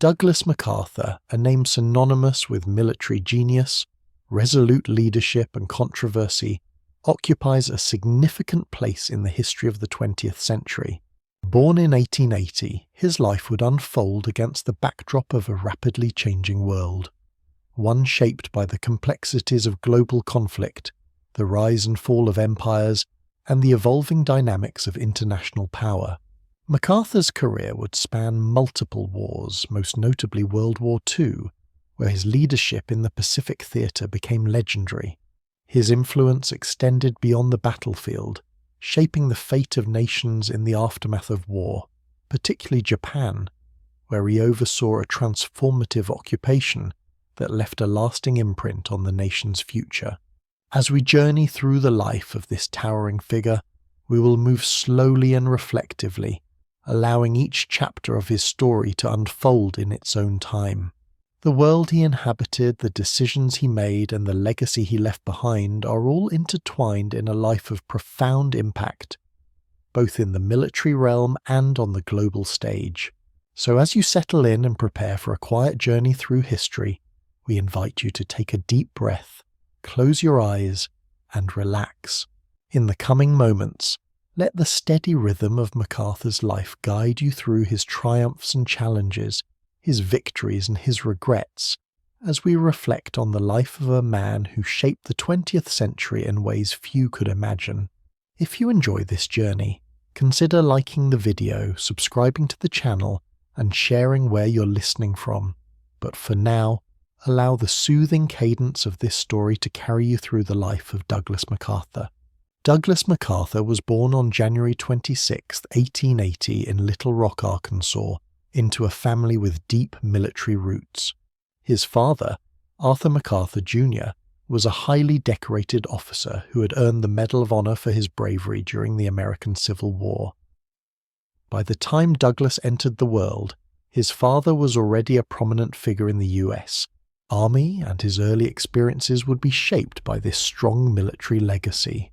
Douglas MacArthur, a name synonymous with military genius, resolute leadership and controversy, occupies a significant place in the history of the 20th century. Born in 1880, his life would unfold against the backdrop of a rapidly changing world, one shaped by the complexities of global conflict, the rise and fall of empires, and the evolving dynamics of international power. MacArthur's career would span multiple wars, most notably World War II, where his leadership in the Pacific theatre became legendary. His influence extended beyond the battlefield, shaping the fate of nations in the aftermath of war, particularly Japan, where he oversaw a transformative occupation that left a lasting imprint on the nation's future. As we journey through the life of this towering figure, we will move slowly and reflectively, allowing each chapter of his story to unfold in its own time. The world he inhabited, the decisions he made, and the legacy he left behind are all intertwined in a life of profound impact, both in the military realm and on the global stage. So as you settle in and prepare for a quiet journey through history, we invite you to take a deep breath, close your eyes, and relax. In the coming moments, let the steady rhythm of MacArthur's life guide you through his triumphs and challenges, his victories and his regrets, as we reflect on the life of a man who shaped the 20th century in ways few could imagine. If you enjoy this journey, consider liking the video, subscribing to the channel, and sharing where you're listening from. But for now, allow the soothing cadence of this story to carry you through the life of Douglas MacArthur. Douglas MacArthur was born on January 26, 1880 in Little Rock, Arkansas, into a family with deep military roots. His father, Arthur MacArthur Jr., was a highly decorated officer who had earned the Medal of Honor for his bravery during the American Civil War. By the time Douglas entered the world, his father was already a prominent figure in the U.S. Army, and his early experiences would be shaped by this strong military legacy.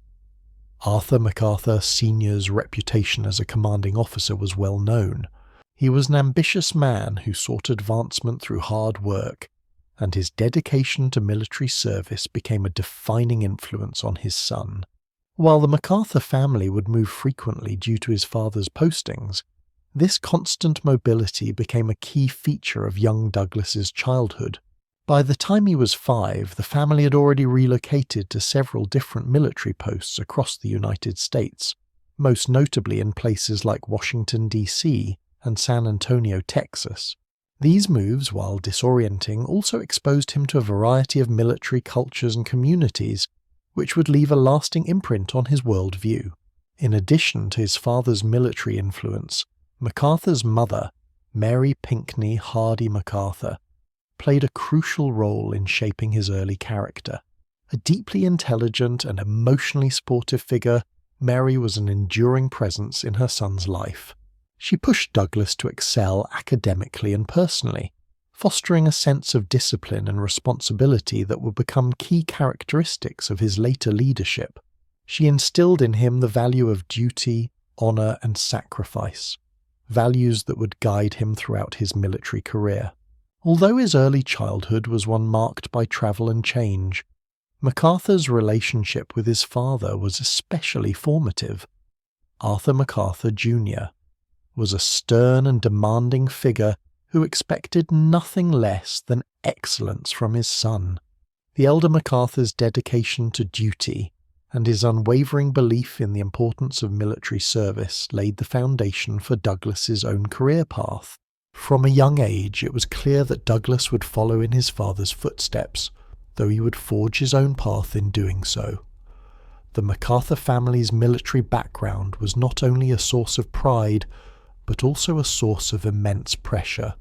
Arthur MacArthur Sr.'s reputation as a commanding officer was well known. He was an ambitious man who sought advancement through hard work, and his dedication to military service became a defining influence on his son. While the MacArthur family would move frequently due to his father's postings, this constant mobility became a key feature of young Douglas's childhood. By the time he was 5, the family had already relocated to several different military posts across the United States, most notably in places like Washington, D.C. and San Antonio, Texas. These moves, while disorienting, also exposed him to a variety of military cultures and communities, which would leave a lasting imprint on his worldview. In addition to his father's military influence, MacArthur's mother, Mary Pinckney Hardy MacArthur, played a crucial role in shaping his early character. A deeply intelligent and emotionally supportive figure, Mary was an enduring presence in her son's life. She pushed Douglas to excel academically and personally, fostering a sense of discipline and responsibility that would become key characteristics of his later leadership. She instilled in him the value of duty, honor, and sacrifice, values that would guide him throughout his military career. Although his early childhood was one marked by travel and change, MacArthur's relationship with his father was especially formative. Arthur MacArthur Jr. was a stern and demanding figure who expected nothing less than excellence from his son. The elder MacArthur's dedication to duty and his unwavering belief in the importance of military service laid the foundation for Douglas's own career path. From a young age, it was clear that Douglas would follow in his father's footsteps, though he would forge his own path in doing so. The MacArthur family's military background was not only a source of pride, but also a source of immense pressure.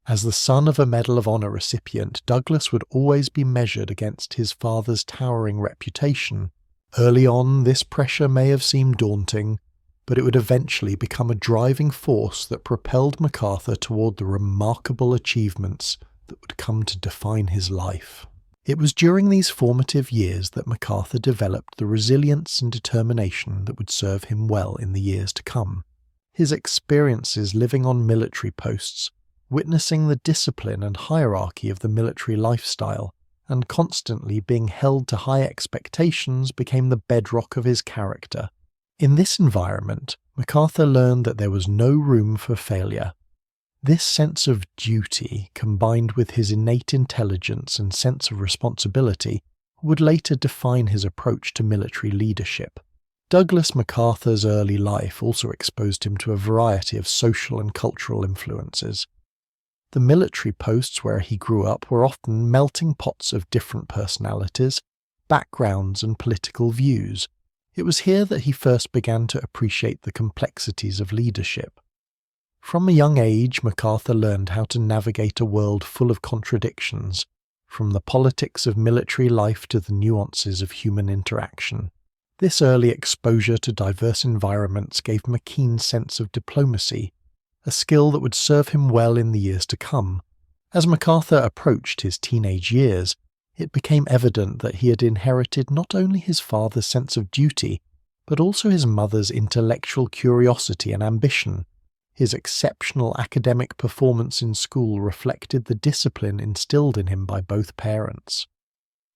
As the son of a Medal of Honor recipient, Douglas would always be measured against his father's towering reputation. Early on, this pressure may have seemed daunting, but it would eventually become a driving force that propelled MacArthur toward the remarkable achievements that would come to define his life. It was during these formative years that MacArthur developed the resilience and determination that would serve him well in the years to come. His experiences living on military posts witnessing the discipline and hierarchy of the military lifestyle, and constantly being held to high expectations became the bedrock of his character. In this environment, MacArthur learned that there was no room for failure. This sense of duty, combined with his innate intelligence and sense of responsibility, would later define his approach to military leadership. Douglas MacArthur's early life also exposed him to a variety of social and cultural influences. The military posts where he grew up were often melting pots of different personalities, backgrounds, and political views. It was here that he first began to appreciate the complexities of leadership. From a young age, MacArthur learned how to navigate a world full of contradictions, from the politics of military life to the nuances of human interaction. This early exposure to diverse environments gave him a keen sense of diplomacy, a skill that would serve him well in the years to come. As MacArthur approached his teenage years, it became evident that he had inherited not only his father's sense of duty, but also his mother's intellectual curiosity and ambition. His exceptional academic performance in school reflected the discipline instilled in him by both parents.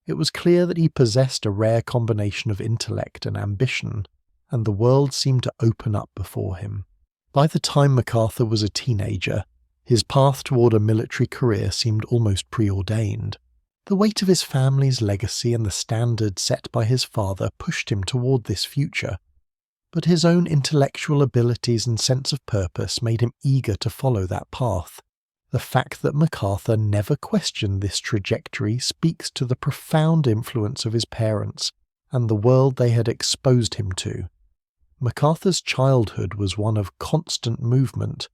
It was clear that he possessed a rare combination of intellect and ambition, and the world seemed to open up before him. By the time MacArthur was a teenager, his path toward a military career seemed almost preordained. The weight of his family's legacy and the standard set by his father pushed him toward this future, but his own intellectual abilities and sense of purpose made him eager to follow that path. The fact that MacArthur never questioned this trajectory speaks to the profound influence of his parents and the world they had exposed him to. MacArthur's childhood was one of constant movement,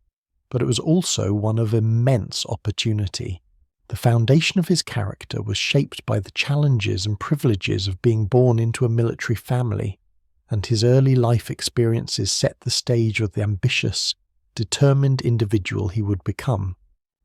but it was also one of immense opportunity. The foundation of his character was shaped by the challenges and privileges of being born into a military family, and his early life experiences set the stage of the ambitious, determined individual he would become.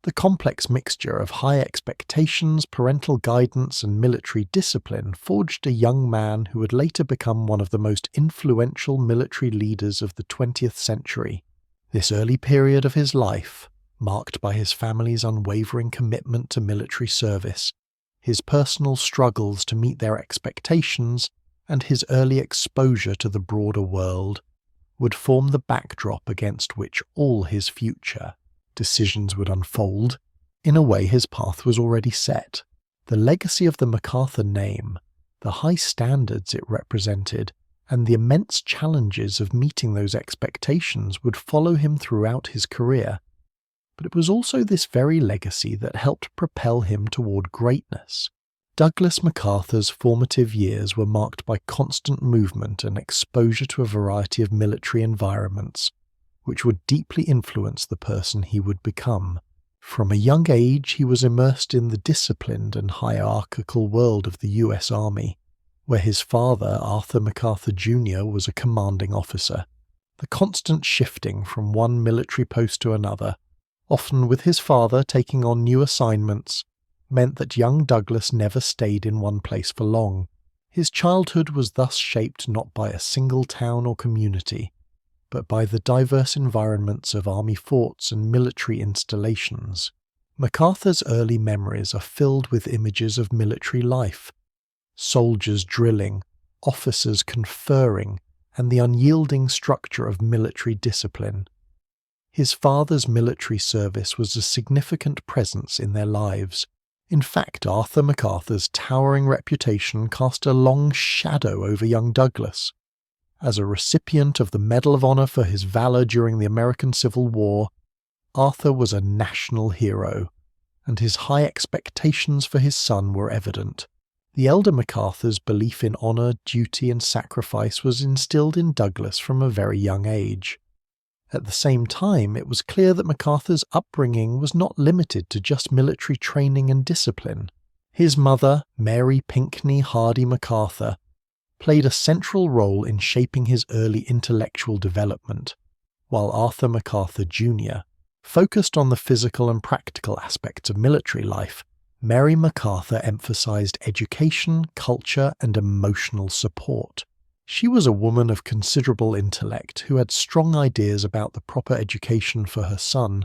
The complex mixture of high expectations, parental guidance, and military discipline forged a young man who would later become one of the most influential military leaders of the 20th century. This early period of his life, marked by his family's unwavering commitment to military service, his personal struggles to meet their expectations, and his early exposure to the broader world, would form the backdrop against which all his future decisions would unfold. In a way, his path was already set. The legacy of the MacArthur name, the high standards it represented, and the immense challenges of meeting those expectations would follow him throughout his career. But it was also this very legacy that helped propel him toward greatness. Douglas MacArthur's formative years were marked by constant movement and exposure to a variety of military environments, which would deeply influence the person he would become. From a young age, he was immersed in the disciplined and hierarchical world of the U.S. Army, where his father, Arthur MacArthur Jr., was a commanding officer. The constant shifting from one military post to another, often with his father taking on new assignments, meant that young Douglas never stayed in one place for long. His childhood was thus shaped not by a single town or community, but by the diverse environments of army forts and military installations. MacArthur's early memories are filled with images of military life, soldiers drilling, officers conferring, and the unyielding structure of military discipline. His father's military service was a significant presence in their lives. In fact, Arthur MacArthur's towering reputation cast a long shadow over young Douglas. As a recipient of the Medal of Honor for his valor during the American Civil War, Arthur was a national hero, and his high expectations for his son were evident. The elder MacArthur's belief in honor, duty, and sacrifice was instilled in Douglas from a very young age. At the same time, it was clear that MacArthur's upbringing was not limited to just military training and discipline. His mother, Mary Pinckney Hardy MacArthur, played a central role in shaping his early intellectual development, while Arthur MacArthur Jr. focused on the physical and practical aspects of military life. Mary MacArthur emphasized education, culture, and emotional support. She was a woman of considerable intellect who had strong ideas about the proper education for her son,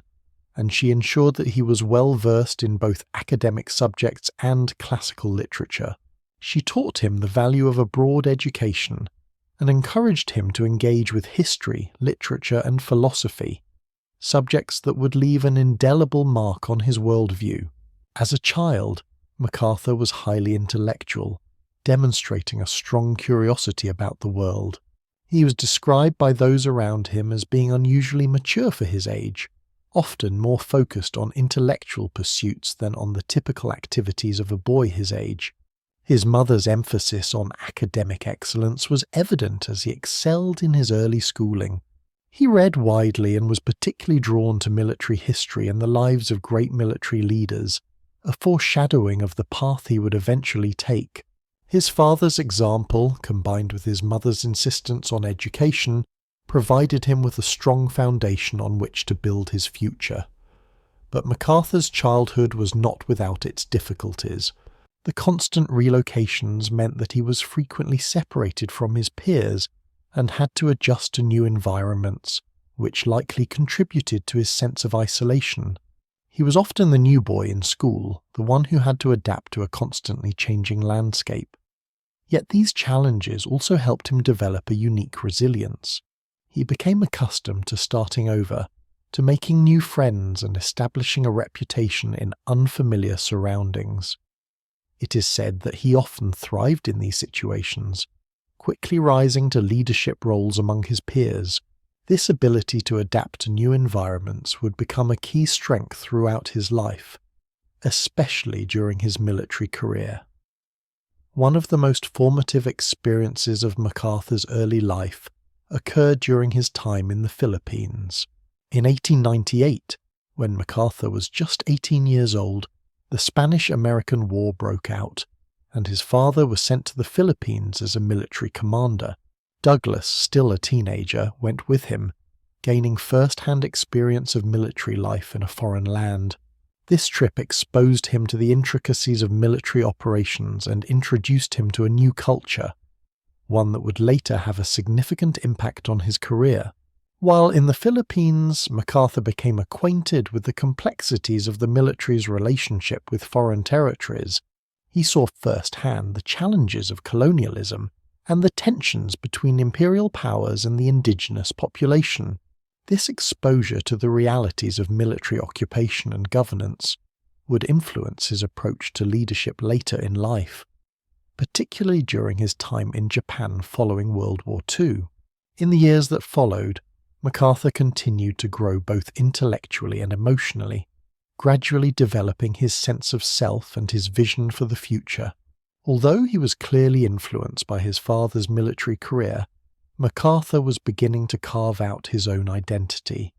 and she ensured that he was well versed in both academic subjects and classical literature. She taught him the value of a broad education and encouraged him to engage with history, literature, and philosophy, subjects that would leave an indelible mark on his worldview. As a child, MacArthur was highly intellectual, demonstrating a strong curiosity about the world. He was described by those around him as being unusually mature for his age, often more focused on intellectual pursuits than on the typical activities of a boy his age. His mother's emphasis on academic excellence was evident as he excelled in his early schooling. He read widely and was particularly drawn to military history and the lives of great military leaders, a foreshadowing of the path he would eventually take. His father's example, combined with his mother's insistence on education, provided him with a strong foundation on which to build his future. But MacArthur's childhood was not without its difficulties. The constant relocations meant that he was frequently separated from his peers and had to adjust to new environments, which likely contributed to his sense of isolation. He was often the new boy in school, the one who had to adapt to a constantly changing landscape. Yet these challenges also helped him develop a unique resilience. He became accustomed to starting over, to making new friends and establishing a reputation in unfamiliar surroundings. It is said that he often thrived in these situations, quickly rising to leadership roles among his peers. This ability to adapt to new environments would become a key strength throughout his life, especially during his military career. One of the most formative experiences of MacArthur's early life occurred during his time in the Philippines. In 1898, when MacArthur was just 18 years old, the Spanish-American War broke out, and his father was sent to the Philippines as a military commander. Douglas, still a teenager, went with him, gaining first-hand experience of military life in a foreign land. This trip exposed him to the intricacies of military operations and introduced him to a new culture, one that would later have a significant impact on his career. While in the Philippines, MacArthur became acquainted with the complexities of the military's relationship with foreign territories. He saw firsthand the challenges of colonialism and the tensions between imperial powers and the indigenous population. This exposure to the realities of military occupation and governance would influence his approach to leadership later in life, particularly during his time in Japan following World War II. In the years that followed, MacArthur continued to grow both intellectually and emotionally, gradually developing his sense of self and his vision for the future. Although he was clearly influenced by his father's military career, MacArthur was beginning to carve out his own identity,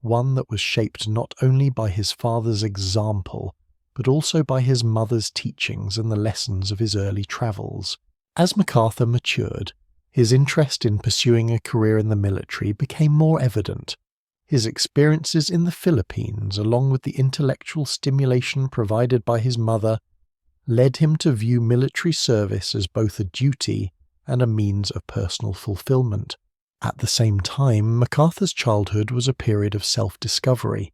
one that was shaped not only by his father's example, but also by his mother's teachings and the lessons of his early travels. As MacArthur matured, his interest in pursuing a career in the military became more evident. His experiences in the Philippines, along with the intellectual stimulation provided by his mother, led him to view military service as both a duty and a means of personal fulfillment. At the same time, MacArthur's childhood was a period of self-discovery,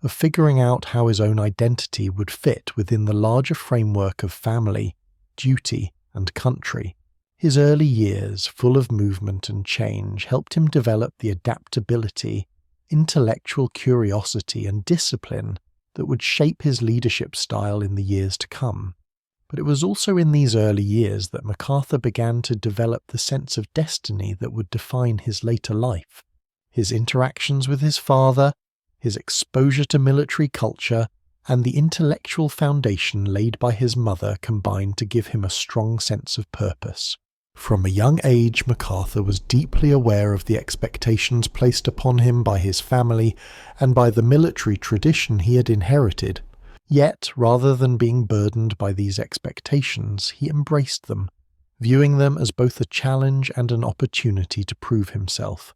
of figuring out how his own identity would fit within the larger framework of family, duty, and country. His early years, full of movement and change, helped him develop the adaptability, intellectual curiosity, and discipline that would shape his leadership style in the years to come. But it was also in these early years that MacArthur began to develop the sense of destiny that would define his later life. His interactions with his father, his exposure to military culture, and the intellectual foundation laid by his mother combined to give him a strong sense of purpose. From a young age, MacArthur was deeply aware of the expectations placed upon him by his family and by the military tradition he had inherited. Yet, rather than being burdened by these expectations, he embraced them, viewing them as both a challenge and an opportunity to prove himself.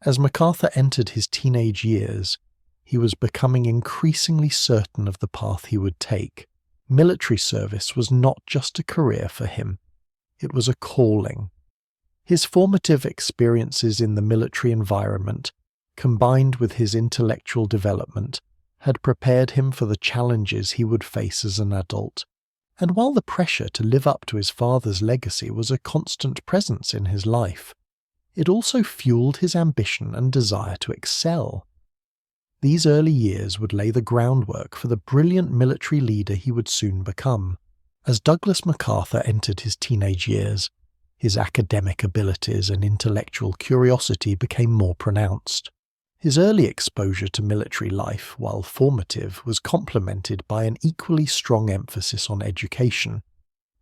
As MacArthur entered his teenage years, he was becoming increasingly certain of the path he would take. Military service was not just a career for him. It was a calling. His formative experiences in the military environment, combined with his intellectual development, had prepared him for the challenges he would face as an adult. And while the pressure to live up to his father's legacy was a constant presence in his life, it also fueled his ambition and desire to excel. These early years would lay the groundwork for the brilliant military leader he would soon become. As Douglas MacArthur entered his teenage years, his academic abilities and intellectual curiosity became more pronounced. His early exposure to military life, while formative, was complemented by an equally strong emphasis on education,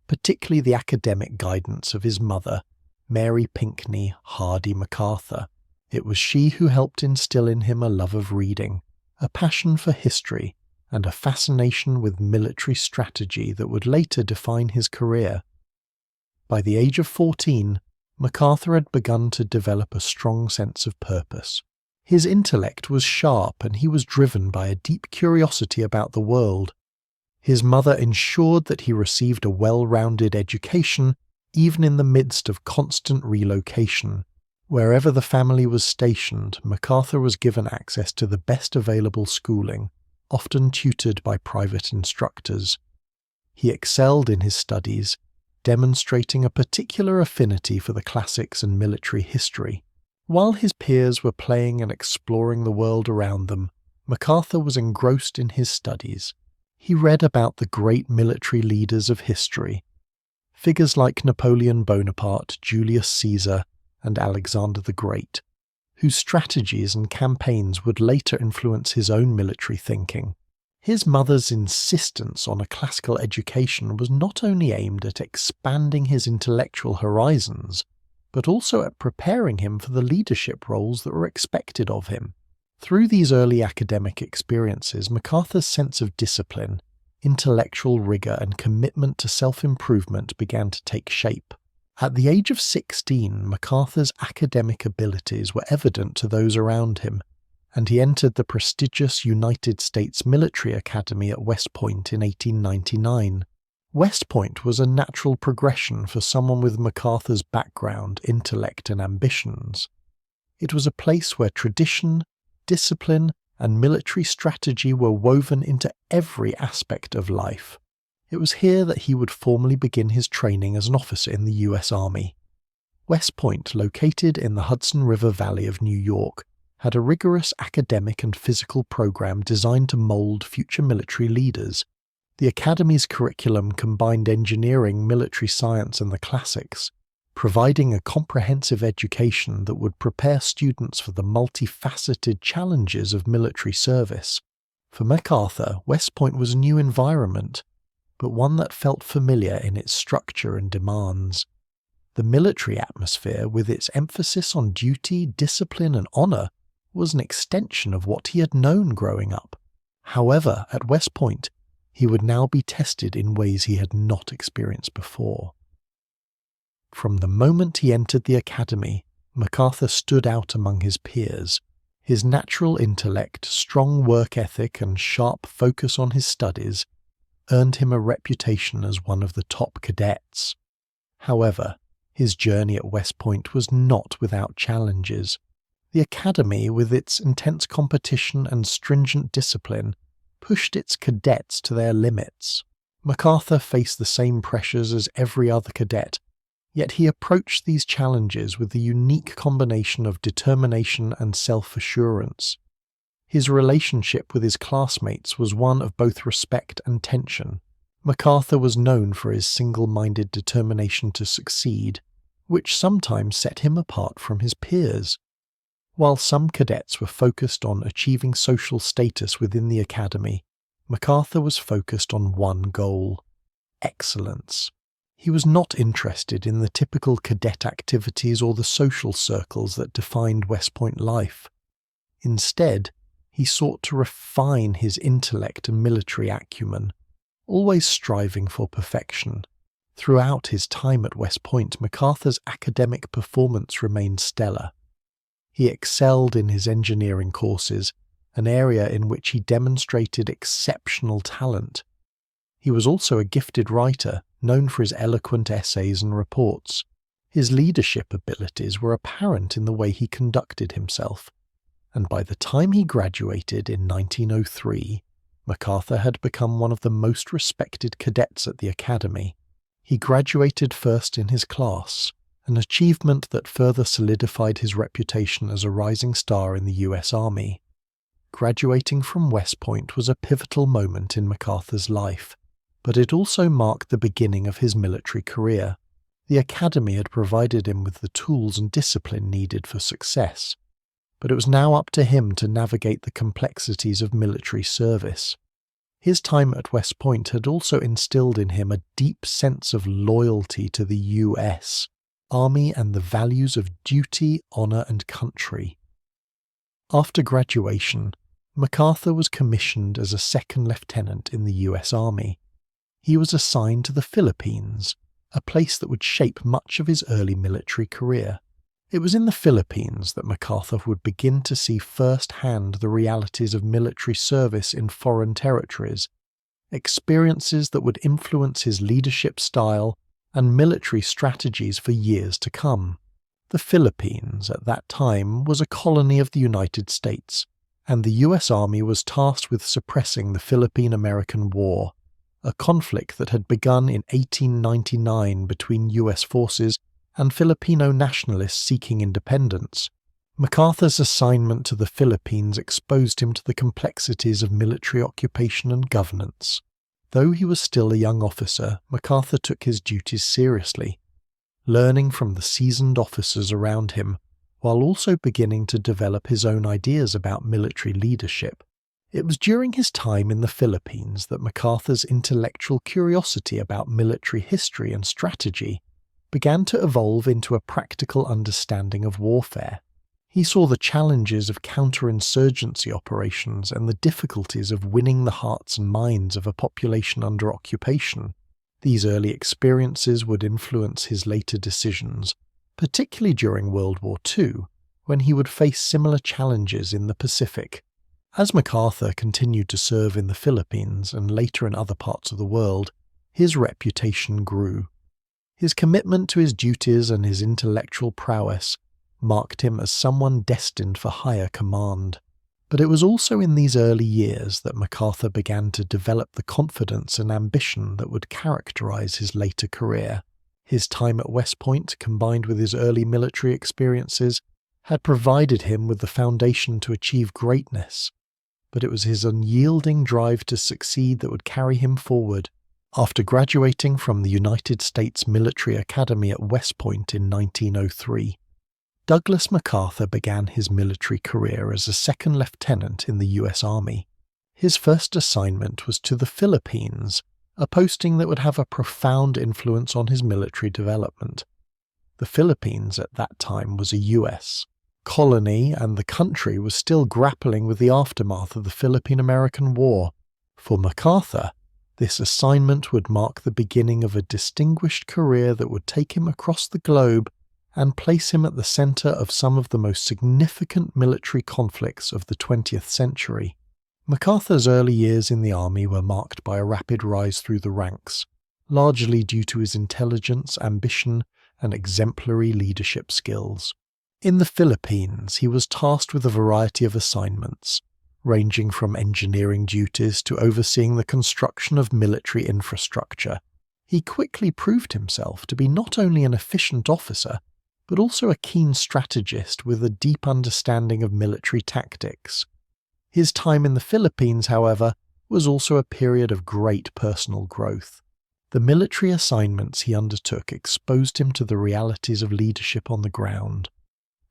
particularly the academic guidance of his mother, Mary Pinckney Hardy MacArthur. It was she who helped instill in him a love of reading, a passion for history, and a fascination with military strategy that would later define his career. By the age of 14, MacArthur had begun to develop a strong sense of purpose. His intellect was sharp and he was driven by a deep curiosity about the world. His mother ensured that he received a well-rounded education, even in the midst of constant relocation. Wherever the family was stationed, MacArthur was given access to the best available schooling, often tutored by private instructors. He excelled in his studies, demonstrating a particular affinity for the classics and military history. While his peers were playing and exploring the world around them, MacArthur was engrossed in his studies. He read about the great military leaders of history, figures like Napoleon Bonaparte, Julius Caesar, and Alexander the Great, whose strategies and campaigns would later influence his own military thinking. His mother's insistence on a classical education was not only aimed at expanding his intellectual horizons, but also at preparing him for the leadership roles that were expected of him. Through these early academic experiences, MacArthur's sense of discipline, intellectual rigor, and commitment to self-improvement began to take shape. At the age of 16, MacArthur's academic abilities were evident to those around him, and he entered the prestigious United States Military Academy at West Point in 1899. West Point was a natural progression for someone with MacArthur's background, intellect, and ambitions. It was a place where tradition, discipline, and military strategy were woven into every aspect of life. It was here that he would formally begin his training as an officer in the U.S. Army. West Point, located in the Hudson River Valley of New York, had a rigorous academic and physical program designed to mold future military leaders. The Academy's curriculum combined engineering, military science, and the classics, providing a comprehensive education that would prepare students for the multifaceted challenges of military service. For MacArthur, West Point was a new environment, but one that felt familiar in its structure and demands. The military atmosphere, with its emphasis on duty, discipline, and honor, was an extension of what he had known growing up. However, at West Point, he would now be tested in ways he had not experienced before. From the moment he entered the academy, MacArthur stood out among his peers. His natural intellect, strong work ethic, and sharp focus on his studies earned him a reputation as one of the top cadets. However, his journey at West Point was not without challenges. The academy, with its intense competition and stringent discipline, pushed its cadets to their limits. MacArthur faced the same pressures as every other cadet, yet he approached these challenges with a unique combination of determination and self-assurance. His relationship with his classmates was one of both respect and tension. MacArthur was known for his single-minded determination to succeed, which sometimes set him apart from his peers. While some cadets were focused on achieving social status within the academy, MacArthur was focused on one goal: excellence. He was not interested in the typical cadet activities or the social circles that defined West Point life. Instead, he sought to refine his intellect and military acumen, always striving for perfection. Throughout his time at West Point, MacArthur's academic performance remained stellar. He excelled in his engineering courses, an area in which he demonstrated exceptional talent. He was also a gifted writer, known for his eloquent essays and reports. His leadership abilities were apparent in the way he conducted himself, and by the time he graduated in 1903, MacArthur had become one of the most respected cadets at the academy. He graduated first in his class, an achievement that further solidified his reputation as a rising star in the US Army. Graduating from West Point was a pivotal moment in MacArthur's life, but it also marked the beginning of his military career. The academy had provided him with the tools and discipline needed for success, but it was now up to him to navigate the complexities of military service. His time at West Point had also instilled in him a deep sense of loyalty to the US Army and the values of duty, honor, and country. After graduation, MacArthur was commissioned as a second lieutenant in the US Army. He was assigned to the Philippines, a place that would shape much of his early military career. It was in the Philippines that MacArthur would begin to see firsthand the realities of military service in foreign territories, experiences that would influence his leadership style and military strategies for years to come. The Philippines, at that time, was a colony of the United States, and the US Army was tasked with suppressing the Philippine-American War, a conflict that had begun in 1899 between US forces and Filipino nationalists seeking independence. MacArthur's assignment to the Philippines exposed him to the complexities of military occupation and governance. Though he was still a young officer, MacArthur took his duties seriously, learning from the seasoned officers around him, while also beginning to develop his own ideas about military leadership. It was during his time in the Philippines that MacArthur's intellectual curiosity about military history and strategy began to evolve into a practical understanding of warfare. He saw the challenges of counterinsurgency operations and the difficulties of winning the hearts and minds of a population under occupation. These early experiences would influence his later decisions, particularly during World War II, when he would face similar challenges in the Pacific. As MacArthur continued to serve in the Philippines and later in other parts of the world, his reputation grew. His commitment to his duties and his intellectual prowess marked him as someone destined for higher command. But it was also in these early years that MacArthur began to develop the confidence and ambition that would characterize his later career. His time at West Point, combined with his early military experiences, had provided him with the foundation to achieve greatness, but it was his unyielding drive to succeed that would carry him forward. After graduating from the United States Military Academy at West Point in 1903, Douglas MacArthur began his military career as a second lieutenant in the US Army. His first assignment was to the Philippines, a posting that would have a profound influence on his military development. The Philippines at that time was a US colony, and the country was still grappling with the aftermath of the Philippine-American War. For MacArthur, this assignment would mark the beginning of a distinguished career that would take him across the globe and place him at the center of some of the most significant military conflicts of the 20th century. MacArthur's early years in the army were marked by a rapid rise through the ranks, largely due to his intelligence, ambition, and exemplary leadership skills. In the Philippines, he was tasked with a variety of assignments, ranging from engineering duties to overseeing the construction of military infrastructure. He quickly proved himself to be not only an efficient officer, but also a keen strategist with a deep understanding of military tactics. His time in the Philippines, however, was also a period of great personal growth. The military assignments he undertook exposed him to the realities of leadership on the ground,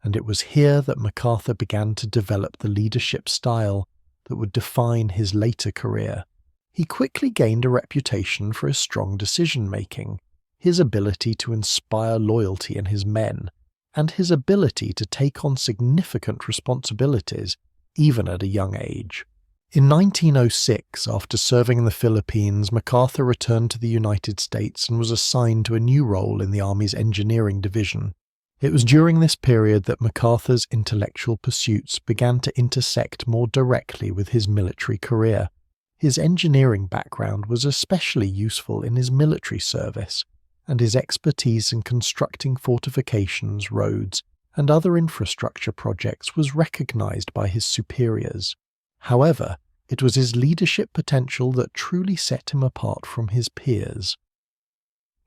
and it was here that MacArthur began to develop the leadership style that would define his later career. He quickly gained a reputation for his strong decision-making, his ability to inspire loyalty in his men, and his ability to take on significant responsibilities, even at a young age. In 1906, after serving in the Philippines, MacArthur returned to the United States and was assigned to a new role in the Army's engineering division. It was during this period that MacArthur's intellectual pursuits began to intersect more directly with his military career. His engineering background was especially useful in his military service, and his expertise in constructing fortifications, roads, and other infrastructure projects was recognized by his superiors. However, it was his leadership potential that truly set him apart from his peers.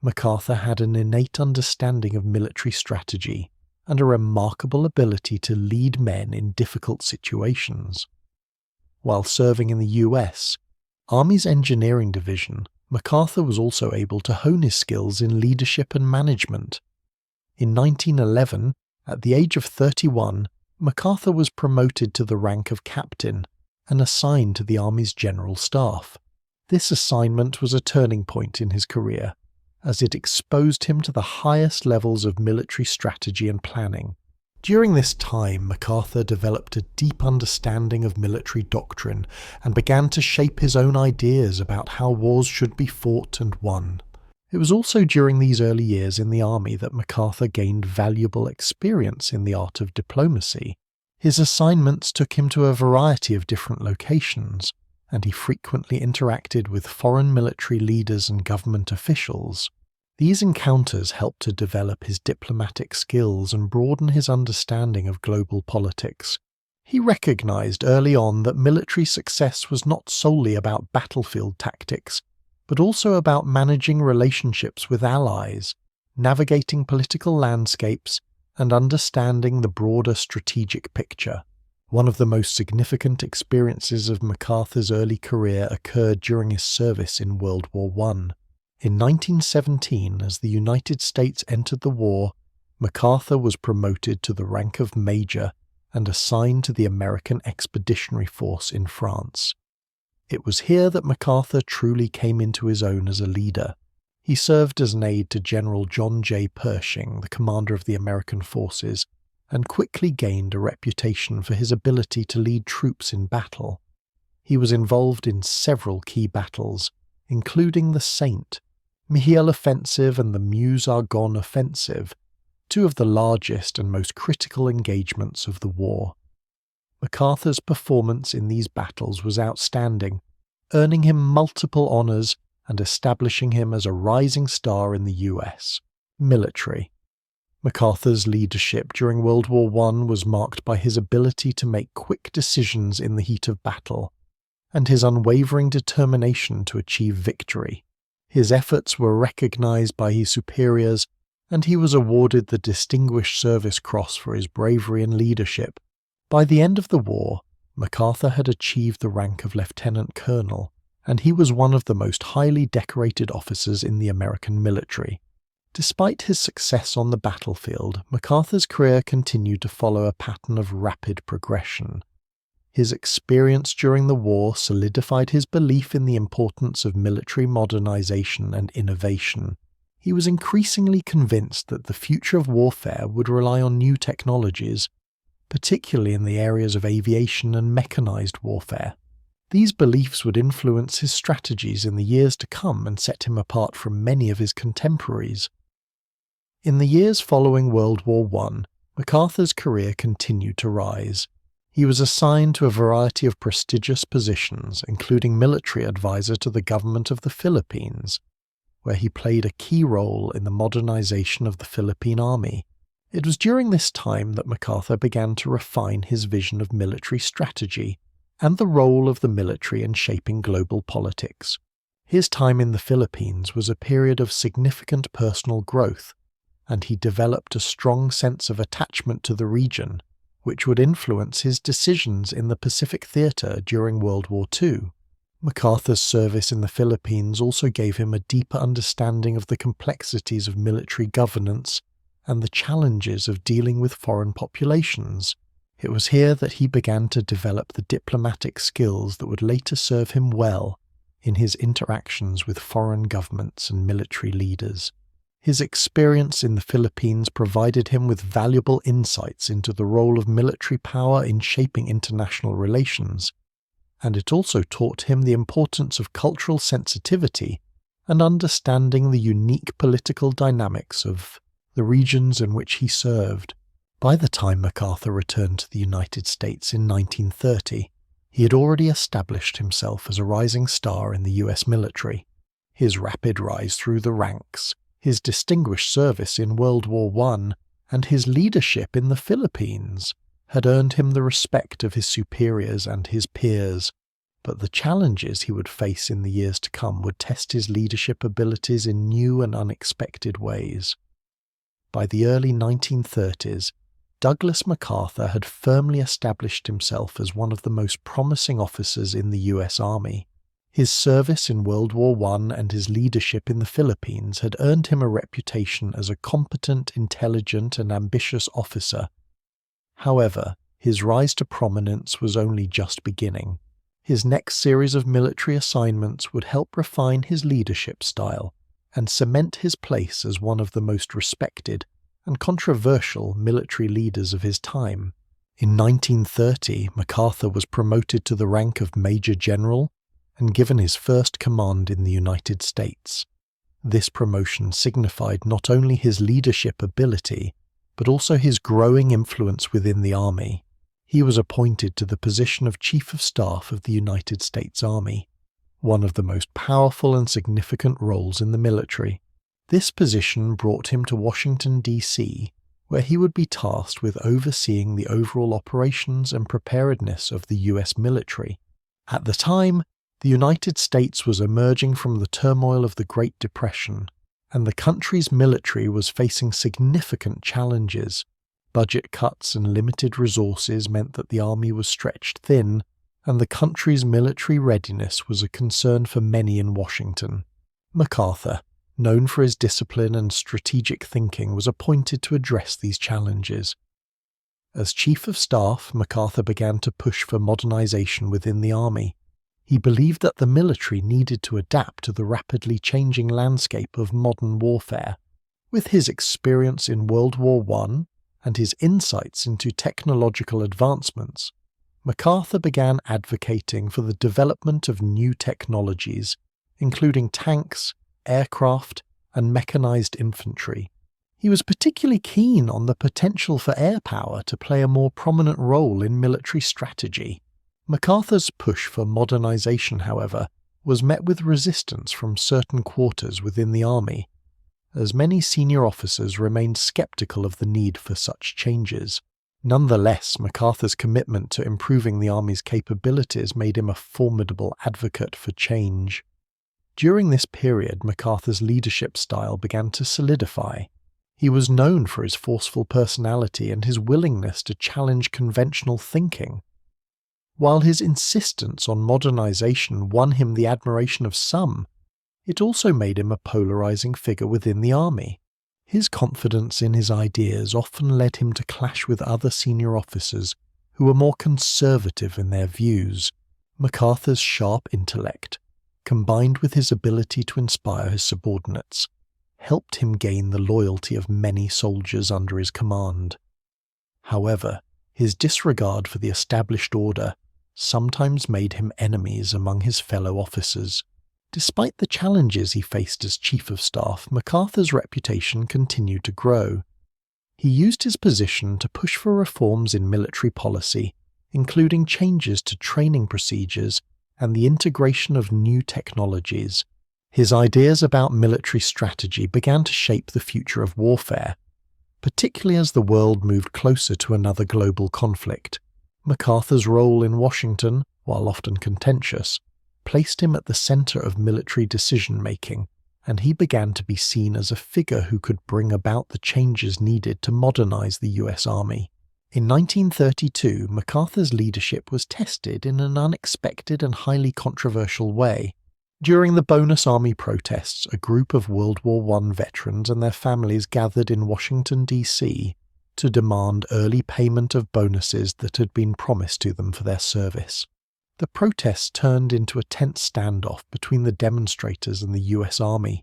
MacArthur had an innate understanding of military strategy and a remarkable ability to lead men in difficult situations. While serving in the US Army's Engineering Division, MacArthur was also able to hone his skills in leadership and management. In 1911, at the age of 31, MacArthur was promoted to the rank of captain and assigned to the Army's General Staff. This assignment was a turning point in his career, as it exposed him to the highest levels of military strategy and planning. During this time, MacArthur developed a deep understanding of military doctrine and began to shape his own ideas about how wars should be fought and won. It was also during these early years in the army that MacArthur gained valuable experience in the art of diplomacy. His assignments took him to a variety of different locations, and he frequently interacted with foreign military leaders and government officials. These encounters helped to develop his diplomatic skills and broaden his understanding of global politics. He recognized early on that military success was not solely about battlefield tactics, but also about managing relationships with allies, navigating political landscapes, and understanding the broader strategic picture. One of the most significant experiences of MacArthur's early career occurred during his service in World War I. In 1917, as the United States entered the war, MacArthur was promoted to the rank of major and assigned to the American Expeditionary Force in France. It was here that MacArthur truly came into his own as a leader. He served as an aide to General John J. Pershing, the commander of the American forces, and quickly gained a reputation for his ability to lead troops in battle. He was involved in several key battles, including the Saint, Mihiel Offensive and the Meuse-Argonne Offensive, two of the largest and most critical engagements of the war. MacArthur's performance in these battles was outstanding, earning him multiple honours and establishing him as a rising star in the US. Military. MacArthur's leadership during World War I was marked by his ability to make quick decisions in the heat of battle, and his unwavering determination to achieve victory. His efforts were recognized by his superiors, and he was awarded the Distinguished Service Cross for his bravery and leadership. By the end of the war, MacArthur had achieved the rank of lieutenant colonel, and he was one of the most highly decorated officers in the American military. Despite his success on the battlefield, MacArthur's career continued to follow a pattern of rapid progression. His experience during the war solidified his belief in the importance of military modernization and innovation. He was increasingly convinced that the future of warfare would rely on new technologies, particularly in the areas of aviation and mechanized warfare. These beliefs would influence his strategies in the years to come and set him apart from many of his contemporaries. In the years following World War I, MacArthur's career continued to rise. He was assigned to a variety of prestigious positions, including military advisor to the government of the Philippines, where he played a key role in the modernization of the Philippine Army. It was during this time that MacArthur began to refine his vision of military strategy and the role of the military in shaping global politics. His time in the Philippines was a period of significant personal growth, and he developed a strong sense of attachment to the region, which would influence his decisions in the Pacific Theatre during World War II. MacArthur's service in the Philippines also gave him a deeper understanding of the complexities of military governance and the challenges of dealing with foreign populations. It was here that he began to develop the diplomatic skills that would later serve him well in his interactions with foreign governments and military leaders. His experience in the Philippines provided him with valuable insights into the role of military power in shaping international relations, and it also taught him the importance of cultural sensitivity and understanding the unique political dynamics of the regions in which he served. By the time MacArthur returned to the United States in 1930, he had already established himself as a rising star in the US military. His rapid rise through the ranks, his distinguished service in World War I, and his leadership in the Philippines had earned him the respect of his superiors and his peers, but the challenges he would face in the years to come would test his leadership abilities in new and unexpected ways. By the early 1930s, Douglas MacArthur had firmly established himself as one of the most promising officers in the US Army. His service in World War I and his leadership in the Philippines had earned him a reputation as a competent, intelligent, and ambitious officer. However, his rise to prominence was only just beginning. His next series of military assignments would help refine his leadership style and cement his place as one of the most respected and controversial military leaders of his time. In 1930, MacArthur was promoted to the rank of Major General and given his first command in the United States. This promotion signified not only his leadership ability, but also his growing influence within the Army. He was appointed to the position of Chief of Staff of the United States Army, one of the most powerful and significant roles in the military. This position brought him to Washington, D.C., where he would be tasked with overseeing the overall operations and preparedness of the U.S. military. At the time, the United States was emerging from the turmoil of the Great Depression, and the country's military was facing significant challenges. Budget cuts and limited resources meant that the army was stretched thin, and the country's military readiness was a concern for many in Washington. MacArthur, known for his discipline and strategic thinking, was appointed to address these challenges. As Chief of Staff, MacArthur began to push for modernization within the army. He believed that the military needed to adapt to the rapidly changing landscape of modern warfare. With his experience in World War I and his insights into technological advancements, MacArthur began advocating for the development of new technologies, including tanks, aircraft, and mechanized infantry. He was particularly keen on the potential for air power to play a more prominent role in military strategy. MacArthur's push for modernization, however, was met with resistance from certain quarters within the army, as many senior officers remained skeptical of the need for such changes. Nonetheless, MacArthur's commitment to improving the army's capabilities made him a formidable advocate for change. During this period, MacArthur's leadership style began to solidify. He was known for his forceful personality and his willingness to challenge conventional thinking. While his insistence on modernization won him the admiration of some, it also made him a polarizing figure within the army. His confidence in his ideas often led him to clash with other senior officers who were more conservative in their views. MacArthur's sharp intellect, combined with his ability to inspire his subordinates, helped him gain the loyalty of many soldiers under his command. However, his disregard for the established order sometimes made him enemies among his fellow officers. Despite the challenges he faced as Chief of Staff, MacArthur's reputation continued to grow. He used his position to push for reforms in military policy, including changes to training procedures and the integration of new technologies. His ideas about military strategy began to shape the future of warfare, particularly as the world moved closer to another global conflict. MacArthur's role in Washington, while often contentious, placed him at the center of military decision-making, and he began to be seen as a figure who could bring about the changes needed to modernize the US Army. In 1932, MacArthur's leadership was tested in an unexpected and highly controversial way. During the Bonus Army protests, a group of World War I veterans and their families gathered in Washington, D.C. to demand early payment of bonuses that had been promised to them for their service. The protests turned into a tense standoff between the demonstrators and the US Army.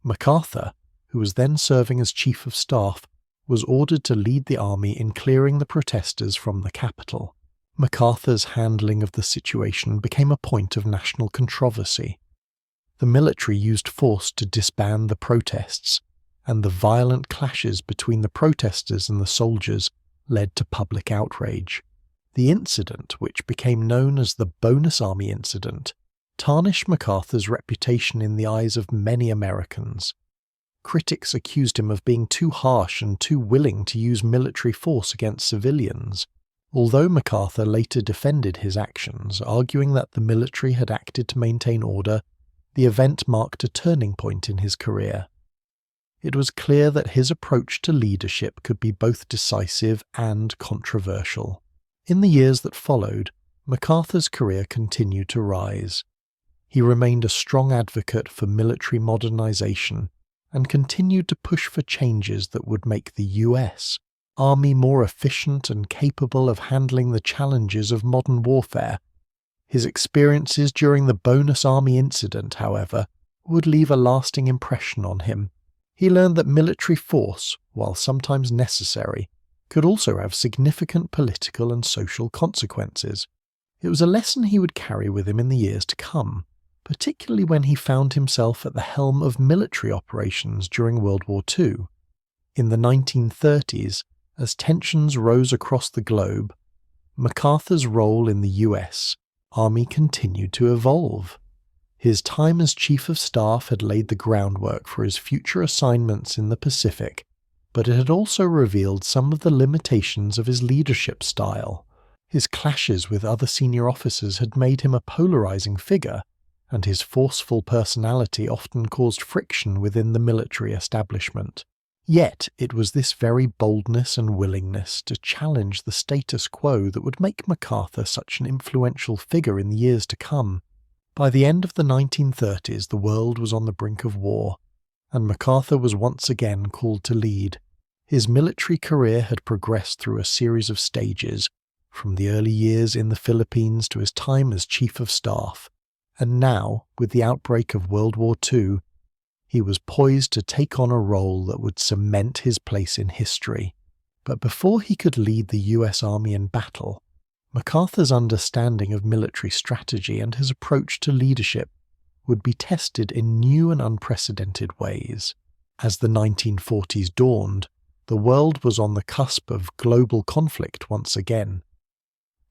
MacArthur, who was then serving as Chief of Staff, was ordered to lead the army in clearing the protesters from the capital. MacArthur's handling of the situation became a point of national controversy. The military used force to disband the protests, and the violent clashes between the protesters and the soldiers led to public outrage. The incident, which became known as the Bonus Army Incident, tarnished MacArthur's reputation in the eyes of many Americans. Critics accused him of being too harsh and too willing to use military force against civilians, although MacArthur later defended his actions, arguing that the military had acted to maintain order. The event marked a turning point in his career. It was clear that his approach to leadership could be both decisive and controversial. In the years that followed, MacArthur's career continued to rise. He remained a strong advocate for military modernization and continued to push for changes that would make the US Army more efficient and capable of handling the challenges of modern warfare. His experiences during the Bonus Army incident, however, would leave a lasting impression on him. He learned that military force, while sometimes necessary, could also have significant political and social consequences. It was a lesson he would carry with him in the years to come, particularly when he found himself at the helm of military operations during World War II. In the 1930s, as tensions rose across the globe, MacArthur's role in the US Army continued to evolve. His time as Chief of Staff had laid the groundwork for his future assignments in the Pacific, but it had also revealed some of the limitations of his leadership style. His clashes with other senior officers had made him a polarizing figure, and his forceful personality often caused friction within the military establishment. Yet it was this very boldness and willingness to challenge the status quo that would make MacArthur such an influential figure in the years to come. By the end of the 1930s, the world was on the brink of war, and MacArthur was once again called to lead. His military career had progressed through a series of stages, from the early years in the Philippines to his time as Chief of Staff, and now, with the outbreak of World War II, he was poised to take on a role that would cement his place in history. But before he could lead the US Army in battle, MacArthur's understanding of military strategy and his approach to leadership would be tested in new and unprecedented ways. As the 1940s dawned, the world was on the cusp of global conflict once again.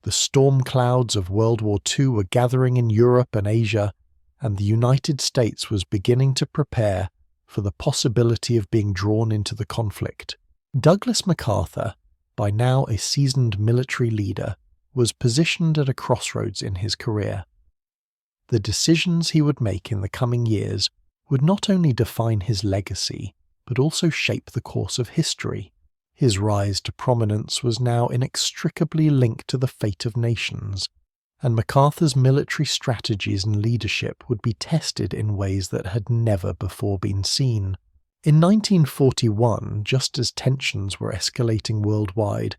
The storm clouds of World War II were gathering in Europe and Asia, and the United States was beginning to prepare for the possibility of being drawn into the conflict. Douglas MacArthur, by now a seasoned military leader, was positioned at a crossroads in his career. The decisions he would make in the coming years would not only define his legacy, but also shape the course of history. His rise to prominence was now inextricably linked to the fate of nations, and MacArthur's military strategies and leadership would be tested in ways that had never before been seen. In 1941, just as tensions were escalating worldwide,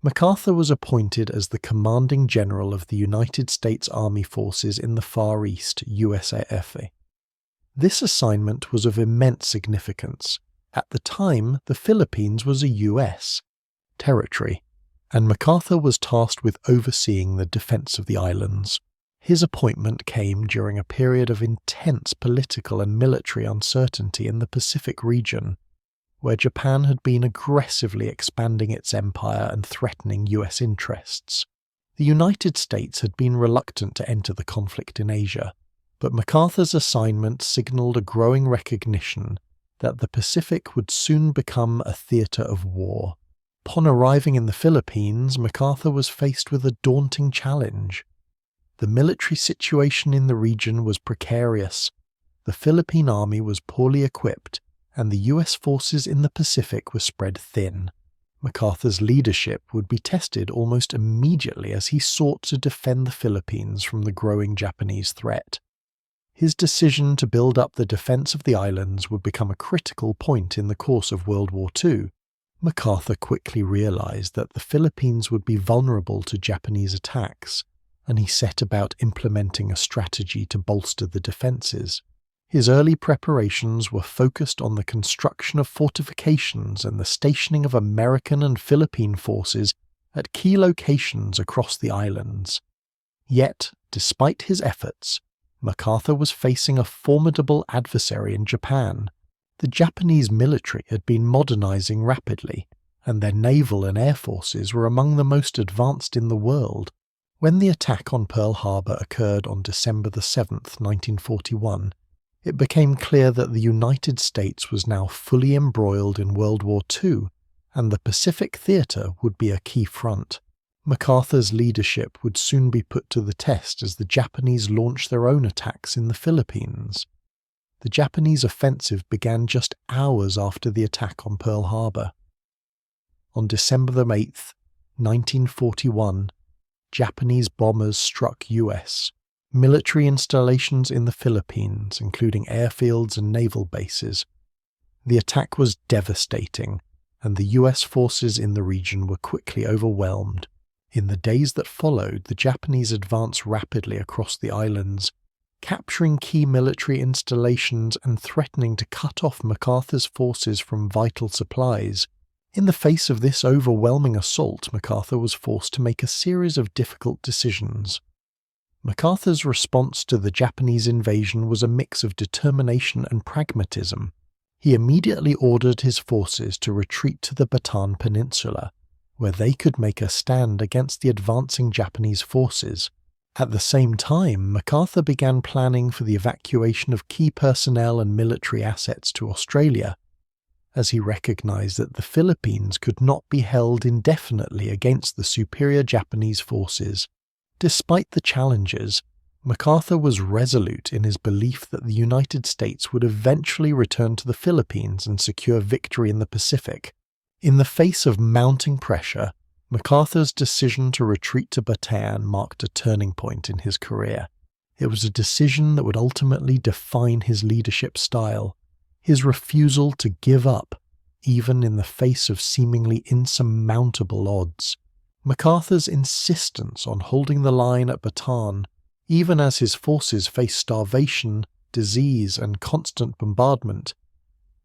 MacArthur was appointed as the commanding general of the United States Army Forces in the Far East, USAF. This assignment was of immense significance. At the time, the Philippines was a US territory, and MacArthur was tasked with overseeing the defense of the islands. His appointment came during a period of intense political and military uncertainty in the Pacific region, where Japan had been aggressively expanding its empire and threatening US interests. The United States had been reluctant to enter the conflict in Asia, but MacArthur's assignment signaled a growing recognition that the Pacific would soon become a theatre of war. Upon arriving in the Philippines, MacArthur was faced with a daunting challenge. The military situation in the region was precarious, the Philippine army was poorly equipped, and the US forces in the Pacific were spread thin. MacArthur's leadership would be tested almost immediately as he sought to defend the Philippines from the growing Japanese threat. His decision to build up the defense of the islands would become a critical point in the course of World War II. MacArthur quickly realized that the Philippines would be vulnerable to Japanese attacks, and he set about implementing a strategy to bolster the defenses. His early preparations were focused on the construction of fortifications and the stationing of American and Philippine forces at key locations across the islands. Yet, despite his efforts, MacArthur was facing a formidable adversary in Japan. The Japanese military had been modernizing rapidly, and their naval and air forces were among the most advanced in the world. When the attack on Pearl Harbor occurred on December 7, 1941, it became clear that the United States was now fully embroiled in World War II, and the Pacific Theatre would be a key front. MacArthur's leadership would soon be put to the test as the Japanese launched their own attacks in the Philippines. The Japanese offensive began just hours after the attack on Pearl Harbor. On December 8, 1941, Japanese bombers struck US military installations in the Philippines, including airfields and naval bases. The attack was devastating, and the US forces in the region were quickly overwhelmed. In the days that followed, the Japanese advanced rapidly across the islands, capturing key military installations and threatening to cut off MacArthur's forces from vital supplies. In the face of this overwhelming assault, MacArthur was forced to make a series of difficult decisions. MacArthur's response to the Japanese invasion was a mix of determination and pragmatism. He immediately ordered his forces to retreat to the Bataan Peninsula, where they could make a stand against the advancing Japanese forces. At the same time, MacArthur began planning for the evacuation of key personnel and military assets to Australia, as he recognized that the Philippines could not be held indefinitely against the superior Japanese forces. Despite the challenges, MacArthur was resolute in his belief that the United States would eventually return to the Philippines and secure victory in the Pacific. In the face of mounting pressure, MacArthur's decision to retreat to Bataan marked a turning point in his career. It was a decision that would ultimately define his leadership style, his refusal to give up, even in the face of seemingly insurmountable odds. MacArthur's insistence on holding the line at Bataan, even as his forces faced starvation, disease, and constant bombardment,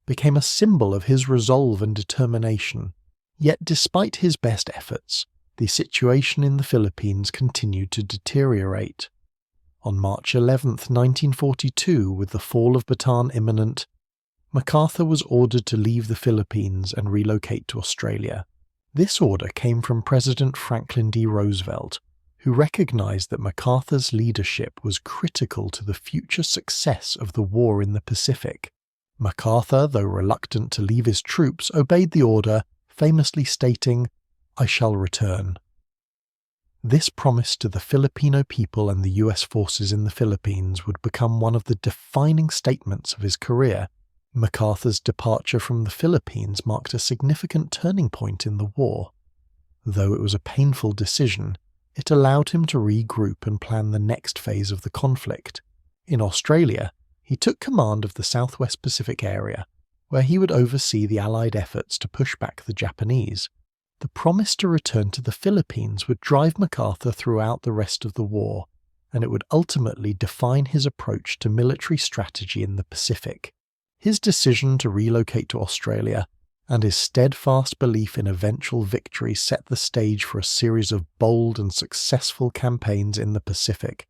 became a symbol of his resolve and determination. Yet despite his best efforts, the situation in the Philippines continued to deteriorate. On March 11, 1942, with the fall of Bataan imminent, MacArthur was ordered to leave the Philippines and relocate to Australia. This order came from President Franklin D. Roosevelt, who recognized that MacArthur's leadership was critical to the future success of the war in the Pacific. MacArthur, though reluctant to leave his troops, obeyed the order, famously stating, "I shall return." This promise to the Filipino people and the US forces in the Philippines would become one of the defining statements of his career. MacArthur's departure from the Philippines marked a significant turning point in the war. Though it was a painful decision, it allowed him to regroup and plan the next phase of the conflict. In Australia, he took command of the Southwest Pacific area, where he would oversee the Allied efforts to push back the Japanese. The promise to return to the Philippines would drive MacArthur throughout the rest of the war, and it would ultimately define his approach to military strategy in the Pacific. His decision to relocate to Australia and his steadfast belief in eventual victory set the stage for a series of bold and successful campaigns in the Pacific.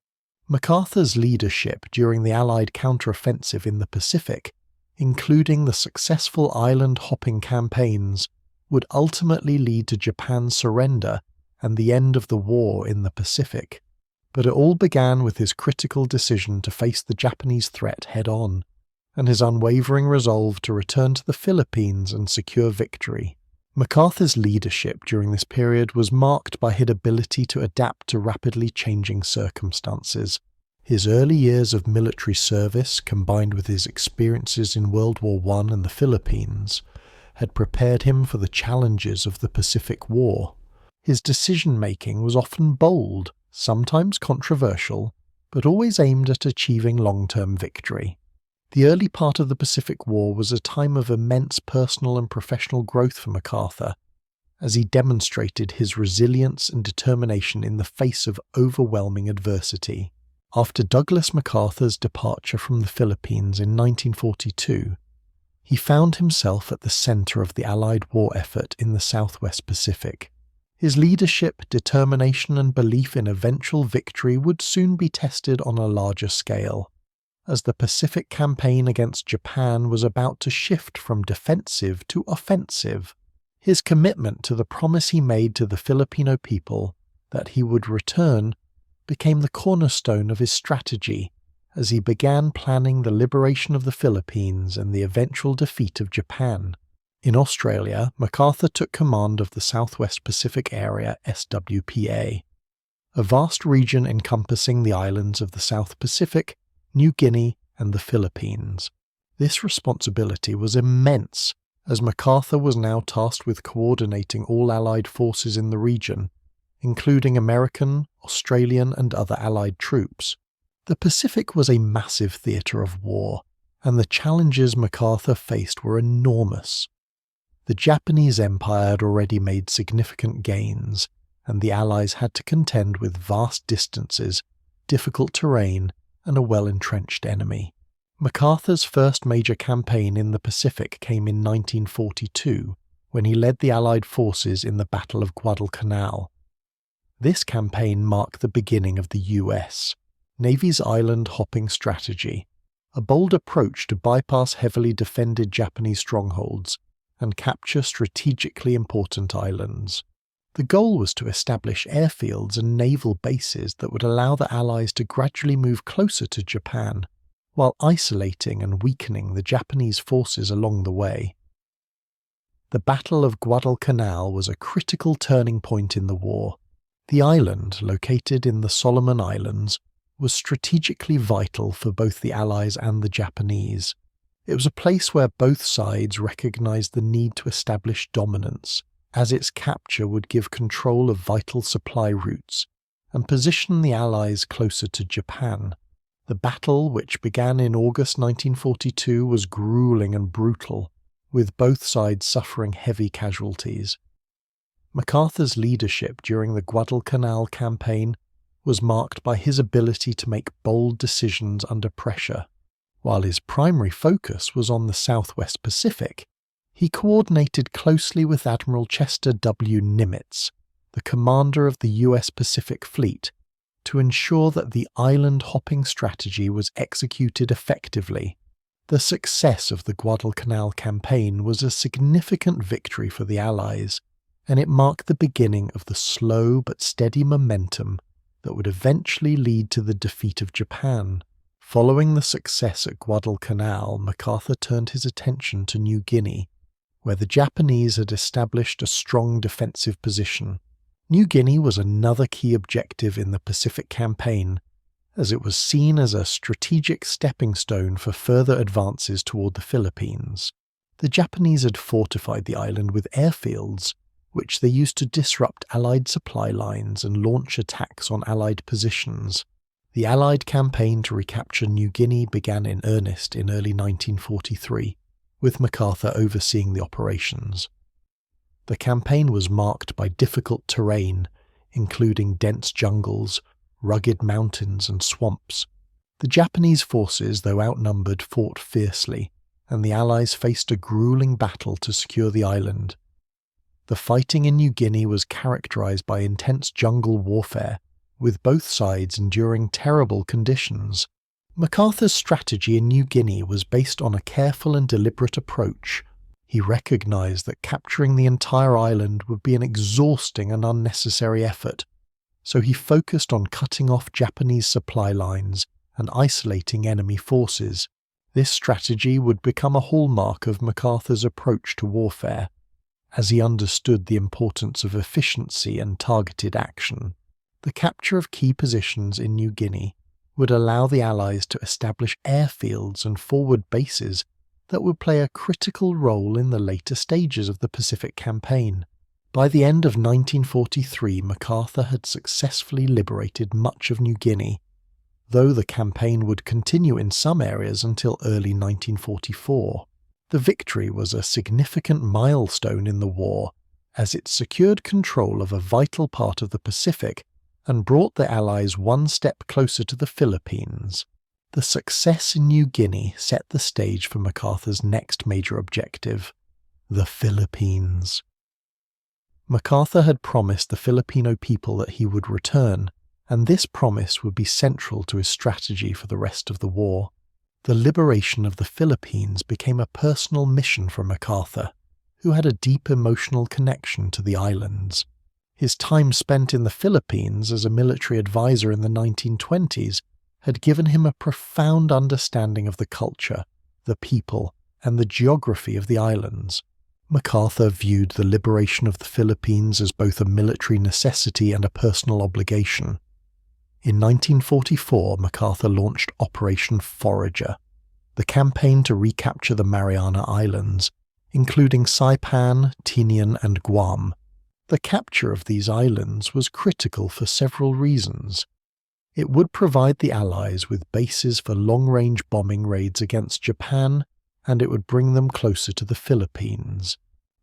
MacArthur's leadership during the Allied counteroffensive in the Pacific, including the successful island-hopping campaigns, would ultimately lead to Japan's surrender and the end of the war in the Pacific. But it all began with his critical decision to face the Japanese threat head-on, and his unwavering resolve to return to the Philippines and secure victory. MacArthur's leadership during this period was marked by his ability to adapt to rapidly changing circumstances. His early years of military service, combined with his experiences in World War I and the Philippines, had prepared him for the challenges of the Pacific War. His decision-making was often bold, sometimes controversial, but always aimed at achieving long-term victory. The early part of the Pacific War was a time of immense personal and professional growth for MacArthur, as he demonstrated his resilience and determination in the face of overwhelming adversity. After Douglas MacArthur's departure from the Philippines in 1942, he found himself at the center of the Allied war effort in the Southwest Pacific. His leadership, determination, and belief in eventual victory would soon be tested on a larger scale, as the Pacific campaign against Japan was about to shift from defensive to offensive. His commitment to the promise he made to the Filipino people that he would return became the cornerstone of his strategy as he began planning the liberation of the Philippines and the eventual defeat of Japan. In Australia, MacArthur took command of the Southwest Pacific Area SWPA, a vast region encompassing the islands of the South Pacific, New Guinea, and the Philippines. This responsibility was immense, as MacArthur was now tasked with coordinating all Allied forces in the region, including American, Australian, and other Allied troops. The Pacific was a massive theatre of war, and the challenges MacArthur faced were enormous. The Japanese Empire had already made significant gains, and the Allies had to contend with vast distances, difficult terrain, and a well-entrenched enemy. MacArthur's first major campaign in the Pacific came in 1942, when he led the Allied forces in the Battle of Guadalcanal. This campaign marked the beginning of the US Navy's island-hopping strategy, a bold approach to bypass heavily defended Japanese strongholds and capture strategically important islands. The goal was to establish airfields and naval bases that would allow the Allies to gradually move closer to Japan, while isolating and weakening the Japanese forces along the way. The Battle of Guadalcanal was a critical turning point in the war. The island, located in the Solomon Islands, was strategically vital for both the Allies and the Japanese. It was a place where both sides recognized the need to establish dominance, as its capture would give control of vital supply routes and position the Allies closer to Japan. The battle, which began in August 1942, was grueling and brutal, with both sides suffering heavy casualties. MacArthur's leadership during the Guadalcanal campaign was marked by his ability to make bold decisions under pressure. While his primary focus was on the Southwest Pacific, he coordinated closely with Admiral Chester W. Nimitz, the commander of the US Pacific Fleet, to ensure that the island-hopping strategy was executed effectively. The success of the Guadalcanal campaign was a significant victory for the Allies, and it marked the beginning of the slow but steady momentum that would eventually lead to the defeat of Japan. Following the success at Guadalcanal, MacArthur turned his attention to New Guinea, where the Japanese had established a strong defensive position. New Guinea was another key objective in the Pacific Campaign, as it was seen as a strategic stepping stone for further advances toward the Philippines. The Japanese had fortified the island with airfields, which they used to disrupt Allied supply lines and launch attacks on Allied positions. The Allied campaign to recapture New Guinea began in earnest in early 1943, with MacArthur overseeing the operations. The campaign was marked by difficult terrain, including dense jungles, rugged mountains and swamps. The Japanese forces, though outnumbered, fought fiercely, and the Allies faced a grueling battle to secure the island. The fighting in New Guinea was characterized by intense jungle warfare, with both sides enduring terrible conditions. MacArthur's strategy in New Guinea was based on a careful and deliberate approach. He recognized that capturing the entire island would be an exhausting and unnecessary effort, so he focused on cutting off Japanese supply lines and isolating enemy forces. This strategy would become a hallmark of MacArthur's approach to warfare, as he understood the importance of efficiency and targeted action. The capture of key positions in New Guinea would allow the Allies to establish airfields and forward bases that would play a critical role in the later stages of the Pacific Campaign. By the end of 1943, MacArthur had successfully liberated much of New Guinea, though the campaign would continue in some areas until early 1944. The victory was a significant milestone in the war, as it secured control of a vital part of the Pacific and brought the Allies one step closer to the Philippines. The success in New Guinea set the stage for MacArthur's next major objective, the Philippines. MacArthur had promised the Filipino people that he would return, and this promise would be central to his strategy for the rest of the war. The liberation of the Philippines became a personal mission for MacArthur, who had a deep emotional connection to the islands. His time spent in the Philippines as a military advisor in the 1920s had given him a profound understanding of the culture, the people, and the geography of the islands. MacArthur viewed the liberation of the Philippines as both a military necessity and a personal obligation. In 1944, MacArthur launched Operation Forager, the campaign to recapture the Mariana Islands, including Saipan, Tinian, and Guam. The capture of these islands was critical for several reasons. It would provide the Allies with bases for long-range bombing raids against Japan, and it would bring them closer to the Philippines.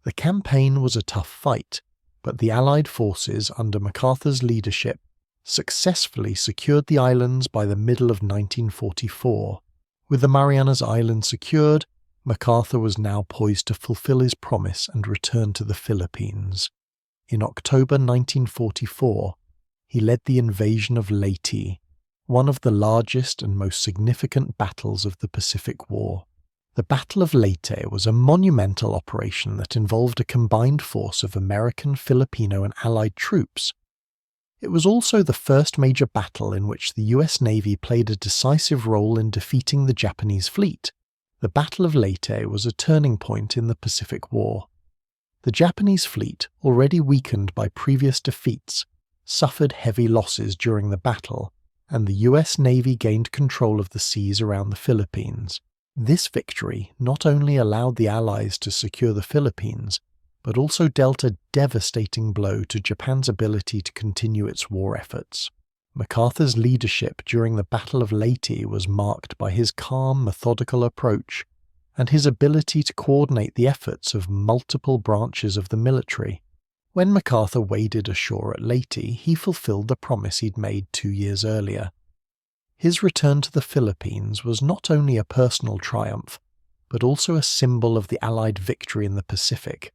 The campaign was a tough fight, but the Allied forces under MacArthur's leadership successfully secured the islands by the middle of 1944. With the Marianas Islands secured, MacArthur was now poised to fulfill his promise and return to the Philippines. In October 1944, he led the invasion of Leyte, one of the largest and most significant battles of the Pacific War. The Battle of Leyte was a monumental operation that involved a combined force of American, Filipino, and Allied troops. It was also the first major battle in which the US Navy played a decisive role in defeating the Japanese fleet. The Battle of Leyte was a turning point in the Pacific War. The Japanese fleet, already weakened by previous defeats, suffered heavy losses during the battle, and the US Navy gained control of the seas around the Philippines. This victory not only allowed the Allies to secure the Philippines, but also dealt a devastating blow to Japan's ability to continue its war efforts. MacArthur's leadership during the Battle of Leyte was marked by his calm, methodical approach and his ability to coordinate the efforts of multiple branches of the military. When MacArthur waded ashore at Leyte, he fulfilled the promise he'd made 2 years earlier. His return to the Philippines was not only a personal triumph, but also a symbol of the Allied victory in the Pacific.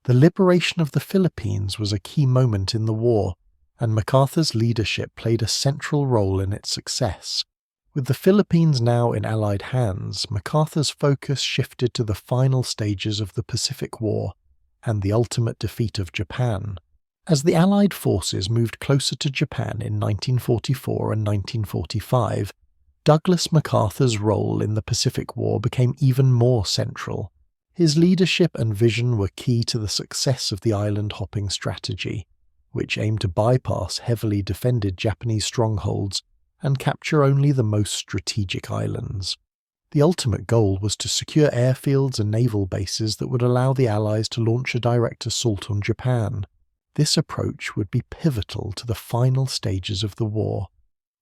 The liberation of the Philippines was a key moment in the war, and MacArthur's leadership played a central role in its success. With the Philippines now in Allied hands, MacArthur's focus shifted to the final stages of the Pacific War and the ultimate defeat of Japan. As the Allied forces moved closer to Japan in 1944 and 1945, Douglas MacArthur's role in the Pacific War became even more central. His leadership and vision were key to the success of the island-hopping strategy, which aimed to bypass heavily defended Japanese strongholds and capture only the most strategic islands. The ultimate goal was to secure airfields and naval bases that would allow the Allies to launch a direct assault on Japan. This approach would be pivotal to the final stages of the war,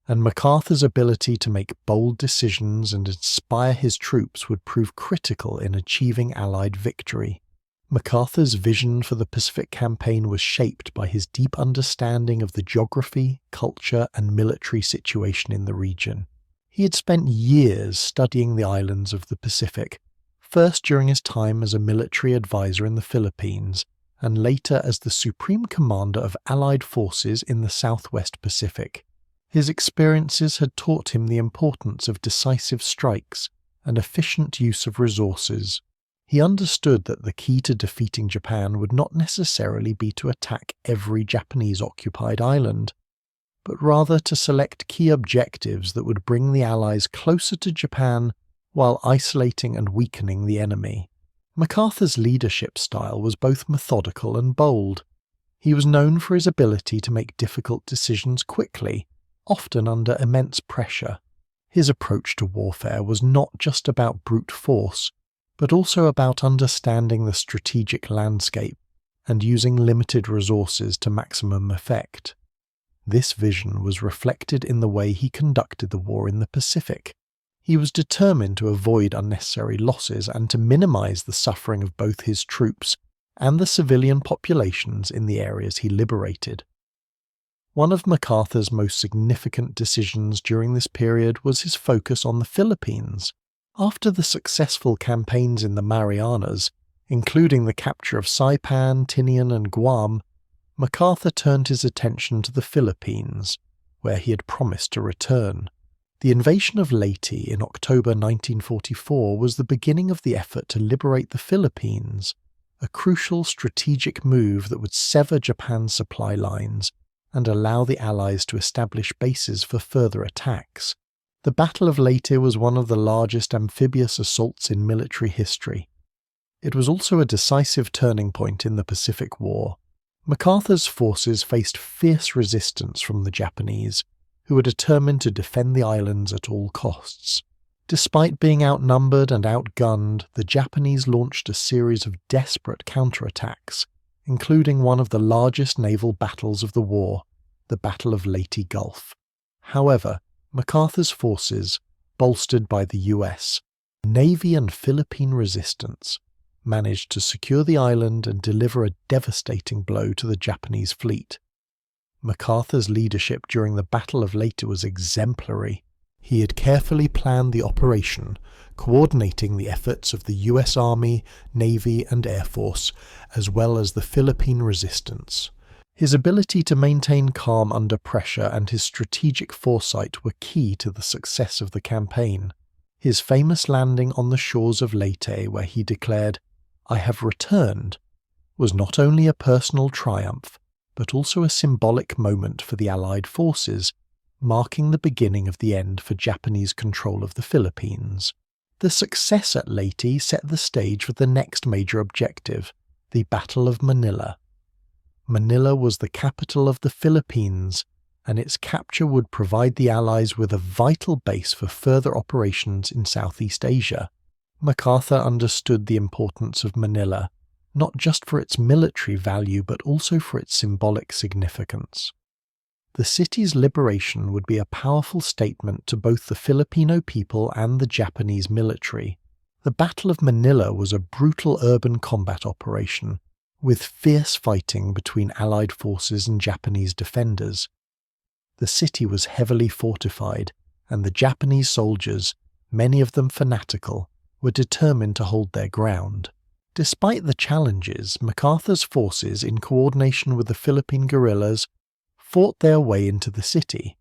and MacArthur's ability to make bold decisions and inspire his troops would prove critical in achieving Allied victory. MacArthur's vision for the Pacific Campaign was shaped by his deep understanding of the geography, culture, and military situation in the region. He had spent years studying the islands of the Pacific, first during his time as a military advisor in the Philippines, and later as the Supreme Commander of Allied forces in the Southwest Pacific. His experiences had taught him the importance of decisive strikes and efficient use of resources. He understood that the key to defeating Japan would not necessarily be to attack every Japanese-occupied island, but rather to select key objectives that would bring the Allies closer to Japan while isolating and weakening the enemy. MacArthur's leadership style was both methodical and bold. He was known for his ability to make difficult decisions quickly, often under immense pressure. His approach to warfare was not just about brute force, but also about understanding the strategic landscape and using limited resources to maximum effect. This vision was reflected in the way he conducted the war in the Pacific. He was determined to avoid unnecessary losses and to minimize the suffering of both his troops and the civilian populations in the areas he liberated. One of MacArthur's most significant decisions during this period was his focus on the Philippines. After the successful campaigns in the Marianas, including the capture of Saipan, Tinian, and Guam, MacArthur turned his attention to the Philippines, where he had promised to return. The invasion of Leyte in October 1944 was the beginning of the effort to liberate the Philippines, a crucial strategic move that would sever Japan's supply lines and allow the Allies to establish bases for further attacks. The Battle of Leyte was one of the largest amphibious assaults in military history. It was also a decisive turning point in the Pacific War. MacArthur's forces faced fierce resistance from the Japanese, who were determined to defend the islands at all costs. Despite being outnumbered and outgunned, the Japanese launched a series of desperate counterattacks, including one of the largest naval battles of the war, the Battle of Leyte Gulf. However, MacArthur's forces, bolstered by the US, Navy and Philippine resistance, managed to secure the island and deliver a devastating blow to the Japanese fleet. MacArthur's leadership during the Battle of Leyte was exemplary. He had carefully planned the operation, coordinating the efforts of the US Army, Navy, and Air Force, as well as the Philippine resistance. His ability to maintain calm under pressure and his strategic foresight were key to the success of the campaign. His famous landing on the shores of Leyte, where he declared, "I have returned," was not only a personal triumph, but also a symbolic moment for the Allied forces, marking the beginning of the end for Japanese control of the Philippines. The success at Leyte set the stage for the next major objective, the Battle of Manila. Manila was the capital of the Philippines, and its capture would provide the Allies with a vital base for further operations in Southeast Asia. MacArthur understood the importance of Manila, not just for its military value but also for its symbolic significance. The city's liberation would be a powerful statement to both the Filipino people and the Japanese military. The Battle of Manila was a brutal urban combat operation, with fierce fighting between Allied forces and Japanese defenders. The city was heavily fortified, and the Japanese soldiers, many of them fanatical, were determined to hold their ground. Despite the challenges, MacArthur's forces, in coordination with the Philippine guerrillas, fought their way into the city.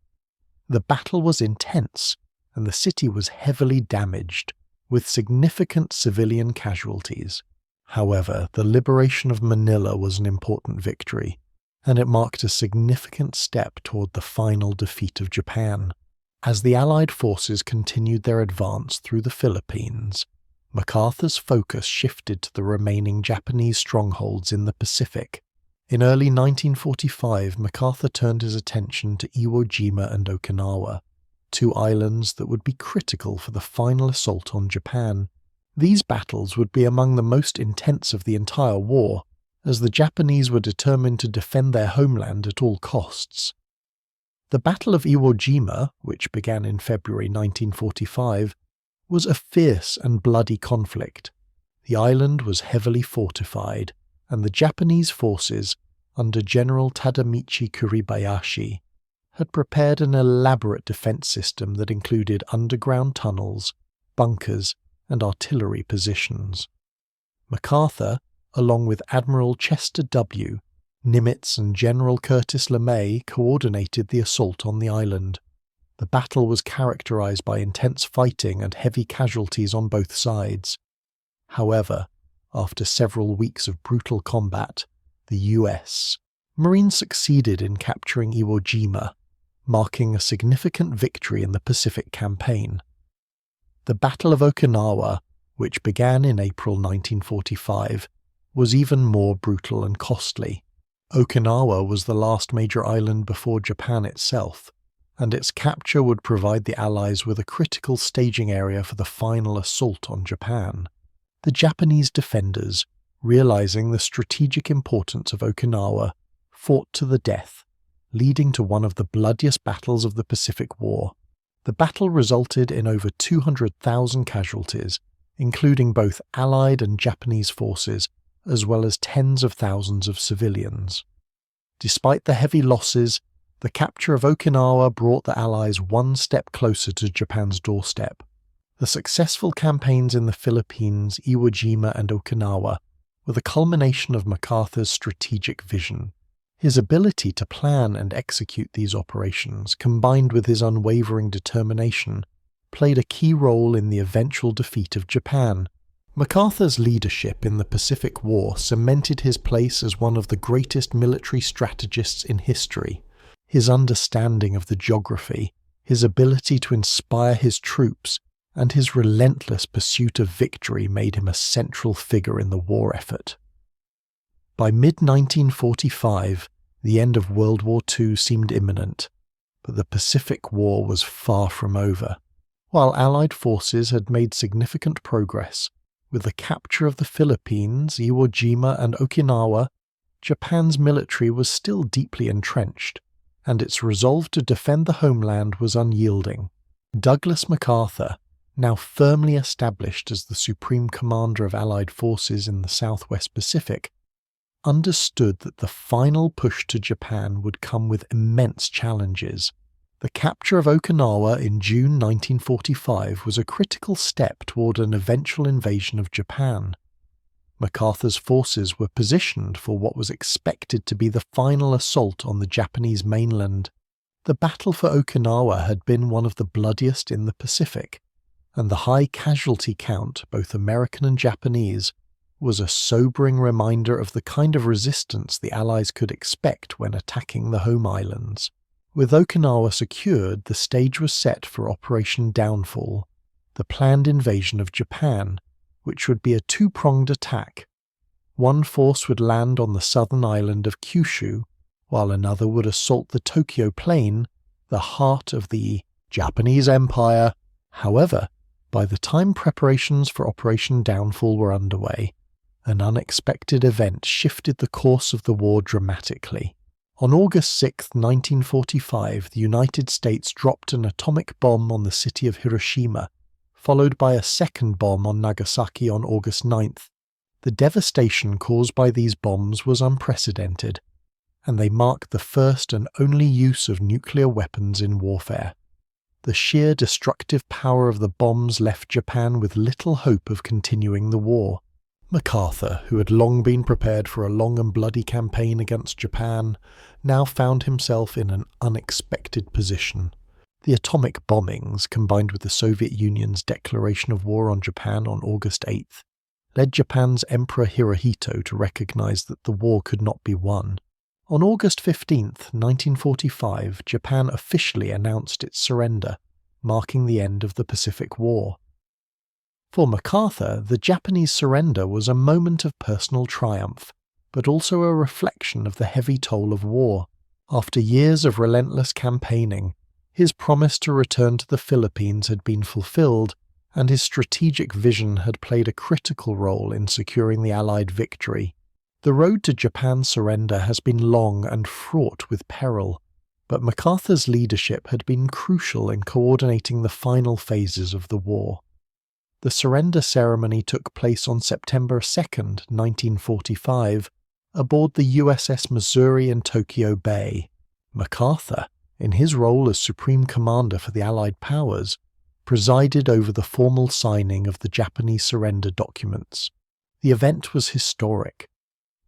The battle was intense, and the city was heavily damaged, with significant civilian casualties. However, the liberation of Manila was an important victory, and it marked a significant step toward the final defeat of Japan. As the Allied forces continued their advance through the Philippines, MacArthur's focus shifted to the remaining Japanese strongholds in the Pacific. In early 1945, MacArthur turned his attention to Iwo Jima and Okinawa, two islands that would be critical for the final assault on Japan. These battles would be among the most intense of the entire war, as the Japanese were determined to defend their homeland at all costs. The Battle of Iwo Jima, which began in February 1945, was a fierce and bloody conflict. The island was heavily fortified, and the Japanese forces, under General Tadamichi Kuribayashi, had prepared an elaborate defense system that included underground tunnels, bunkers, and artillery positions. MacArthur, along with Admiral Chester W. Nimitz and General Curtis LeMay, coordinated the assault on the island. The battle was characterized by intense fighting and heavy casualties on both sides. However, after several weeks of brutal combat, the US Marines succeeded in capturing Iwo Jima, marking a significant victory in the Pacific Campaign. The Battle of Okinawa, which began in April 1945, was even more brutal and costly. Okinawa was the last major island before Japan itself, and its capture would provide the Allies with a critical staging area for the final assault on Japan. The Japanese defenders, realizing the strategic importance of Okinawa, fought to the death, leading to one of the bloodiest battles of the Pacific War. The battle resulted in over 200,000 casualties, including both Allied and Japanese forces, as well as tens of thousands of civilians. Despite the heavy losses, the capture of Okinawa brought the Allies one step closer to Japan's doorstep. The successful campaigns in the Philippines, Iwo Jima, and Okinawa were the culmination of MacArthur's strategic vision. His ability to plan and execute these operations, combined with his unwavering determination, played a key role in the eventual defeat of Japan. MacArthur's leadership in the Pacific War cemented his place as one of the greatest military strategists in history. His understanding of the geography, His ability to inspire his troops and his relentless pursuit of victory made him a central figure in the war effort. By mid-1945, the end of World War II seemed imminent, but the Pacific War was far from over. While Allied forces had made significant progress, with the capture of the Philippines, Iwo Jima and Okinawa, Japan's military was still deeply entrenched, and its resolve to defend the homeland was unyielding. Douglas MacArthur, now firmly established as the supreme commander of Allied forces in the Southwest Pacific, understood that the final push to Japan would come with immense challenges. The capture of Okinawa in June 1945 was a critical step toward an eventual invasion of Japan. MacArthur's forces were positioned for what was expected to be the final assault on the Japanese mainland. The battle for Okinawa had been one of the bloodiest in the Pacific, and the high casualty count, both American and Japanese, was a sobering reminder of the kind of resistance the Allies could expect when attacking the home islands. With Okinawa secured, the stage was set for Operation Downfall, the planned invasion of Japan, which would be a two-pronged attack. One force would land on the southern island of Kyushu, while another would assault the Tokyo Plain, the heart of the Japanese Empire. However, by the time preparations for Operation Downfall were underway, an unexpected event shifted the course of the war dramatically. On August 6, 1945, the United States dropped an atomic bomb on the city of Hiroshima, followed by a second bomb on Nagasaki on August 9th. The devastation caused by these bombs was unprecedented, and they marked the first and only use of nuclear weapons in warfare. The sheer destructive power of the bombs left Japan with little hope of continuing the war. MacArthur, who had long been prepared for a long and bloody campaign against Japan, now found himself in an unexpected position. The atomic bombings, combined with the Soviet Union's declaration of war on Japan on August 8th, led Japan's Emperor Hirohito to recognize that the war could not be won. On August 15, 1945, Japan officially announced its surrender, marking the end of the Pacific War. For MacArthur, the Japanese surrender was a moment of personal triumph, but also a reflection of the heavy toll of war. After years of relentless campaigning, his promise to return to the Philippines had been fulfilled, and his strategic vision had played a critical role in securing the Allied victory. The road to Japan's surrender has been long and fraught with peril, but MacArthur's leadership had been crucial in coordinating the final phases of the war. The surrender ceremony took place on September 2, 1945, aboard the USS Missouri in Tokyo Bay. MacArthur, in his role as Supreme Commander for the Allied powers, presided over the formal signing of the Japanese surrender documents. The event was historic,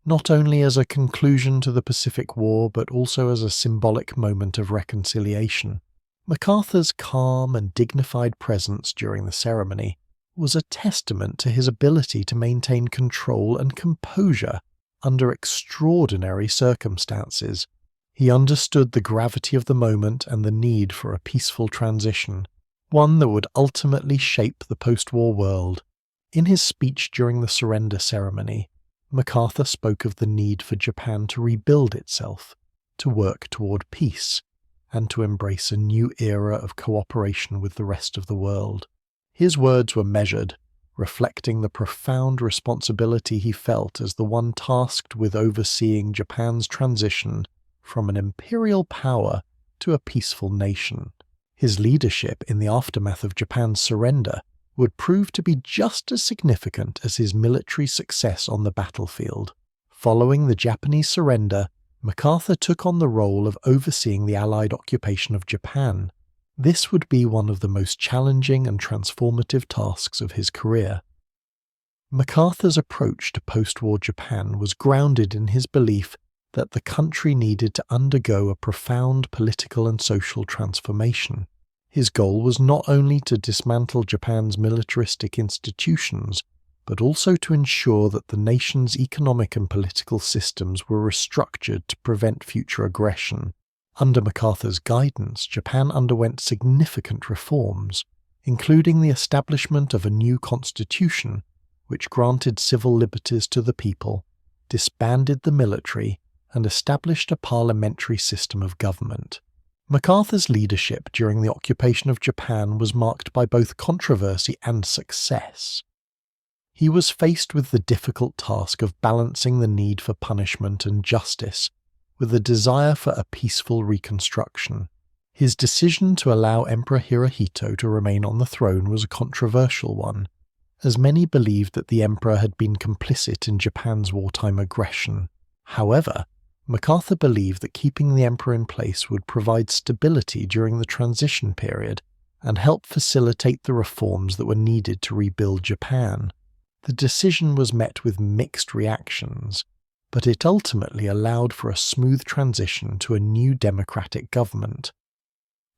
not only as a conclusion to the Pacific War but also as a symbolic moment of reconciliation. MacArthur's calm and dignified presence during the ceremony was a testament to his ability to maintain control and composure under extraordinary circumstances. He understood the gravity of the moment and the need for a peaceful transition, one that would ultimately shape the post-war world. In his speech during the surrender ceremony, MacArthur spoke of the need for Japan to rebuild itself, to work toward peace, and to embrace a new era of cooperation with the rest of the world. His words were measured, reflecting the profound responsibility he felt as the one tasked with overseeing Japan's transition from an imperial power to a peaceful nation. His leadership in the aftermath of Japan's surrender would prove to be just as significant as his military success on the battlefield. Following the Japanese surrender, MacArthur took on the role of overseeing the Allied occupation of Japan. This would be one of the most challenging and transformative tasks of his career. MacArthur's approach to post-war Japan was grounded in his belief that the country needed to undergo a profound political and social transformation. His goal was not only to dismantle Japan's militaristic institutions, but also to ensure that the nation's economic and political systems were restructured to prevent future aggression. Under MacArthur's guidance, Japan underwent significant reforms, including the establishment of a new constitution which granted civil liberties to the people, disbanded the military, and established a parliamentary system of government. MacArthur's leadership during the occupation of Japan was marked by both controversy and success. He was faced with the difficult task of balancing the need for punishment and justice with the desire for a peaceful reconstruction. His decision to allow Emperor Hirohito to remain on the throne was a controversial one, as many believed that the emperor had been complicit in Japan's wartime aggression. However, MacArthur believed that keeping the emperor in place would provide stability during the transition period and help facilitate the reforms that were needed to rebuild Japan. The decision was met with mixed reactions, but it ultimately allowed for a smooth transition to a new democratic government.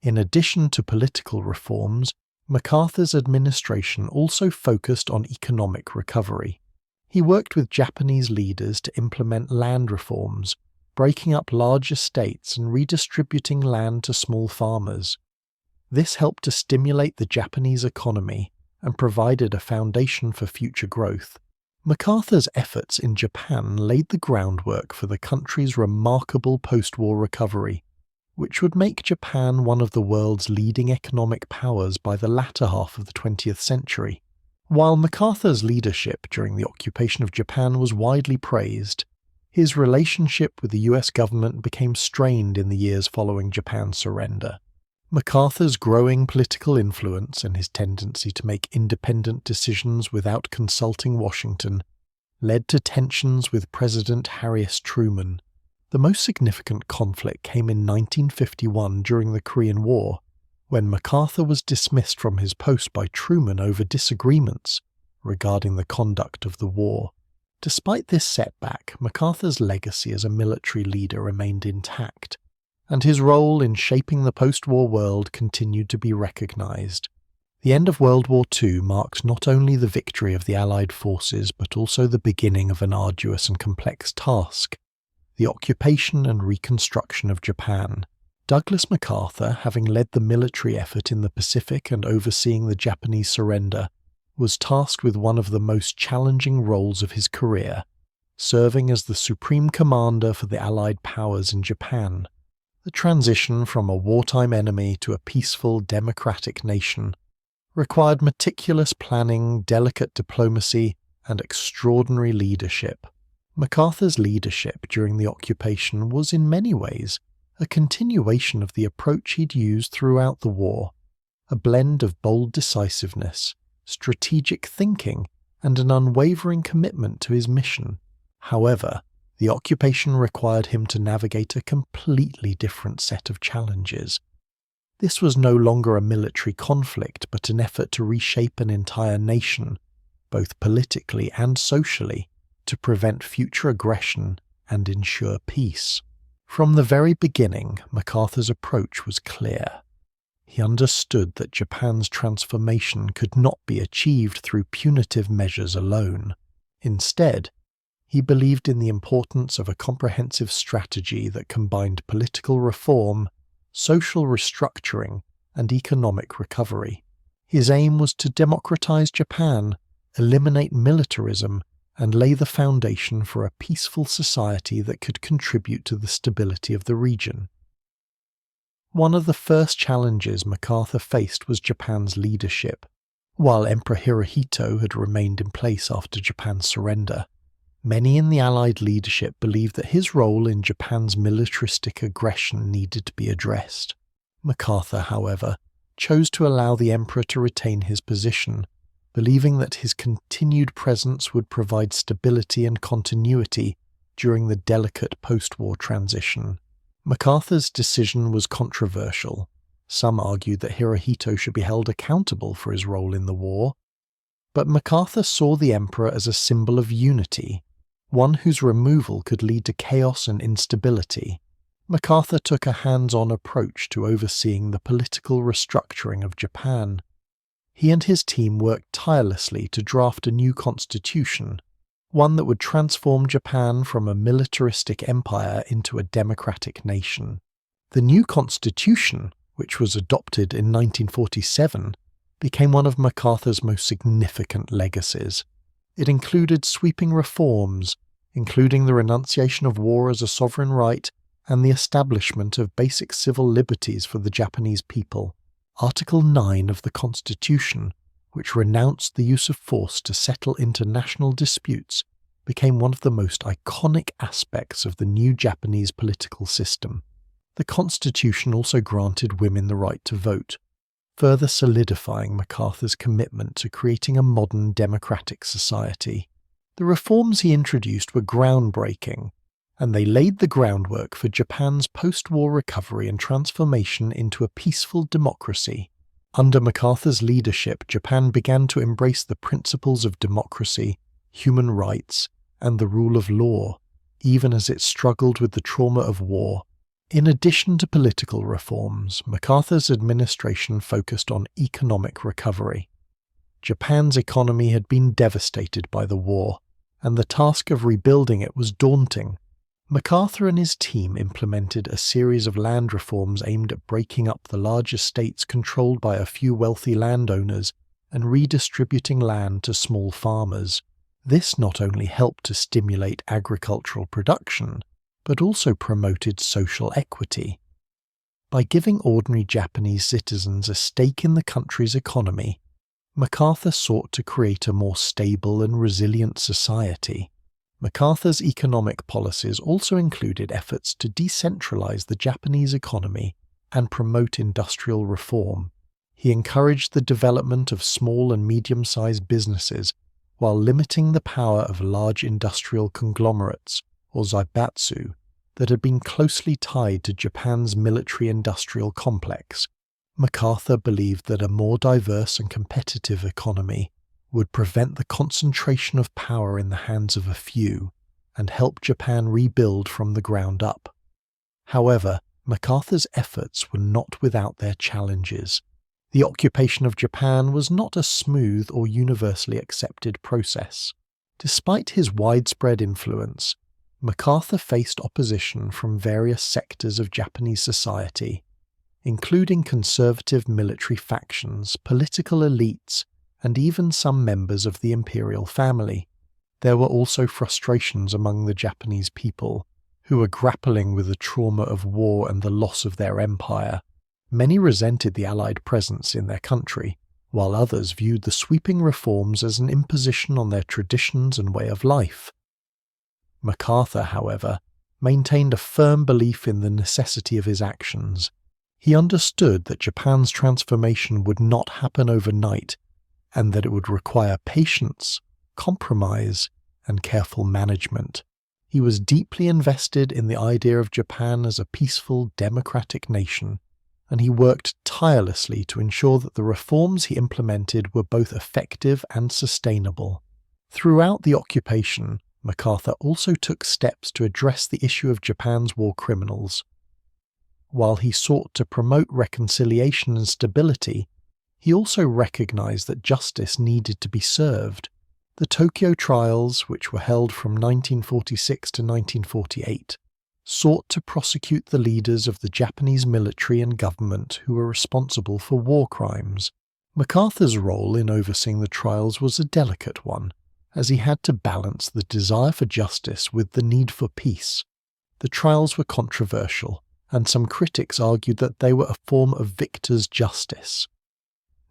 In addition to political reforms, MacArthur's administration also focused on economic recovery. He worked with Japanese leaders to implement land reforms, breaking up large estates and redistributing land to small farmers. This helped to stimulate the Japanese economy and provided a foundation for future growth. MacArthur's efforts in Japan laid the groundwork for the country's remarkable post-war recovery, which would make Japan one of the world's leading economic powers by the latter half of the 20th century. While MacArthur's leadership during the occupation of Japan was widely praised, his relationship with the US government became strained in the years following Japan's surrender. MacArthur's growing political influence and his tendency to make independent decisions without consulting Washington led to tensions with President Harry S. Truman. The most significant conflict came in 1951 during the Korean War, when MacArthur was dismissed from his post by Truman over disagreements regarding the conduct of the war. Despite this setback, MacArthur's legacy as a military leader remained intact, and his role in shaping the post-war world continued to be recognized. The end of World War II marked not only the victory of the Allied forces but also the beginning of an arduous and complex task: the occupation and reconstruction of Japan. Douglas MacArthur, having led the military effort in the Pacific and overseeing the Japanese surrender, was tasked with one of the most challenging roles of his career, serving as the supreme commander for the Allied powers in Japan. The transition from a wartime enemy to a peaceful, democratic nation required meticulous planning, delicate diplomacy, and extraordinary leadership. MacArthur's leadership during the occupation was in many ways a continuation of the approach he'd used throughout the war, a blend of bold decisiveness, strategic thinking, and an unwavering commitment to his mission. However, the occupation required him to navigate a completely different set of challenges. This was no longer a military conflict, but an effort to reshape an entire nation, both politically and socially, to prevent future aggression and ensure peace. From the very beginning, MacArthur's approach was clear. He understood that Japan's transformation could not be achieved through punitive measures alone. Instead, he believed in the importance of a comprehensive strategy that combined political reform, social restructuring, and economic recovery. His aim was to democratize Japan, eliminate militarism, and lay the foundation for a peaceful society that could contribute to the stability of the region. One of the first challenges MacArthur faced was Japan's leadership. While Emperor Hirohito had remained in place after Japan's surrender, many in the Allied leadership believed that his role in Japan's militaristic aggression needed to be addressed. MacArthur, however, chose to allow the emperor to retain his position, believing that his continued presence would provide stability and continuity during the delicate post-war transition. MacArthur's decision was controversial. Some argued that Hirohito should be held accountable for his role in the war, but MacArthur saw the emperor as a symbol of unity, one whose removal could lead to chaos and instability. MacArthur took a hands-on approach to overseeing the political restructuring of Japan. He and his team worked tirelessly to draft a new constitution, one that would transform Japan from a militaristic empire into a democratic nation. The new constitution, which was adopted in 1947, became one of MacArthur's most significant legacies. It included sweeping reforms, including the renunciation of war as a sovereign right and the establishment of basic civil liberties for the Japanese people. Article 9 of the Constitution, which renounced the use of force to settle international disputes, became one of the most iconic aspects of the new Japanese political system. The Constitution also granted women the right to vote, further solidifying MacArthur's commitment to creating a modern democratic society. The reforms he introduced were groundbreaking, and they laid the groundwork for Japan's post-war recovery and transformation into a peaceful democracy. Under MacArthur's leadership, Japan began to embrace the principles of democracy, human rights, and the rule of law, even as it struggled with the trauma of war. In addition to political reforms, MacArthur's administration focused on economic recovery. Japan's economy had been devastated by the war, and the task of rebuilding it was daunting. MacArthur and his team implemented a series of land reforms aimed at breaking up the large estates controlled by a few wealthy landowners and redistributing land to small farmers. This not only helped to stimulate agricultural production, but also promoted social equity. By giving ordinary Japanese citizens a stake in the country's economy, MacArthur sought to create a more stable and resilient society. MacArthur's economic policies also included efforts to decentralize the Japanese economy and promote industrial reform. He encouraged the development of small and medium-sized businesses while limiting the power of large industrial conglomerates, or zaibatsu, that had been closely tied to Japan's military-industrial complex. MacArthur believed that a more diverse and competitive economy would prevent the concentration of power in the hands of a few and help Japan rebuild from the ground up. However, MacArthur's efforts were not without their challenges. The occupation of Japan was not a smooth or universally accepted process. Despite his widespread influence, MacArthur faced opposition from various sectors of Japanese society, including conservative military factions, political elites, and even some members of the imperial family. There were also frustrations among the Japanese people, who were grappling with the trauma of war and the loss of their empire. Many resented the Allied presence in their country, while others viewed the sweeping reforms as an imposition on their traditions and way of life. MacArthur, however, maintained a firm belief in the necessity of his actions. He understood that Japan's transformation would not happen overnight, and that it would require patience, compromise, and careful management. He was deeply invested in the idea of Japan as a peaceful, democratic nation, and he worked tirelessly to ensure that the reforms he implemented were both effective and sustainable. Throughout the occupation, MacArthur also took steps to address the issue of Japan's war criminals. While he sought to promote reconciliation and stability, he also recognized that justice needed to be served. The Tokyo trials, which were held from 1946 to 1948, sought to prosecute the leaders of the Japanese military and government who were responsible for war crimes. MacArthur's role in overseeing the trials was a delicate one, as he had to balance the desire for justice with the need for peace. The trials were controversial, and some critics argued that they were a form of victor's justice.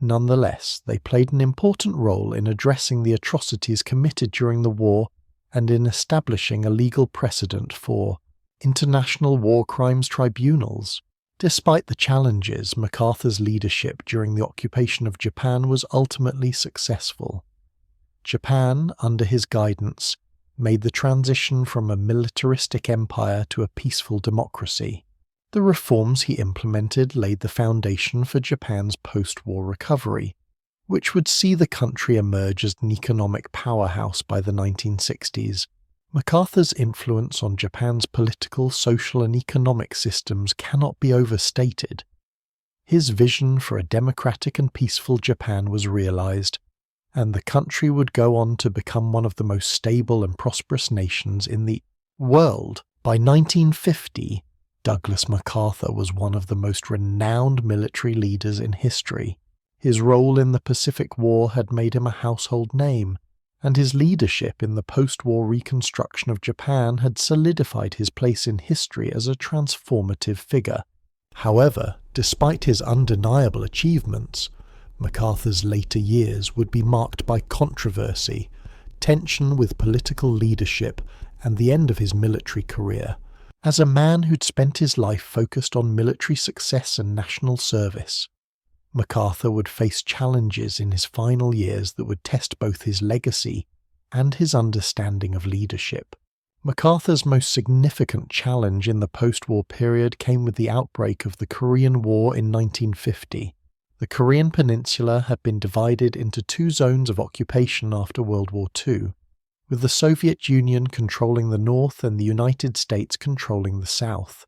Nonetheless, they played an important role in addressing the atrocities committed during the war and in establishing a legal precedent for international war crimes tribunals. Despite the challenges, MacArthur's leadership during the occupation of Japan was ultimately successful. Japan, under his guidance, made the transition from a militaristic empire to a peaceful democracy. The reforms he implemented laid the foundation for Japan's post-war recovery, which would see the country emerge as an economic powerhouse by the 1960s. MacArthur's influence on Japan's political, social, and economic systems cannot be overstated. His vision for a democratic and peaceful Japan was realized, and the country would go on to become one of the most stable and prosperous nations in the world. By 1950, Douglas MacArthur was one of the most renowned military leaders in history. His role in the Pacific War had made him a household name, and his leadership in the post-war reconstruction of Japan had solidified his place in history as a transformative figure. However, despite his undeniable achievements, MacArthur's later years would be marked by controversy, tension with political leadership, and the end of his military career. As a man who'd spent his life focused on military success and national service, MacArthur would face challenges in his final years that would test both his legacy and his understanding of leadership. MacArthur's most significant challenge in the post-war period came with the outbreak of the Korean War in 1950. The Korean peninsula had been divided into two zones of occupation after World War II, with the Soviet Union controlling the north and the United States controlling the south.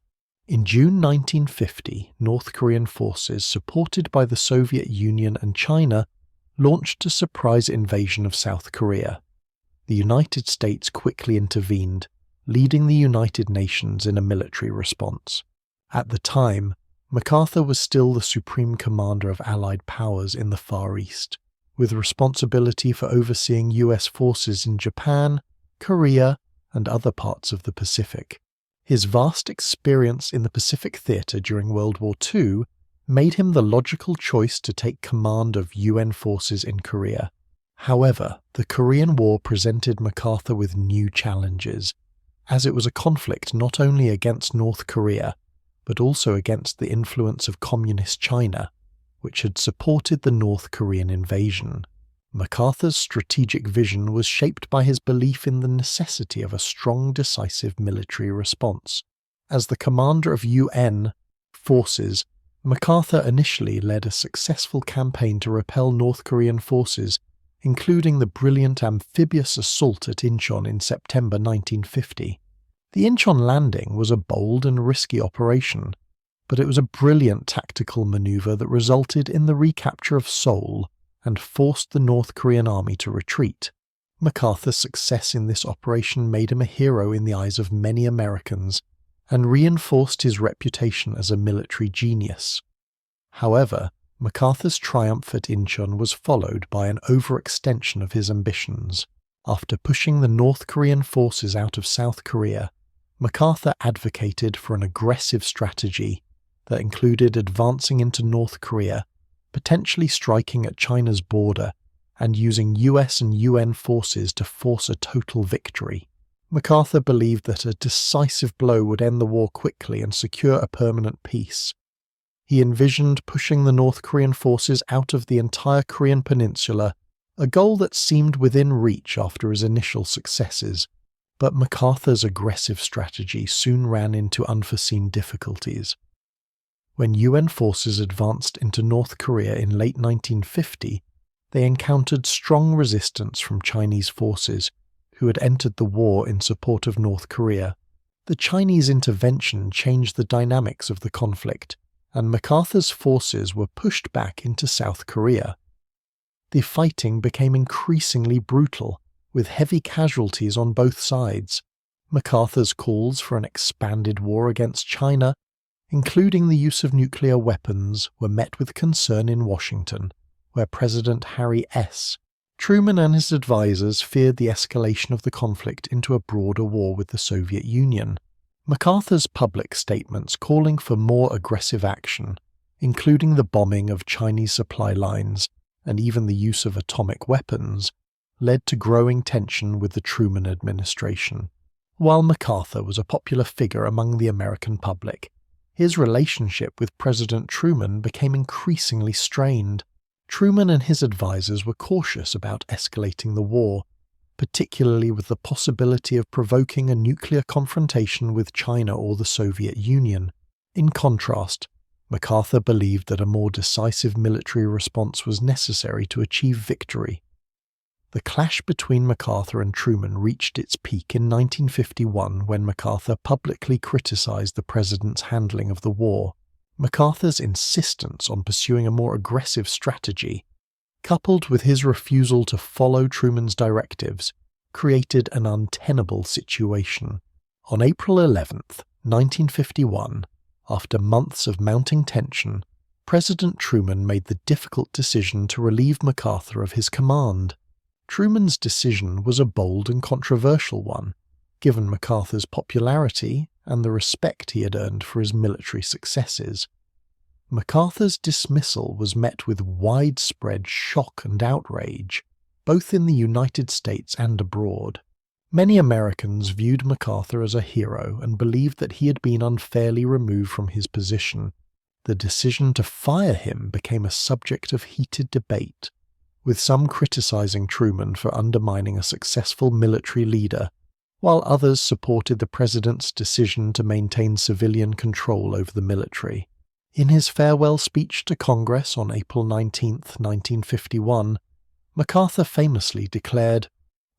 In June 1950, North Korean forces, supported by the Soviet Union and China, launched a surprise invasion of South Korea. The United States quickly intervened, leading the United Nations in a military response. At the time, MacArthur was still the supreme commander of Allied powers in the Far East, with responsibility for overseeing US forces in Japan, Korea, and other parts of the Pacific. His vast experience in the Pacific theatre during World War II made him the logical choice to take command of UN forces in Korea. However, the Korean War presented MacArthur with new challenges, as it was a conflict not only against North Korea, but also against the influence of Communist China, which had supported the North Korean invasion. MacArthur's strategic vision was shaped by his belief in the necessity of a strong, decisive military response. As the commander of UN forces, MacArthur initially led a successful campaign to repel North Korean forces, including the brilliant amphibious assault at Incheon in September 1950. The Incheon landing was a bold and risky operation, but it was a brilliant tactical maneuver that resulted in the recapture of Seoul and forced the North Korean army to retreat. MacArthur's success in this operation made him a hero in the eyes of many Americans and reinforced his reputation as a military genius. However, MacArthur's triumph at Incheon was followed by an overextension of his ambitions. After pushing the North Korean forces out of South Korea, MacArthur advocated for an aggressive strategy that included advancing into North Korea, potentially striking at China's border, and using US and UN forces to force a total victory. MacArthur believed that a decisive blow would end the war quickly and secure a permanent peace. He envisioned pushing the North Korean forces out of the entire Korean peninsula, a goal that seemed within reach after his initial successes. But MacArthur's aggressive strategy soon ran into unforeseen difficulties. When UN forces advanced into North Korea in late 1950, they encountered strong resistance from Chinese forces, who had entered the war in support of North Korea. The Chinese intervention changed the dynamics of the conflict, and MacArthur's forces were pushed back into South Korea. The fighting became increasingly brutal, with heavy casualties on both sides. MacArthur's calls for an expanded war against China, including the use of nuclear weapons, were met with concern in Washington, where President Harry S. Truman and his advisers feared the escalation of the conflict into a broader war with the Soviet Union. MacArthur's public statements calling for more aggressive action, including the bombing of Chinese supply lines and even the use of atomic weapons, led to growing tension with the Truman administration. While MacArthur was a popular figure among the American public, his relationship with President Truman became increasingly strained. Truman and his advisers were cautious about escalating the war, particularly with the possibility of provoking a nuclear confrontation with China or the Soviet Union. In contrast, MacArthur believed that a more decisive military response was necessary to achieve victory. The clash between MacArthur and Truman reached its peak in 1951 when MacArthur publicly criticized the president's handling of the war. MacArthur's insistence on pursuing a more aggressive strategy, coupled with his refusal to follow Truman's directives, created an untenable situation. On April 11, 1951, after months of mounting tension, President Truman made the difficult decision to relieve MacArthur of his command. Truman's decision was a bold and controversial one, given MacArthur's popularity and the respect he had earned for his military successes. MacArthur's dismissal was met with widespread shock and outrage, both in the United States and abroad. Many Americans viewed MacArthur as a hero and believed that he had been unfairly removed from his position. The decision to fire him became a subject of heated debate, with some criticizing Truman for undermining a successful military leader, while others supported the president's decision to maintain civilian control over the military. In his farewell speech to Congress on April 19, 1951, MacArthur famously declared,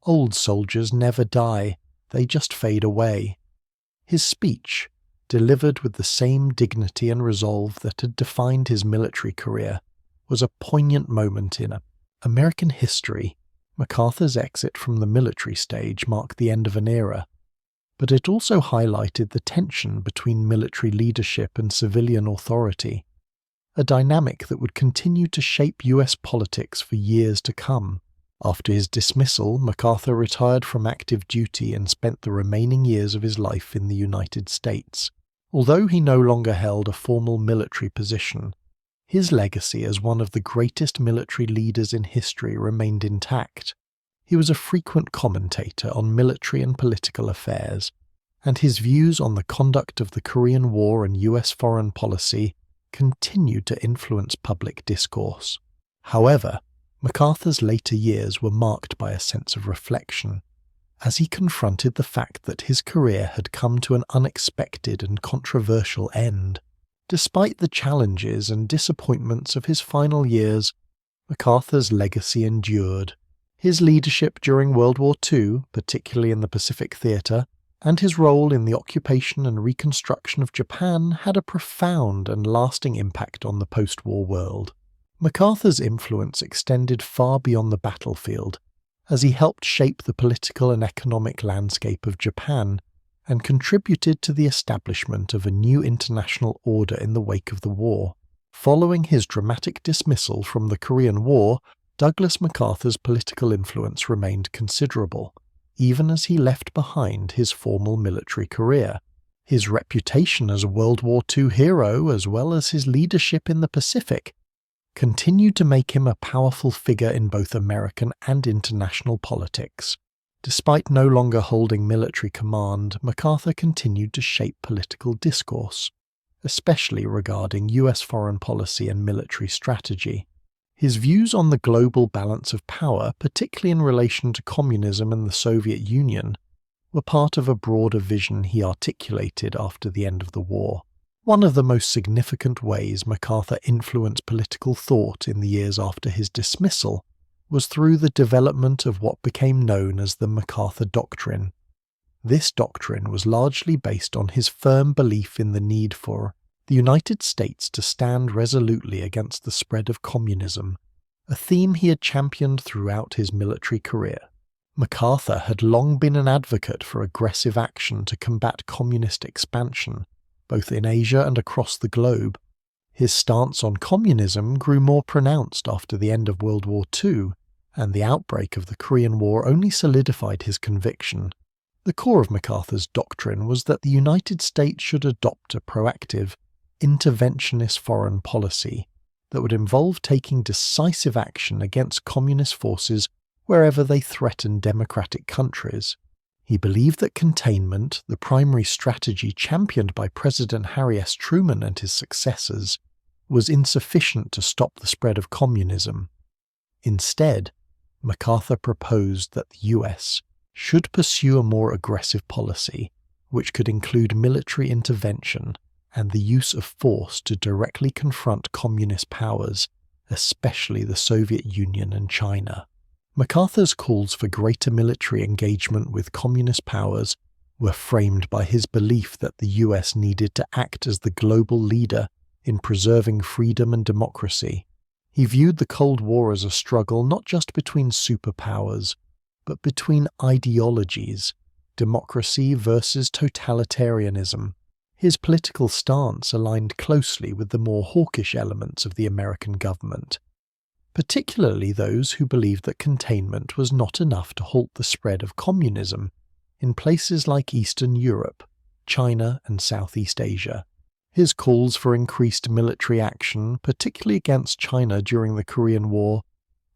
"Old soldiers never die, they just fade away." His speech, delivered with the same dignity and resolve that had defined his military career, was a poignant moment in American history. MacArthur's exit from the military stage marked the end of an era, but it also highlighted the tension between military leadership and civilian authority, a dynamic that would continue to shape US politics for years to come. After his dismissal, MacArthur retired from active duty and spent the remaining years of his life in the United States. Although he no longer held a formal military position, his legacy as one of the greatest military leaders in history remained intact. He was a frequent commentator on military and political affairs, and his views on the conduct of the Korean War and US foreign policy continued to influence public discourse. However, MacArthur's later years were marked by a sense of reflection, as he confronted the fact that his career had come to an unexpected and controversial end. Despite the challenges and disappointments of his final years, MacArthur's legacy endured. His leadership during World War II, particularly in the Pacific Theatre, and his role in the occupation and reconstruction of Japan had a profound and lasting impact on the post-war world. MacArthur's influence extended far beyond the battlefield, as he helped shape the political and economic landscape of Japan and contributed to the establishment of a new international order in the wake of the war. Following his dramatic dismissal from the Korean War, Douglas MacArthur's political influence remained considerable, even as he left behind his formal military career. His reputation as a World War II hero, as well as his leadership in the Pacific, continued to make him a powerful figure in both American and international politics. Despite no longer holding military command, MacArthur continued to shape political discourse, especially regarding US foreign policy and military strategy. His views on the global balance of power, particularly in relation to communism and the Soviet Union, were part of a broader vision he articulated after the end of the war. One of the most significant ways MacArthur influenced political thought in the years after his dismissal was through the development of what became known as the MacArthur Doctrine. This doctrine was largely based on his firm belief in the need for the United States to stand resolutely against the spread of communism, a theme he had championed throughout his military career. MacArthur had long been an advocate for aggressive action to combat communist expansion, both in Asia and across the globe. His stance on communism grew more pronounced after the end of World War II, and the outbreak of the Korean War only solidified his conviction. The core of MacArthur's doctrine was that the United States should adopt a proactive, interventionist foreign policy that would involve taking decisive action against communist forces wherever they threatened democratic countries. He believed that containment, the primary strategy championed by President Harry S. Truman and his successors, was insufficient to stop the spread of communism. Instead, MacArthur proposed that the US should pursue a more aggressive policy, which could include military intervention and the use of force to directly confront communist powers, especially the Soviet Union and China. MacArthur's calls for greater military engagement with communist powers were framed by his belief that the US needed to act as the global leader in preserving freedom and democracy. He viewed the Cold War as a struggle not just between superpowers, but between ideologies, democracy versus totalitarianism, His political stance aligned closely with the more hawkish elements of the American government, particularly those who believed that containment was not enough to halt the spread of communism in places like Eastern Europe, China, and Southeast Asia. His calls for increased military action, particularly against China during the Korean War,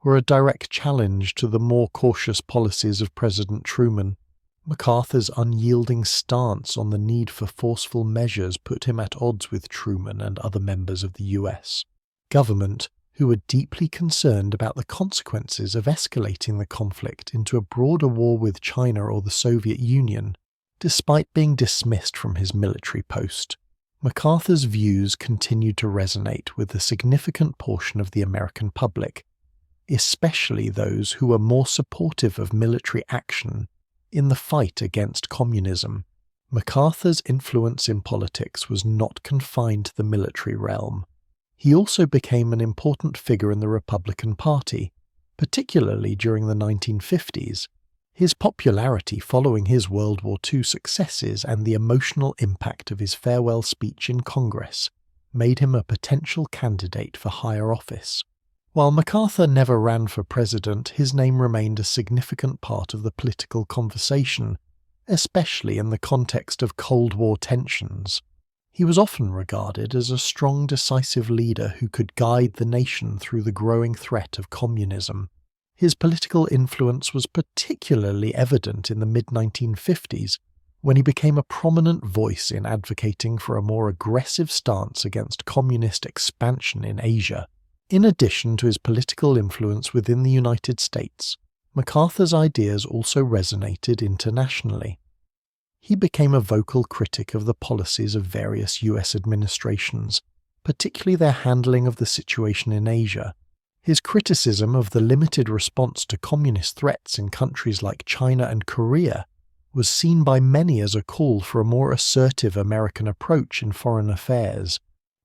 were a direct challenge to the more cautious policies of President Truman. MacArthur's unyielding stance on the need for forceful measures put him at odds with Truman and other members of the US government, who were deeply concerned about the consequences of escalating the conflict into a broader war with China or the Soviet Union, despite being dismissed from his military post. MacArthur's views continued to resonate with a significant portion of the American public, especially those who were more supportive of military action in the fight against communism. MacArthur's influence in politics was not confined to the military realm. He also became an important figure in the Republican Party, particularly during the 1950s. His popularity following his World War II successes and the emotional impact of his farewell speech in Congress made him a potential candidate for higher office. While MacArthur never ran for president, his name remained a significant part of the political conversation, especially in the context of Cold War tensions. He was often regarded as a strong, decisive leader who could guide the nation through the growing threat of communism. His political influence was particularly evident in the mid-1950s, when he became a prominent voice in advocating for a more aggressive stance against communist expansion in Asia. In addition to his political influence within the United States, MacArthur's ideas also resonated internationally. He became a vocal critic of the policies of various US administrations, particularly their handling of the situation in Asia. His criticism of the limited response to communist threats in countries like China and Korea was seen by many as a call for a more assertive American approach in foreign affairs.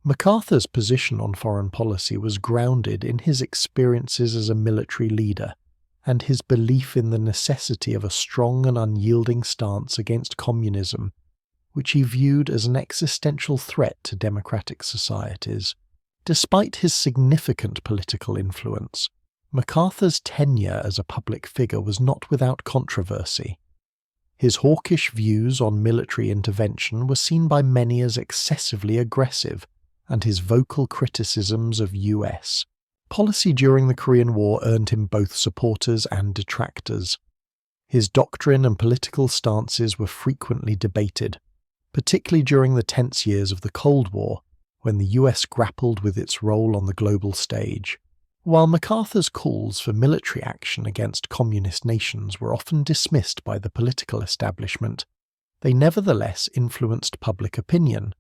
MacArthur's position on foreign policy was grounded in his experiences as a military leader and his belief in the necessity of a strong and unyielding stance against communism, which he viewed as an existential threat to democratic societies. Despite his significant political influence, MacArthur's tenure as a public figure was not without controversy. His hawkish views on military intervention were seen by many as excessively aggressive, and his vocal criticisms of US policy during the Korean War earned him both supporters and detractors. His doctrine and political stances were frequently debated, particularly during the tense years of the Cold War, when the US grappled with its role on the global stage. While MacArthur's calls for military action against communist nations were often dismissed by the political establishment, they nevertheless influenced public opinion,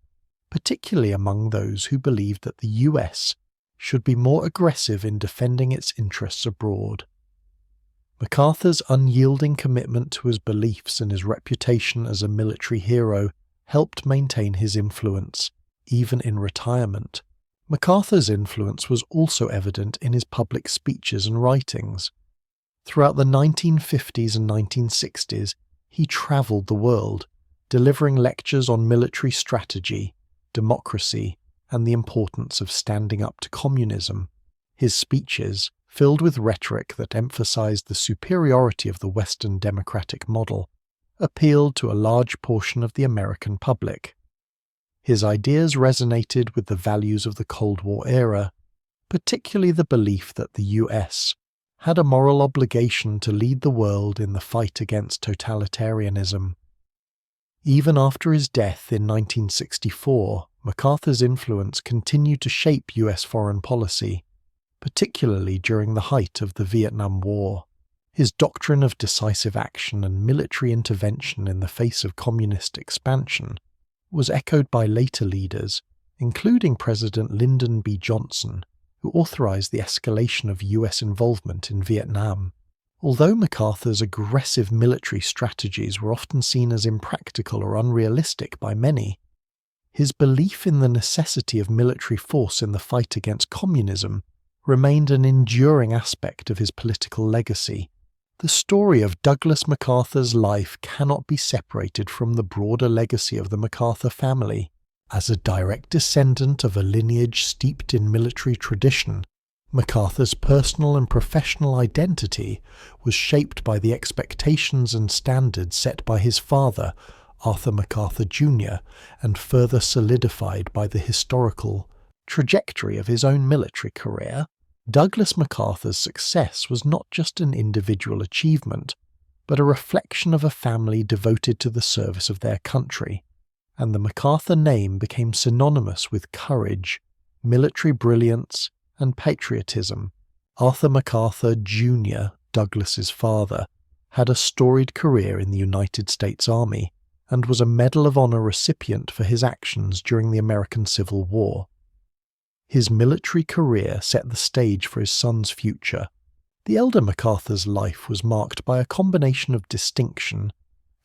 particularly among those who believed that the US should be more aggressive in defending its interests abroad. MacArthur's unyielding commitment to his beliefs and his reputation as a military hero helped maintain his influence, even in retirement. MacArthur's influence was also evident in his public speeches and writings. Throughout the 1950s and 1960s, he travelled the world, delivering lectures on military strategy, democracy, and the importance of standing up to communism. His speeches, filled with rhetoric that emphasized the superiority of the Western democratic model, appealed to a large portion of the American public. His ideas resonated with the values of the Cold War era, particularly the belief that the US had a moral obligation to lead the world in the fight against totalitarianism. Even after his death in 1964, MacArthur's influence continued to shape US foreign policy, particularly during the height of the Vietnam War. His doctrine of decisive action and military intervention in the face of communist expansion was echoed by later leaders, including President Lyndon B. Johnson, who authorized the escalation of US involvement in Vietnam. Although MacArthur's aggressive military strategies were often seen as impractical or unrealistic by many, his belief in the necessity of military force in the fight against communism remained an enduring aspect of his political legacy, The story of Douglas MacArthur's life cannot be separated from the broader legacy of the MacArthur family. As a direct descendant of a lineage steeped in military tradition, MacArthur's personal and professional identity was shaped by the expectations and standards set by his father, Arthur MacArthur Jr., and further solidified by the historical trajectory of his own military career. Douglas MacArthur's success was not just an individual achievement, but a reflection of a family devoted to the service of their country, and the MacArthur name became synonymous with courage, military brilliance, and patriotism. Arthur MacArthur Jr., Douglas's father, had a storied career in the United States Army and was a Medal of Honor recipient for his actions during the American Civil War. His military career set the stage for his son's future. The elder MacArthur's life was marked by a combination of distinction,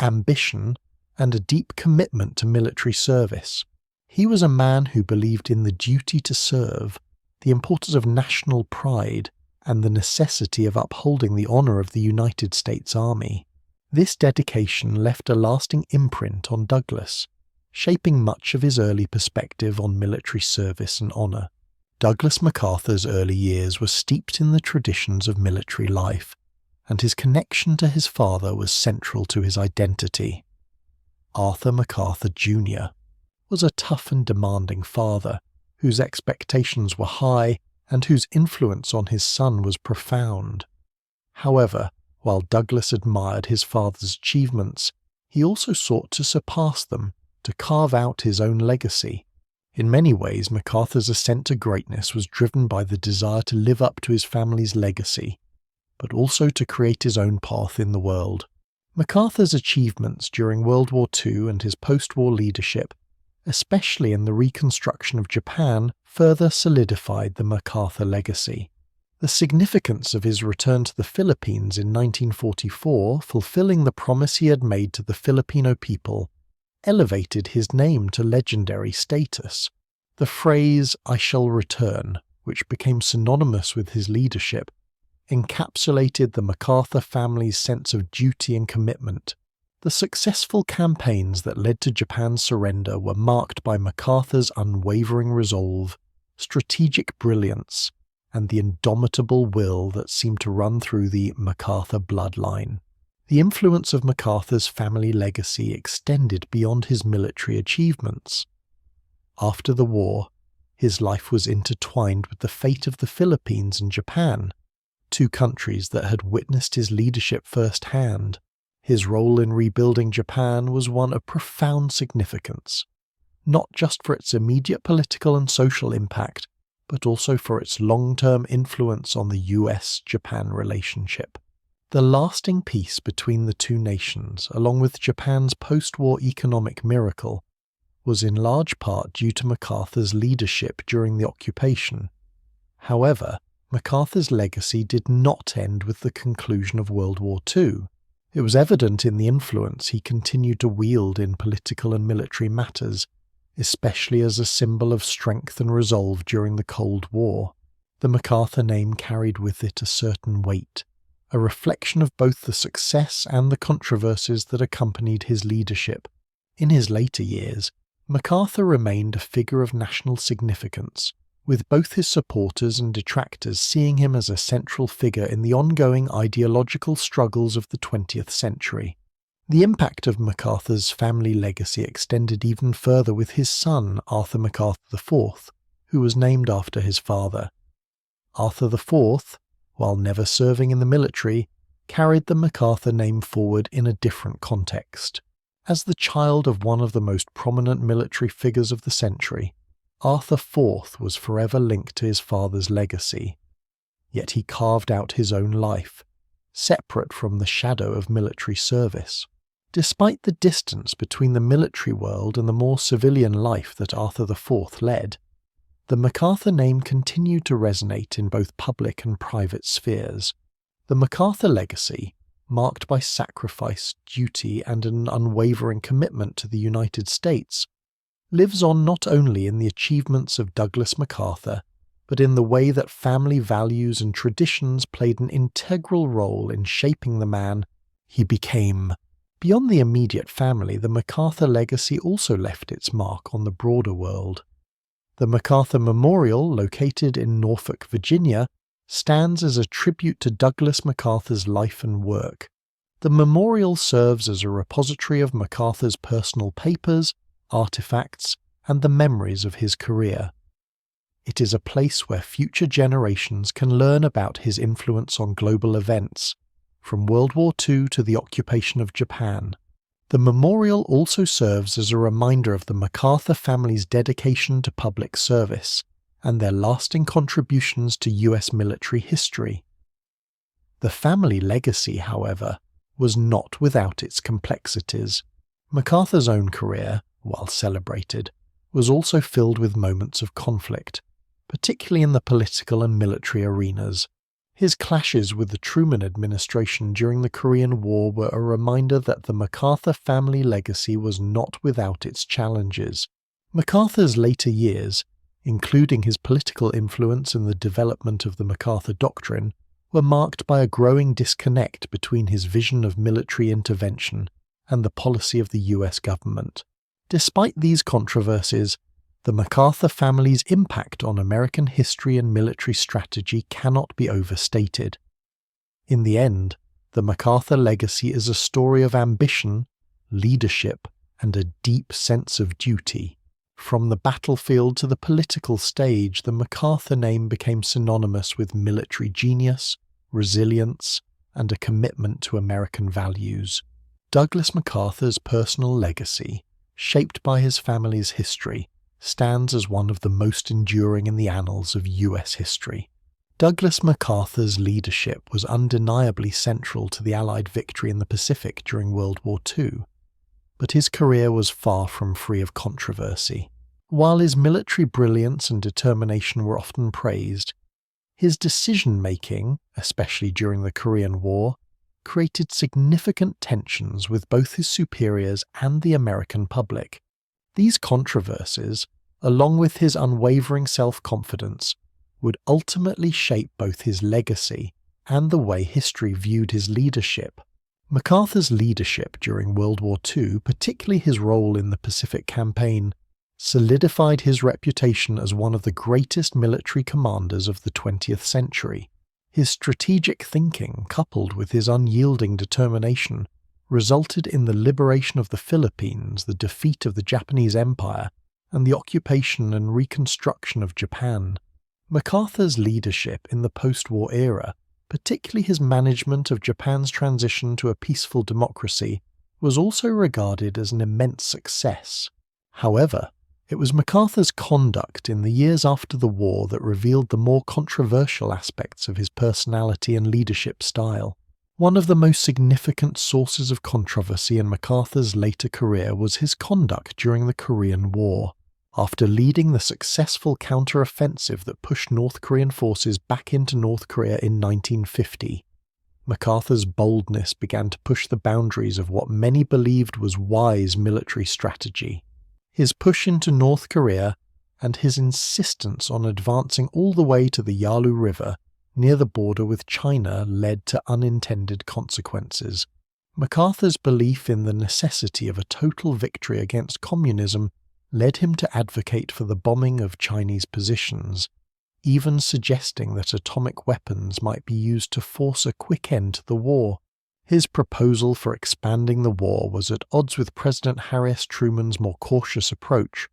ambition, and a deep commitment to military service. He was a man who believed in the duty to serve, the importance of national pride, and the necessity of upholding the honor of the United States Army. This dedication left a lasting imprint on Douglas, shaping much of his early perspective on military service and honor. Douglas MacArthur's early years were steeped in the traditions of military life, and his connection to his father was central to his identity. Arthur MacArthur Jr. was a tough and demanding father, whose expectations were high and whose influence on his son was profound. However, while Douglas admired his father's achievements, he also sought to surpass them, to carve out his own legacy. In many ways, MacArthur's ascent to greatness was driven by the desire to live up to his family's legacy, but also to create his own path in the world. MacArthur's achievements during World War II and his post-war leadership, especially in the reconstruction of Japan, further solidified the MacArthur legacy. The significance of his return to the Philippines in 1944, fulfilling the promise he had made to the Filipino people, elevated his name to legendary status. The phrase, "I shall return," which became synonymous with his leadership, encapsulated the MacArthur family's sense of duty and commitment. The successful campaigns that led to Japan's surrender were marked by MacArthur's unwavering resolve, strategic brilliance, and the indomitable will that seemed to run through the MacArthur bloodline. The influence of MacArthur's family legacy extended beyond his military achievements. After the war, his life was intertwined with the fate of the Philippines and Japan, two countries that had witnessed his leadership firsthand. His role in rebuilding Japan was one of profound significance, not just for its immediate political and social impact, but also for its long-term influence on the US-Japan relationship. The lasting peace between the two nations, along with Japan's post-war economic miracle, was in large part due to MacArthur's leadership during the occupation. However, MacArthur's legacy did not end with the conclusion of World War II. It was evident in the influence he continued to wield in political and military matters, especially as a symbol of strength and resolve during the Cold War. The MacArthur name carried with it a certain weight, a reflection of both the success and the controversies that accompanied his leadership. In his later years, MacArthur remained a figure of national significance, with both his supporters and detractors seeing him as a central figure in the ongoing ideological struggles of the 20th century. The impact of MacArthur's family legacy extended even further with his son, Arthur MacArthur IV, who was named after his father. Arthur IV, while never serving in the military, carried the MacArthur name forward in a different context. As the child of one of the most prominent military figures of the century, Arthur IV was forever linked to his father's legacy. Yet he carved out his own life, separate from the shadow of military service. Despite the distance between the military world and the more civilian life that Arthur IV led, the MacArthur name continued to resonate in both public and private spheres. The MacArthur legacy, marked by sacrifice, duty, and an unwavering commitment to the United States, lives on not only in the achievements of Douglas MacArthur, but in the way that family values and traditions played an integral role in shaping the man he became. Beyond the immediate family, the MacArthur legacy also left its mark on the broader world. The MacArthur Memorial, located in Norfolk, Virginia, stands as a tribute to Douglas MacArthur's life and work. The memorial serves as a repository of MacArthur's personal papers, artifacts, and the memories of his career. It is a place where future generations can learn about his influence on global events, from World War II to the occupation of Japan. The memorial also serves as a reminder of the MacArthur family's dedication to public service and their lasting contributions to U.S. military history. The family legacy, however, was not without its complexities. MacArthur's own career, while celebrated, was also filled with moments of conflict, particularly in the political and military arenas. His clashes with the Truman administration during the Korean War were a reminder that the MacArthur family legacy was not without its challenges. MacArthur's later years, including his political influence in the development of the MacArthur Doctrine, were marked by a growing disconnect between his vision of military intervention and the policy of the US government. Despite these controversies, the MacArthur family's impact on American history and military strategy cannot be overstated. In the end, the MacArthur legacy is a story of ambition, leadership, and a deep sense of duty. From the battlefield to the political stage, the MacArthur name became synonymous with military genius, resilience, and a commitment to American values. Douglas MacArthur's personal legacy, shaped by his family's history, stands as one of the most enduring in the annals of U.S. history. Douglas MacArthur's leadership was undeniably central to the Allied victory in the Pacific during World War II, but his career was far from free of controversy. While his military brilliance and determination were often praised, his decision-making, especially during the Korean War, created significant tensions with both his superiors and the American public. These controversies, along with his unwavering self-confidence, would ultimately shape both his legacy and the way history viewed his leadership. MacArthur's leadership during World War II, particularly his role in the Pacific Campaign, solidified his reputation as one of the greatest military commanders of the 20th century. His strategic thinking, coupled with his unyielding determination, resulted in the liberation of the Philippines, the defeat of the Japanese Empire, and the occupation and reconstruction of Japan. MacArthur's leadership in the post-war era, particularly his management of Japan's transition to a peaceful democracy, was also regarded as an immense success. However, it was MacArthur's conduct in the years after the war that revealed the more controversial aspects of his personality and leadership style. One of the most significant sources of controversy in MacArthur's later career was his conduct during the Korean War. After leading the successful counter-offensive that pushed North Korean forces back into North Korea in 1950, MacArthur's boldness began to push the boundaries of what many believed was wise military strategy. His push into North Korea and his insistence on advancing all the way to the Yalu River near the border with China led to unintended consequences. MacArthur's belief in the necessity of a total victory against communism led him to advocate for the bombing of Chinese positions, even suggesting that atomic weapons might be used to force a quick end to the war. His proposal for expanding the war was at odds with President Harry S. Truman's more cautious approach,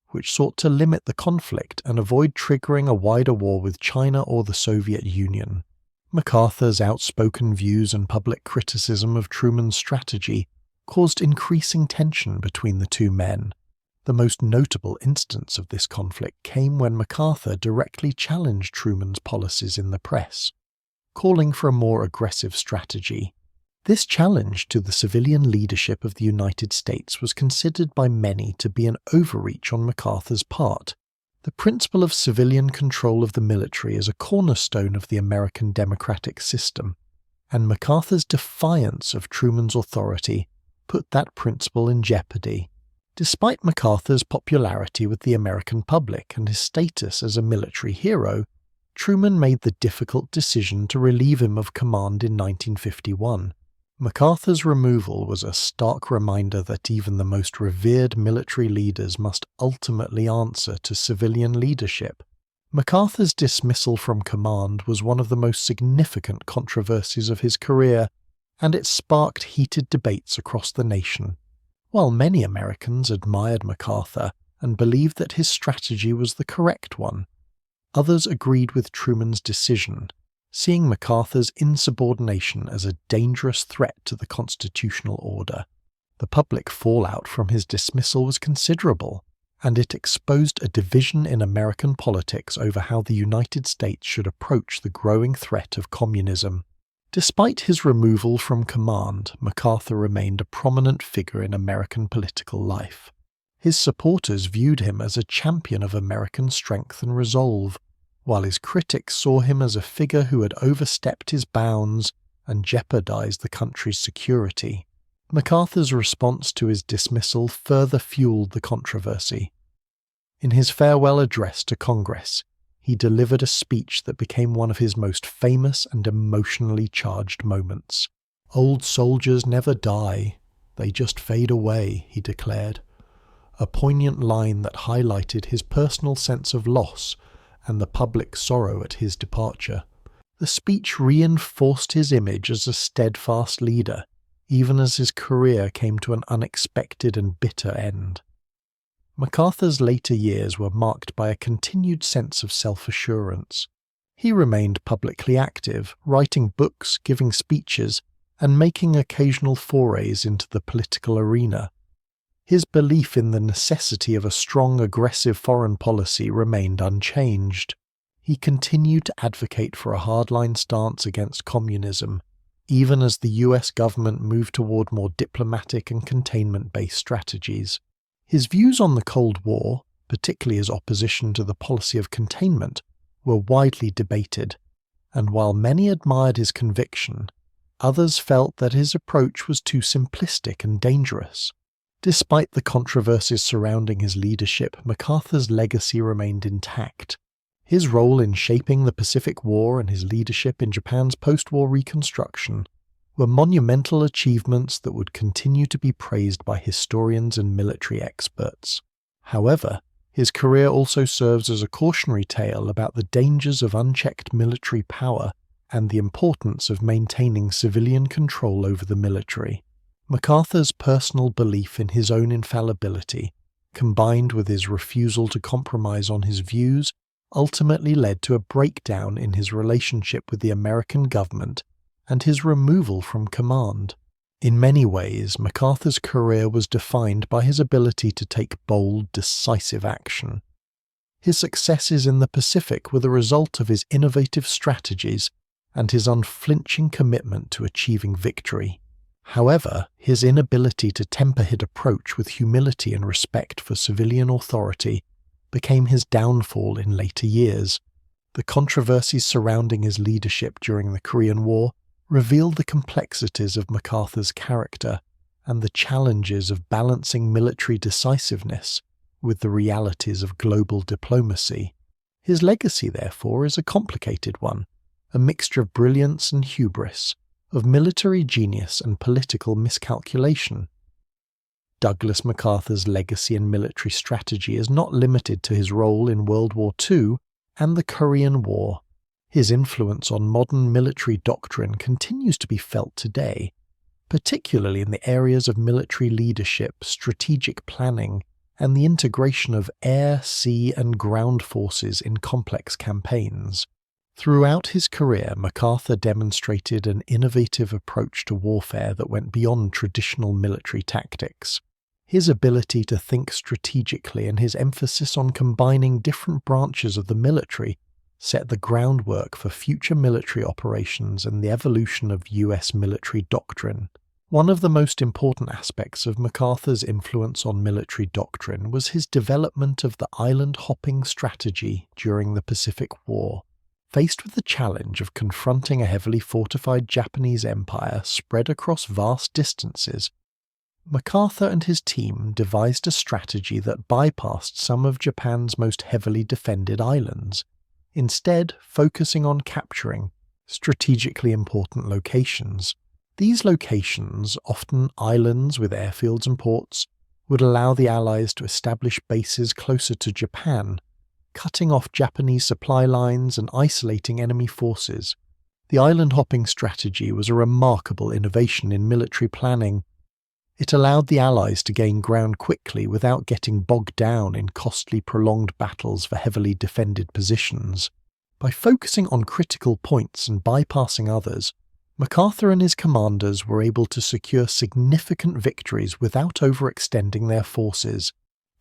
which sought to limit the conflict and avoid triggering a wider war with China or the Soviet Union. MacArthur's outspoken views and public criticism of Truman's strategy caused increasing tension between the two men. The most notable instance of this conflict came when MacArthur directly challenged Truman's policies in the press, calling for a more aggressive strategy. This challenge to the civilian leadership of the United States was considered by many to be an overreach on MacArthur's part. The principle of civilian control of the military is a cornerstone of the American democratic system, and MacArthur's defiance of Truman's authority put that principle in jeopardy. Despite MacArthur's popularity with the American public and his status as a military hero, Truman made the difficult decision to relieve him of command in 1951. MacArthur's removal was a stark reminder that even the most revered military leaders must ultimately answer to civilian leadership. MacArthur's dismissal from command was one of the most significant controversies of his career, and it sparked heated debates across the nation. While many Americans admired MacArthur and believed that his strategy was the correct one, others agreed with Truman's decision, seeing MacArthur's insubordination as a dangerous threat to the constitutional order. The public fallout from his dismissal was considerable, and it exposed a division in American politics over how the United States should approach the growing threat of communism. Despite his removal from command, MacArthur remained a prominent figure in American political life. His supporters viewed him as a champion of American strength and resolve, while his critics saw him as a figure who had overstepped his bounds and jeopardized the country's security. MacArthur's response to his dismissal further fueled the controversy. In his farewell address to Congress, he delivered a speech that became one of his most famous and emotionally charged moments. "Old soldiers never die, they just fade away," he declared, a poignant line that highlighted his personal sense of loss and the public sorrow at his departure. The speech reinforced his image as a steadfast leader, even as his career came to an unexpected and bitter end. MacArthur's later years were marked by a continued sense of self-assurance. He remained publicly active, writing books, giving speeches, and making occasional forays into the political arena. His belief in the necessity of a strong, aggressive foreign policy remained unchanged. He continued to advocate for a hardline stance against communism, even as the US government moved toward more diplomatic and containment-based strategies. His views on the Cold War, particularly his opposition to the policy of containment, were widely debated, and while many admired his conviction, others felt that his approach was too simplistic and dangerous. Despite the controversies surrounding his leadership, MacArthur's legacy remained intact. His role in shaping the Pacific War and his leadership in Japan's post-war reconstruction were monumental achievements that would continue to be praised by historians and military experts. However, his career also serves as a cautionary tale about the dangers of unchecked military power and the importance of maintaining civilian control over the military. MacArthur's personal belief in his own infallibility, combined with his refusal to compromise on his views, ultimately led to a breakdown in his relationship with the American government and his removal from command. In many ways, MacArthur's career was defined by his ability to take bold, decisive action. His successes in the Pacific were the result of his innovative strategies and his unflinching commitment to achieving victory. However, his inability to temper his approach with humility and respect for civilian authority became his downfall in later years. The controversies surrounding his leadership during the Korean War revealed the complexities of MacArthur's character and the challenges of balancing military decisiveness with the realities of global diplomacy. His legacy, therefore, is a complicated one, a mixture of brilliance and hubris, of military genius and political miscalculation. Douglas MacArthur's legacy in military strategy is not limited to his role in World War II and the Korean War. His influence on modern military doctrine continues to be felt today, particularly in the areas of military leadership, strategic planning, and the integration of air, sea, and ground forces in complex campaigns. Throughout his career, MacArthur demonstrated an innovative approach to warfare that went beyond traditional military tactics. His ability to think strategically and his emphasis on combining different branches of the military set the groundwork for future military operations and the evolution of US military doctrine. One of the most important aspects of MacArthur's influence on military doctrine was his development of the island-hopping strategy during the Pacific War. Faced with the challenge of confronting a heavily fortified Japanese empire spread across vast distances, MacArthur and his team devised a strategy that bypassed some of Japan's most heavily defended islands instead focusing on capturing strategically important locations. These locations, often islands with airfields and ports, would allow the Allies to establish bases closer to Japan, cutting off Japanese supply lines and isolating enemy forces. The island-hopping strategy was a remarkable innovation in military planning. It allowed the Allies to gain ground quickly without getting bogged down in costly prolonged battles for heavily defended positions. By focusing on critical points and bypassing others, MacArthur and his commanders were able to secure significant victories without overextending their forces.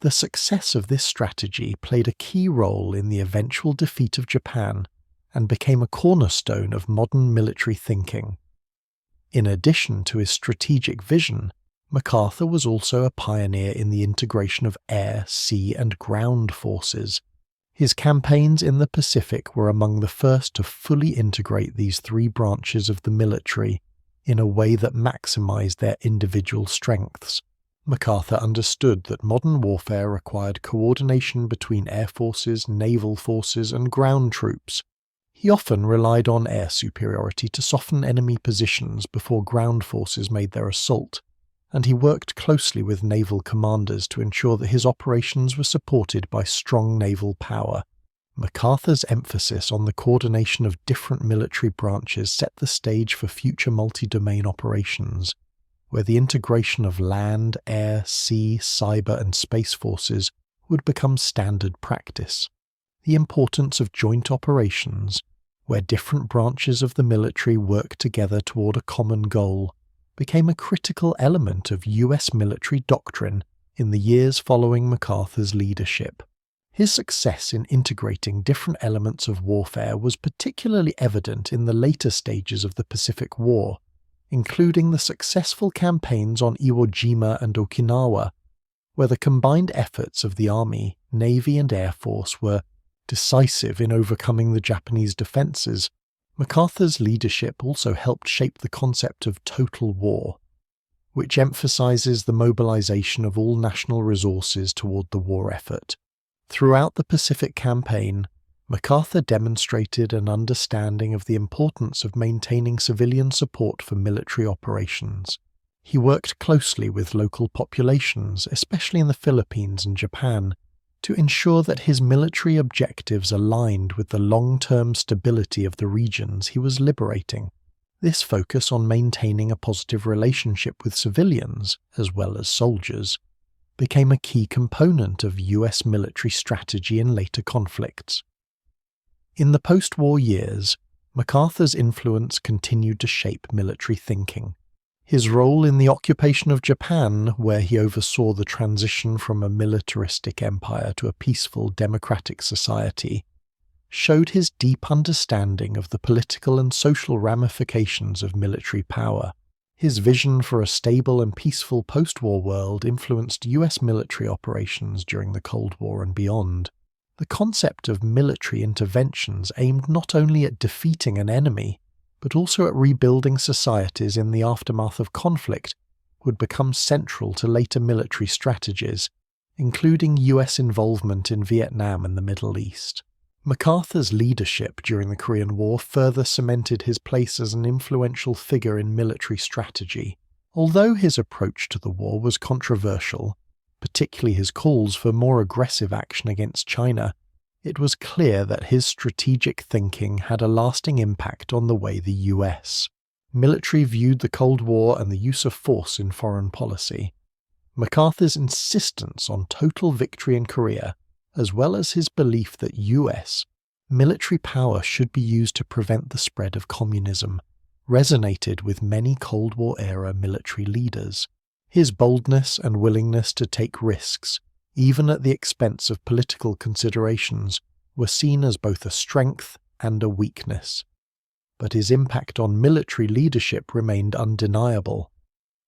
The success of this strategy played a key role in the eventual defeat of Japan and became a cornerstone of modern military thinking. In addition to his strategic vision, MacArthur was also a pioneer in the integration of air, sea, and ground forces. His campaigns in the Pacific were among the first to fully integrate these three branches of the military in a way that maximized their individual strengths. MacArthur understood that modern warfare required coordination between air forces, naval forces, and ground troops. He often relied on air superiority to soften enemy positions before ground forces made their assault, and he worked closely with naval commanders to ensure that his operations were supported by strong naval power. MacArthur's emphasis on the coordination of different military branches set the stage for future multi-domain operations, where the integration of land, air, sea, cyber, and space forces would become standard practice. The importance of joint operations, where different branches of the military work together toward a common goal, became a critical element of US military doctrine in the years following MacArthur's leadership. His success in integrating different elements of warfare was particularly evident in the later stages of the Pacific War, including the successful campaigns on Iwo Jima and Okinawa, where the combined efforts of the Army, Navy, and Air Force were decisive in overcoming the Japanese defenses. MacArthur's leadership also helped shape the concept of total war, which emphasizes the mobilization of all national resources toward the war effort. Throughout the Pacific Campaign, MacArthur demonstrated an understanding of the importance of maintaining civilian support for military operations. He worked closely with local populations, especially in the Philippines and Japan, to ensure that his military objectives aligned with the long-term stability of the regions he was liberating. This focus on maintaining a positive relationship with civilians, as well as soldiers, became a key component of US military strategy in later conflicts. In the post-war years, MacArthur's influence continued to shape military thinking. His role in the occupation of Japan, where he oversaw the transition from a militaristic empire to a peaceful democratic society, showed his deep understanding of the political and social ramifications of military power. His vision for a stable and peaceful post-war world influenced US military operations during the Cold War and beyond. The concept of military interventions aimed not only at defeating an enemy, but also at rebuilding societies in the aftermath of conflict, would become central to later military strategies, including US involvement in Vietnam and the Middle East. MacArthur's leadership during the Korean War further cemented his place as an influential figure in military strategy. Although his approach to the war was controversial, particularly his calls for more aggressive action against China, it was clear that his strategic thinking had a lasting impact on the way the US military viewed the Cold War and the use of force in foreign policy. MacArthur's insistence on total victory in Korea, as well as his belief that US military power should be used to prevent the spread of communism, resonated with many Cold War-era military leaders. His boldness and willingness to take risks, even at the expense of political considerations, were seen as both a strength and a weakness. But his impact on military leadership remained undeniable.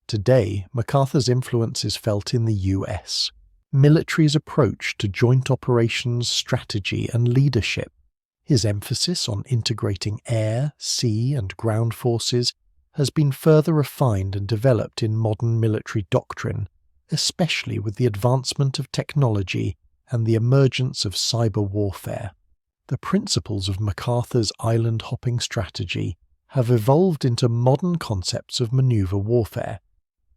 Today, MacArthur's influence is felt in the US military's approach to joint operations, strategy, and leadership. His emphasis on integrating air, sea, and ground forces has been further refined and developed in modern military doctrine, especially with the advancement of technology and the emergence of cyber warfare. The principles of MacArthur's island-hopping strategy have evolved into modern concepts of maneuver warfare,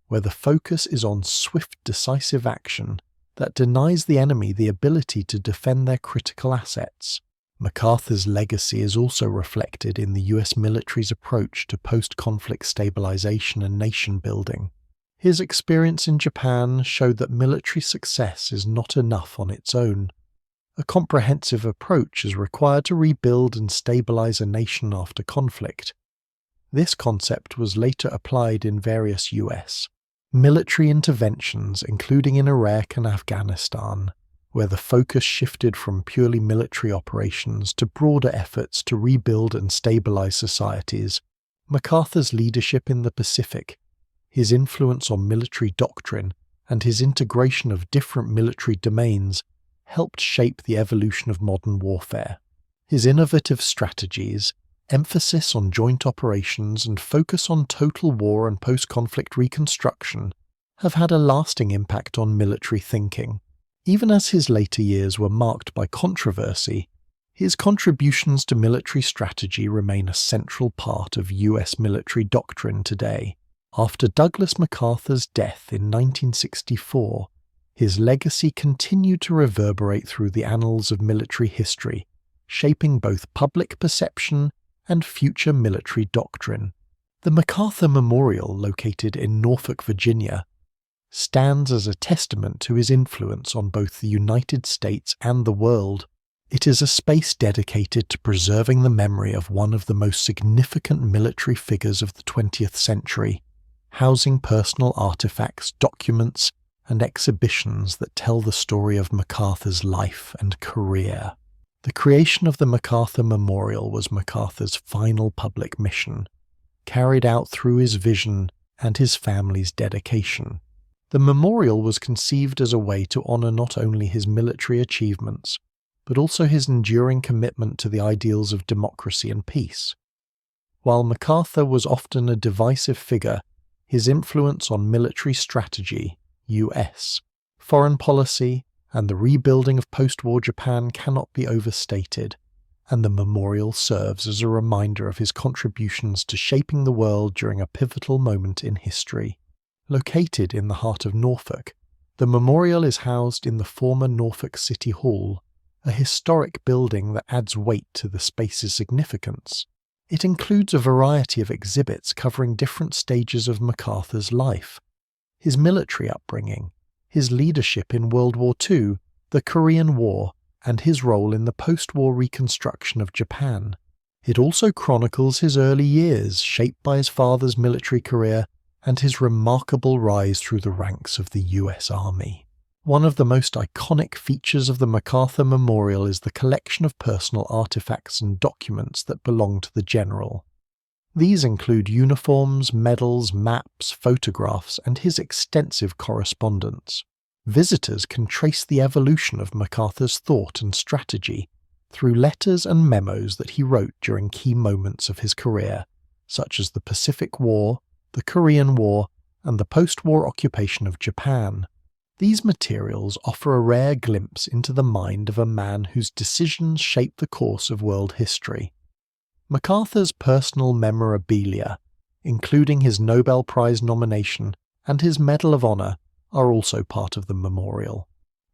where the focus is on swift, decisive action that denies the enemy the ability to defend their critical assets. MacArthur's legacy is also reflected in the US military's approach to post-conflict stabilization and nation-building. His experience in Japan showed that military success is not enough on its own. A comprehensive approach is required to rebuild and stabilize a nation after conflict. This concept was later applied in various US military interventions, including in Iraq and Afghanistan, where the focus shifted from purely military operations to broader efforts to rebuild and stabilize societies. MacArthur's leadership in the Pacific, his influence on military doctrine, and his integration of different military domains helped shape the evolution of modern warfare. His innovative strategies, emphasis on joint operations, and focus on total war and post-conflict reconstruction have had a lasting impact on military thinking. Even as his later years were marked by controversy, his contributions to military strategy remain a central part of US military doctrine today. After Douglas MacArthur's death in 1964, his legacy continued to reverberate through the annals of military history, shaping both public perception and future military doctrine. The MacArthur Memorial, located in Norfolk, Virginia, stands as a testament to his influence on both the United States and the world. It is a space dedicated to preserving the memory of one of the most significant military figures of the 20th century, housing personal artifacts, documents, and exhibitions that tell the story of MacArthur's life and career. The creation of the MacArthur Memorial was MacArthur's final public mission, carried out through his vision and his family's dedication. The memorial was conceived as a way to honor not only his military achievements, but also his enduring commitment to the ideals of democracy and peace. While MacArthur was often a divisive figure, his influence on military strategy, US, foreign policy, and the rebuilding of post-war Japan cannot be overstated, and the memorial serves as a reminder of his contributions to shaping the world during a pivotal moment in history. Located in the heart of Norfolk, the memorial is housed in the former Norfolk City Hall, a historic building that adds weight to the space's significance. It includes a variety of exhibits covering different stages of MacArthur's life: his military upbringing, his leadership in World War II, the Korean War, and his role in the post-war reconstruction of Japan. It also chronicles his early years, shaped by his father's military career and his remarkable rise through the ranks of the US Army. One of the most iconic features of the MacArthur Memorial is the collection of personal artifacts and documents that belong to the general. These include uniforms, medals, maps, photographs, and his extensive correspondence. Visitors can trace the evolution of MacArthur's thought and strategy through letters and memos that he wrote during key moments of his career, such as the Pacific War, the Korean War, and the post-war occupation of Japan. These materials offer a rare glimpse into the mind of a man whose decisions shaped the course of world history. MacArthur's personal memorabilia, including his Nobel Prize nomination and his Medal of Honor, are also part of the memorial.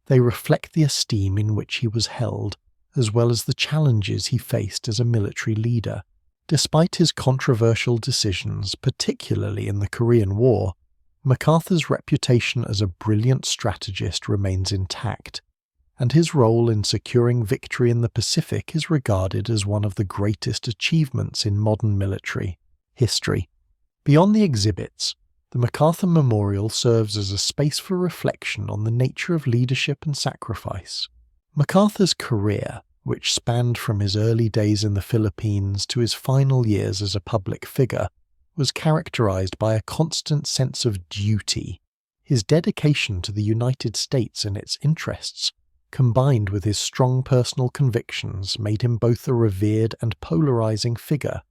They reflect the esteem in which he was held, as well as the challenges he faced as a military leader. Despite his controversial decisions, particularly in the Korean War, MacArthur's reputation as a brilliant strategist remains intact, and his role in securing victory in the Pacific is regarded as one of the greatest achievements in modern military history. Beyond the exhibits, the MacArthur Memorial serves as a space for reflection on the nature of leadership and sacrifice. MacArthur's career, which spanned from his early days in the Philippines to his final years as a public figure, was characterized by a constant sense of duty. His dedication to the United States and its interests, combined with his strong personal convictions, made him both a revered and polarizing figure.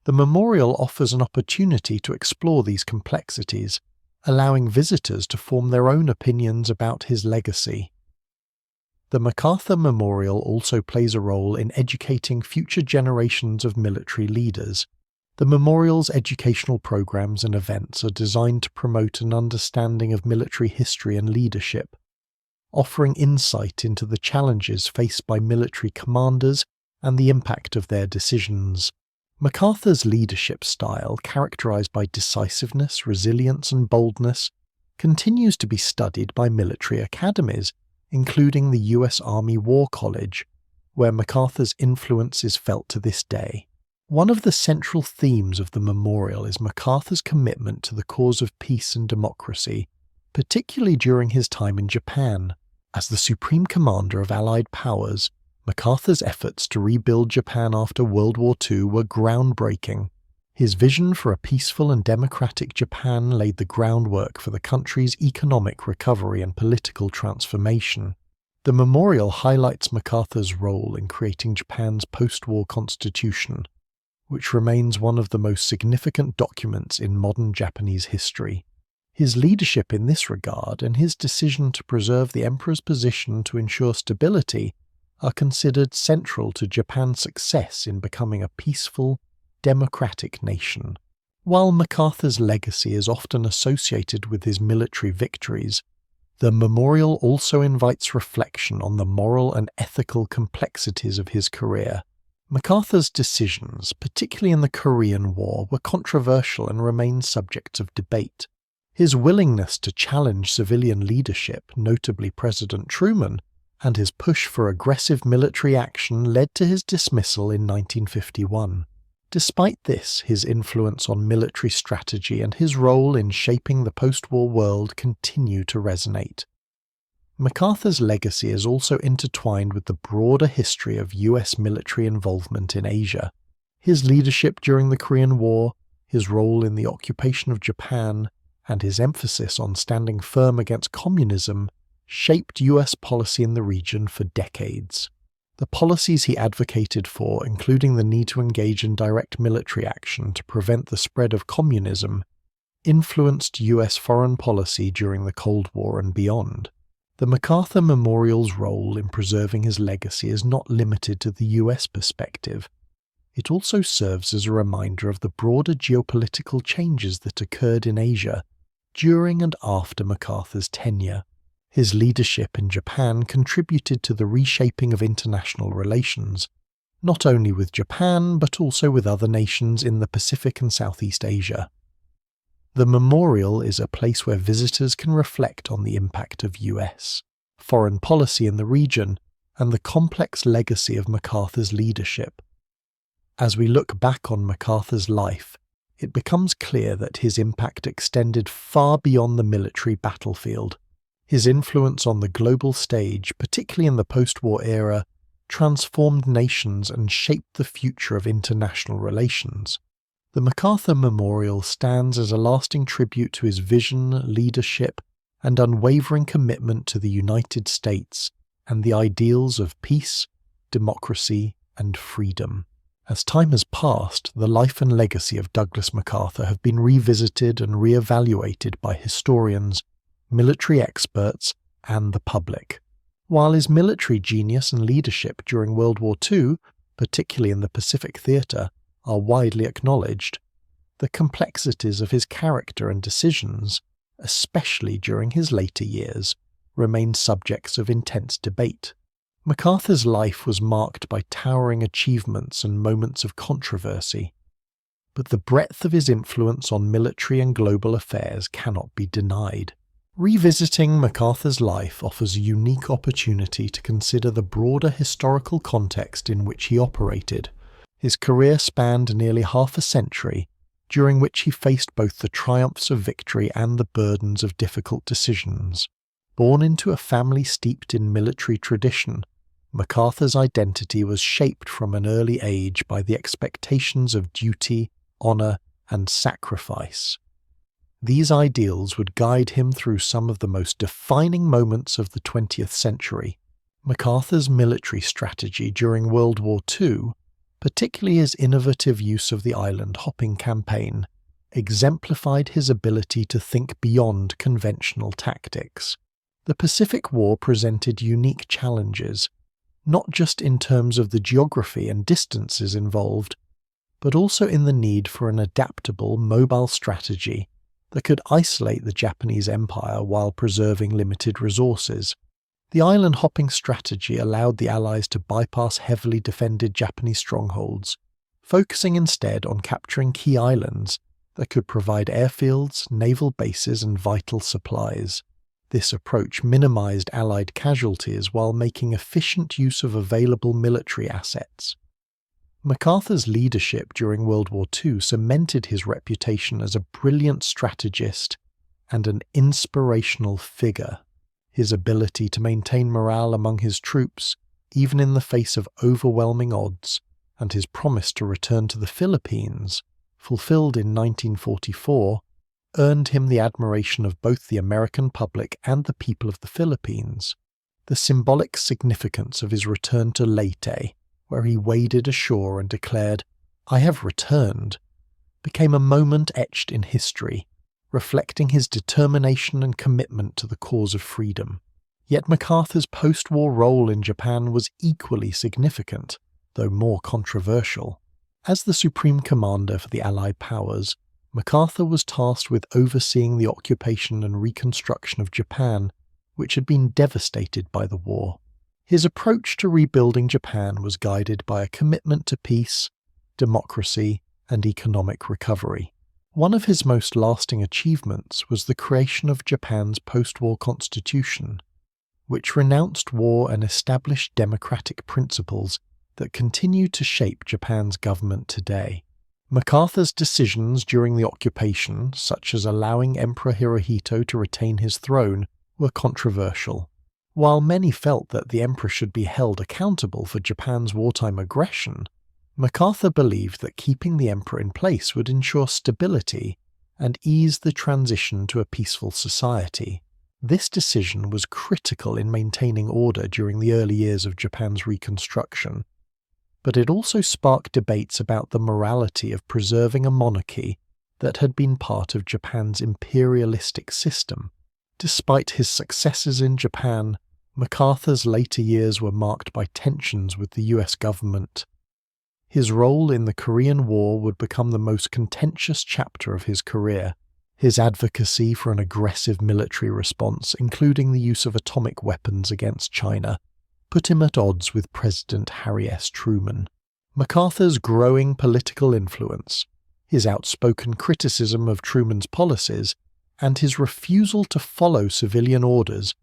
The memorial offers an opportunity to explore these complexities, allowing visitors to form their own opinions about his legacy. The MacArthur Memorial also plays a role in educating future generations of military leaders. The memorial's educational programs and events are designed to promote an understanding of military history and leadership, offering insight into the challenges faced by military commanders and the impact of their decisions. MacArthur's leadership style, characterized by decisiveness, resilience, and boldness, continues to be studied by military academies, including the U.S. Army War College, where MacArthur's influence is felt to this day. One of the central themes of the memorial is MacArthur's commitment to the cause of peace and democracy, particularly during his time in Japan. As the supreme commander of Allied powers, MacArthur's efforts to rebuild Japan after World War II were groundbreaking. His vision for a peaceful and democratic Japan laid the groundwork for the country's economic recovery and political transformation. The memorial highlights MacArthur's role in creating Japan's post-war constitution, which remains one of the most significant documents in modern Japanese history. His leadership in this regard and his decision to preserve the emperor's position to ensure stability are considered central to Japan's success in becoming a peaceful, democratic nation. While MacArthur's legacy is often associated with his military victories, the memorial also invites reflection on the moral and ethical complexities of his career. MacArthur's decisions, particularly in the Korean War, were controversial and remain subjects of debate. His willingness to challenge civilian leadership, notably President Truman, and his push for aggressive military action led to his dismissal in 1951. Despite this, his influence on military strategy and his role in shaping the post-war world continue to resonate. MacArthur's legacy is also intertwined with the broader history of U.S. military involvement in Asia. His leadership during the Korean War, his role in the occupation of Japan, and his emphasis on standing firm against communism shaped U.S. policy in the region for decades. The policies he advocated for, including the need to engage in direct military action to prevent the spread of communism, influenced U.S. foreign policy during the Cold War and beyond. The MacArthur Memorial's role in preserving his legacy is not limited to the U.S. perspective. It also serves as a reminder of the broader geopolitical changes that occurred in Asia during and after MacArthur's tenure. His leadership in Japan contributed to the reshaping of international relations, not only with Japan but also with other nations in the Pacific and Southeast Asia. The memorial is a place where visitors can reflect on the impact of U.S. foreign policy in the region and the complex legacy of MacArthur's leadership. As we look back on MacArthur's life, it becomes clear that his impact extended far beyond the military battlefield. His influence on the global stage, particularly in the post-war era, transformed nations and shaped the future of international relations. The MacArthur Memorial stands as a lasting tribute to his vision, leadership, and unwavering commitment to the United States and the ideals of peace, democracy, and freedom. As time has passed, the life and legacy of Douglas MacArthur have been revisited and re-evaluated by historians, military experts, and the public. While his military genius and leadership during World War II, particularly in the Pacific Theatre, are widely acknowledged, the complexities of his character and decisions, especially during his later years, remain subjects of intense debate. MacArthur's life was marked by towering achievements and moments of controversy, but the breadth of his influence on military and global affairs cannot be denied. Revisiting MacArthur's life offers a unique opportunity to consider the broader historical context in which he operated. His career spanned nearly half a century, during which he faced both the triumphs of victory and the burdens of difficult decisions. Born into a family steeped in military tradition, MacArthur's identity was shaped from an early age by the expectations of duty, honour, and sacrifice. These ideals would guide him through some of the most defining moments of the 20th century. MacArthur's military strategy during World War II, particularly his innovative use of the island hopping campaign, exemplified his ability to think beyond conventional tactics. The Pacific War presented unique challenges, not just in terms of the geography and distances involved, but also in the need for an adaptable, mobile strategy that could isolate the Japanese Empire while preserving limited resources. The island-hopping strategy allowed the Allies to bypass heavily defended Japanese strongholds, focusing instead on capturing key islands that could provide airfields, naval bases, and vital supplies. This approach minimized Allied casualties while making efficient use of available military assets. MacArthur's leadership during World War II cemented his reputation as a brilliant strategist and an inspirational figure. His ability to maintain morale among his troops, even in the face of overwhelming odds, and his promise to return to the Philippines, fulfilled in 1944, earned him the admiration of both the American public and the people of the Philippines. The symbolic significance of his return to Leyte, where he waded ashore and declared, "I have returned," became a moment etched in history, reflecting his determination and commitment to the cause of freedom. Yet MacArthur's post-war role in Japan was equally significant, though more controversial. As the supreme commander for the Allied powers, MacArthur was tasked with overseeing the occupation and reconstruction of Japan, which had been devastated by the war. His approach to rebuilding Japan was guided by a commitment to peace, democracy, and economic recovery. One of his most lasting achievements was the creation of Japan's post-war constitution, which renounced war and established democratic principles that continue to shape Japan's government today. MacArthur's decisions during the occupation, such as allowing Emperor Hirohito to retain his throne, were controversial. While many felt that the emperor should be held accountable for Japan's wartime aggression, MacArthur believed that keeping the emperor in place would ensure stability and ease the transition to a peaceful society. This decision was critical in maintaining order during the early years of Japan's reconstruction, but it also sparked debates about the morality of preserving a monarchy that had been part of Japan's imperialistic system. Despite his successes in Japan, MacArthur's later years were marked by tensions with the US government. His role in the Korean War would become the most contentious chapter of his career. His advocacy for an aggressive military response, including the use of atomic weapons against China, put him at odds with President Harry S. Truman. MacArthur's growing political influence, his outspoken criticism of Truman's policies, and his refusal to follow civilian orders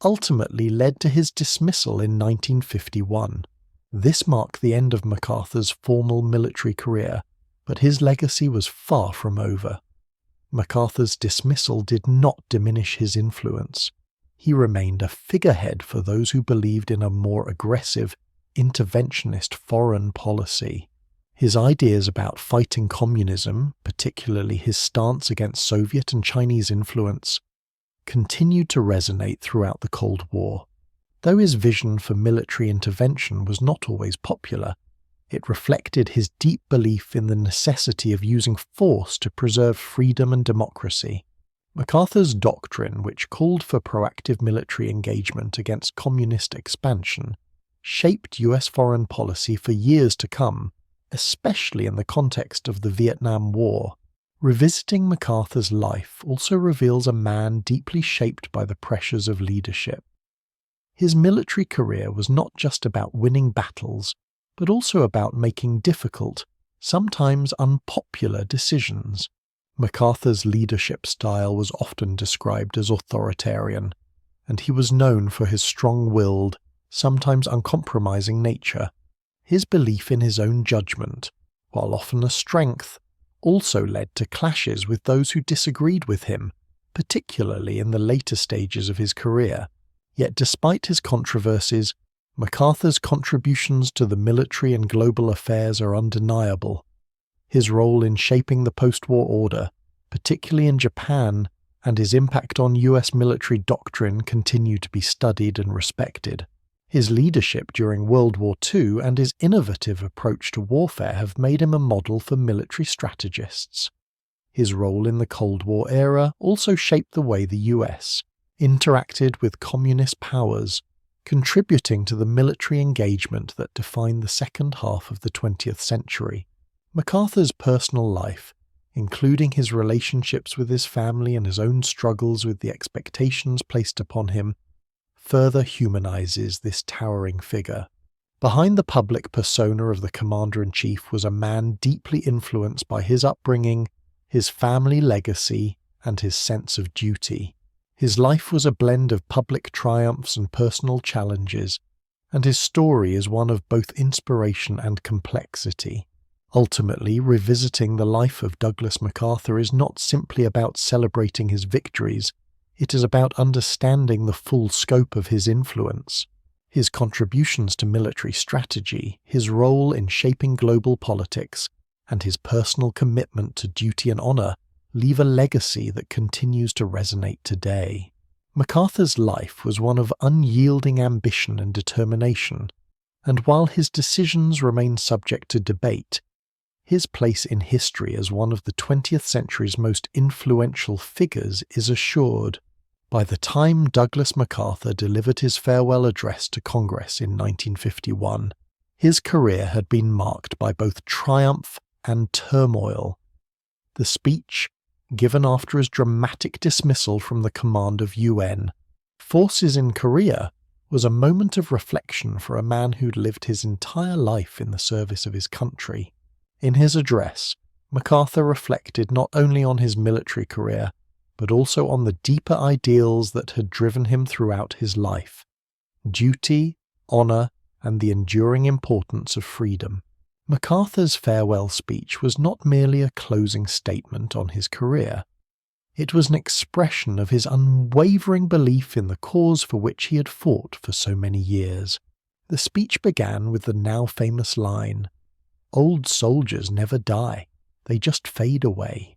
ultimately led to his dismissal in 1951. This marked the end of MacArthur's formal military career, but his legacy was far from over. MacArthur's dismissal did not diminish his influence. He remained a figurehead for those who believed in a more aggressive, interventionist foreign policy. His ideas about fighting communism, particularly his stance against Soviet and Chinese influence, continued to resonate throughout the Cold War. Though his vision for military intervention was not always popular, it reflected his deep belief in the necessity of using force to preserve freedom and democracy. MacArthur's doctrine, which called for proactive military engagement against communist expansion, shaped US foreign policy for years to come, especially in the context of the Vietnam War. Revisiting MacArthur's life also reveals a man deeply shaped by the pressures of leadership. His military career was not just about winning battles, but also about making difficult, sometimes unpopular decisions. MacArthur's leadership style was often described as authoritarian, and he was known for his strong-willed, sometimes uncompromising nature. His belief in his own judgment, while often a strength, also led to clashes with those who disagreed with him, particularly in the later stages of his career. Yet despite his controversies, MacArthur's contributions to the military and global affairs are undeniable. His role in shaping the post-war order, particularly in Japan, and his impact on US military doctrine continue to be studied and respected. His leadership during World War II and his innovative approach to warfare have made him a model for military strategists. His role in the Cold War era also shaped the way the US, interacted with communist powers, contributing to the military engagement that defined the second half of the 20th century. MacArthur's personal life, including his relationships with his family and his own struggles with the expectations placed upon him, further humanizes this towering figure. Behind the public persona of the Commander-in-Chief was a man deeply influenced by his upbringing, his family legacy, and his sense of duty. His life was a blend of public triumphs and personal challenges, and his story is one of both inspiration and complexity. Ultimately, revisiting the life of Douglas MacArthur is not simply about celebrating his victories, it is about understanding the full scope of his influence. His contributions to military strategy, his role in shaping global politics, and his personal commitment to duty and honor leave a legacy that continues to resonate today. MacArthur's life was one of unyielding ambition and determination, and while his decisions remain subject to debate, his place in history as one of the 20th century's most influential figures is assured. By the time Douglas MacArthur delivered his farewell address to Congress in 1951, his career had been marked by both triumph and turmoil. The speech, given after his dramatic dismissal from the command of UN forces in Korea, was a moment of reflection for a man who'd lived his entire life in the service of his country. In his address, MacArthur reflected not only on his military career, but also on the deeper ideals that had driven him throughout his life: duty, honor, and the enduring importance of freedom. MacArthur's farewell speech was not merely a closing statement on his career. It was an expression of his unwavering belief in the cause for which he had fought for so many years. The speech began with the now famous line, "Old soldiers never die, they just fade away."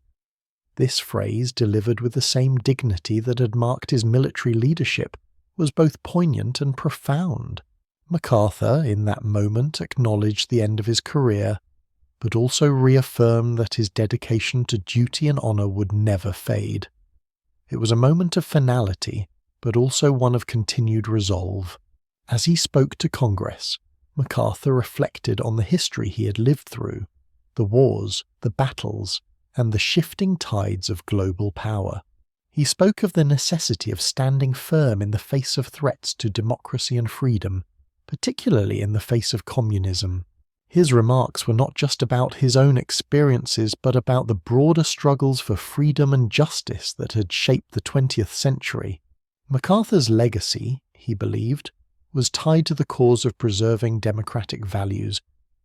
This phrase, delivered with the same dignity that had marked his military leadership, was both poignant and profound. MacArthur, in that moment, acknowledged the end of his career, but also reaffirmed that his dedication to duty and honor would never fade. It was a moment of finality, but also one of continued resolve. As he spoke to Congress, MacArthur reflected on the history he had lived through, the wars, the battles, and the shifting tides of global power. He spoke of the necessity of standing firm in the face of threats to democracy and freedom, particularly in the face of communism. His remarks were not just about his own experiences, but about the broader struggles for freedom and justice that had shaped the 20th century. MacArthur's legacy, he believed, was tied to the cause of preserving democratic values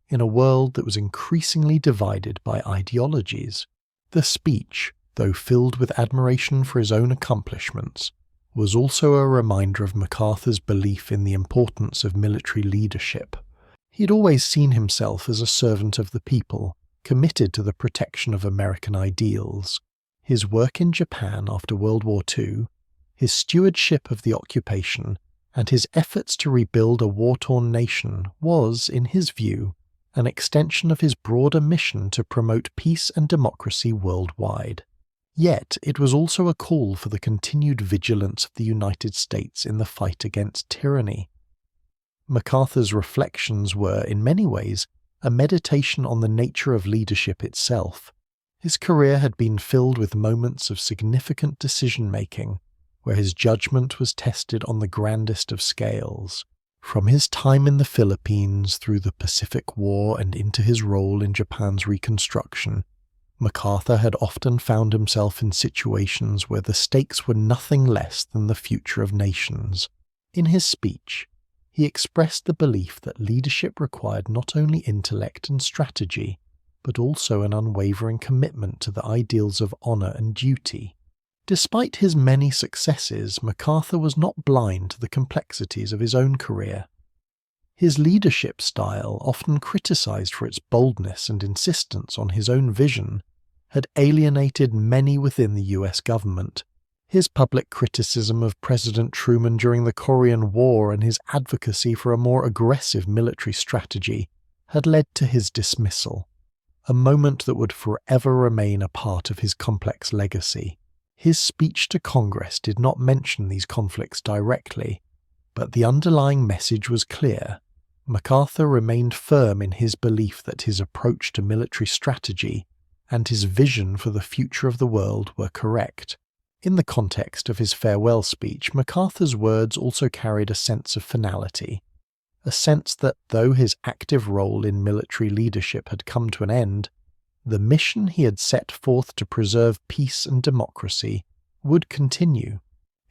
in a world that was increasingly divided by ideologies. The speech, though filled with admiration for his own accomplishments, was also a reminder of MacArthur's belief in the importance of military leadership. He had always seen himself as a servant of the people, committed to the protection of American ideals. His work in Japan after World War II, his stewardship of the occupation, and his efforts to rebuild a war-torn nation was, in his view, an extension of his broader mission to promote peace and democracy worldwide. Yet it was also a call for the continued vigilance of the United States in the fight against tyranny. MacArthur's reflections were, in many ways, a meditation on the nature of leadership itself. His career had been filled with moments of significant decision-making, where his judgment was tested on the grandest of scales. From his time in the Philippines through the Pacific War and into his role in Japan's reconstruction, MacArthur had often found himself in situations where the stakes were nothing less than the future of nations. In his speech, he expressed the belief that leadership required not only intellect and strategy, but also an unwavering commitment to the ideals of honor and duty. Despite his many successes, MacArthur was not blind to the complexities of his own career. His leadership style, often criticized for its boldness and insistence on his own vision, had alienated many within the US government. His public criticism of President Truman during the Korean War and his advocacy for a more aggressive military strategy had led to his dismissal, a moment that would forever remain a part of his complex legacy. His speech to Congress did not mention these conflicts directly, but the underlying message was clear. MacArthur remained firm in his belief that his approach to military strategy and his vision for the future of the world were correct. In the context of his farewell speech, MacArthur's words also carried a sense of finality, a sense that though his active role in military leadership had come to an end, the mission he had set forth to preserve peace and democracy would continue.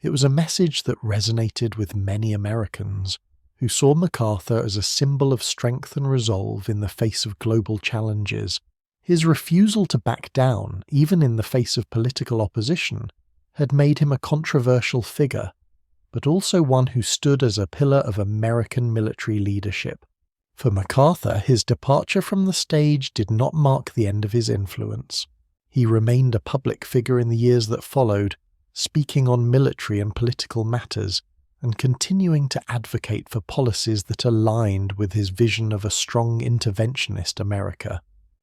It was a message that resonated with many Americans, who saw MacArthur as a symbol of strength and resolve in the face of global challenges. His refusal to back down, even in the face of political opposition, had made him a controversial figure, but also one who stood as a pillar of American military leadership. For MacArthur, his departure from the stage did not mark the end of his influence. He remained a public figure in the years that followed, speaking on military and political matters, and continuing to advocate for policies that aligned with his vision of a strong interventionist America.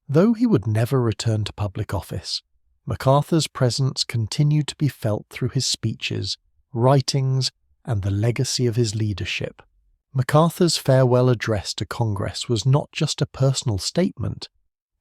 Though he would never return to public office, MacArthur's presence continued to be felt through his speeches, writings, and the legacy of his leadership. MacArthur's farewell address to Congress was not just a personal statement,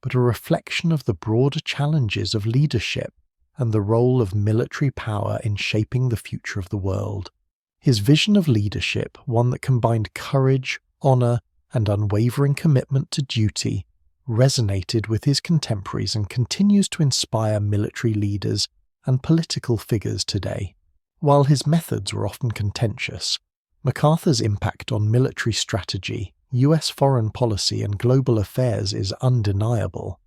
but a reflection of the broader challenges of leadership and the role of military power in shaping the future of the world. His vision of leadership, one that combined courage, honor, and unwavering commitment to duty, resonated with his contemporaries and continues to inspire military leaders and political figures today. While his methods were often contentious, MacArthur's impact on military strategy, US foreign policy, and global affairs is undeniable.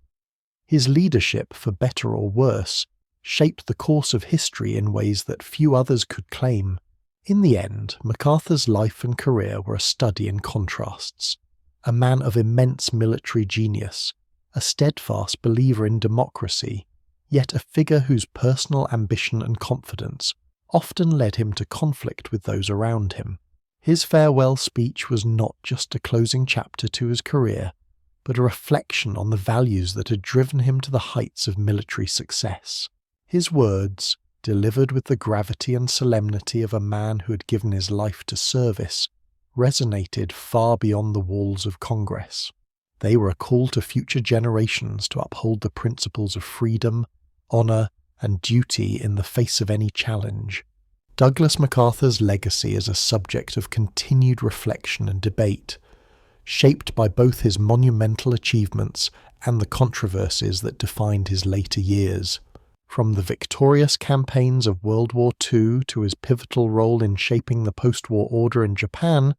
His leadership, for better or worse, shaped the course of history in ways that few others could claim. In the end, MacArthur's life and career were a study in contrasts. A man of immense military genius, a steadfast believer in democracy, yet a figure whose personal ambition and confidence often led him to conflict with those around him. His farewell speech was not just a closing chapter to his career, but a reflection on the values that had driven him to the heights of military success. His words, delivered with the gravity and solemnity of a man who had given his life to service, resonated far beyond the walls of Congress. They were a call to future generations to uphold the principles of freedom, honor, and duty in the face of any challenge. Douglas MacArthur's legacy is a subject of continued reflection and debate, shaped by both his monumental achievements and the controversies that defined his later years. From the victorious campaigns of World War II to his pivotal role in shaping the post-war order in Japan,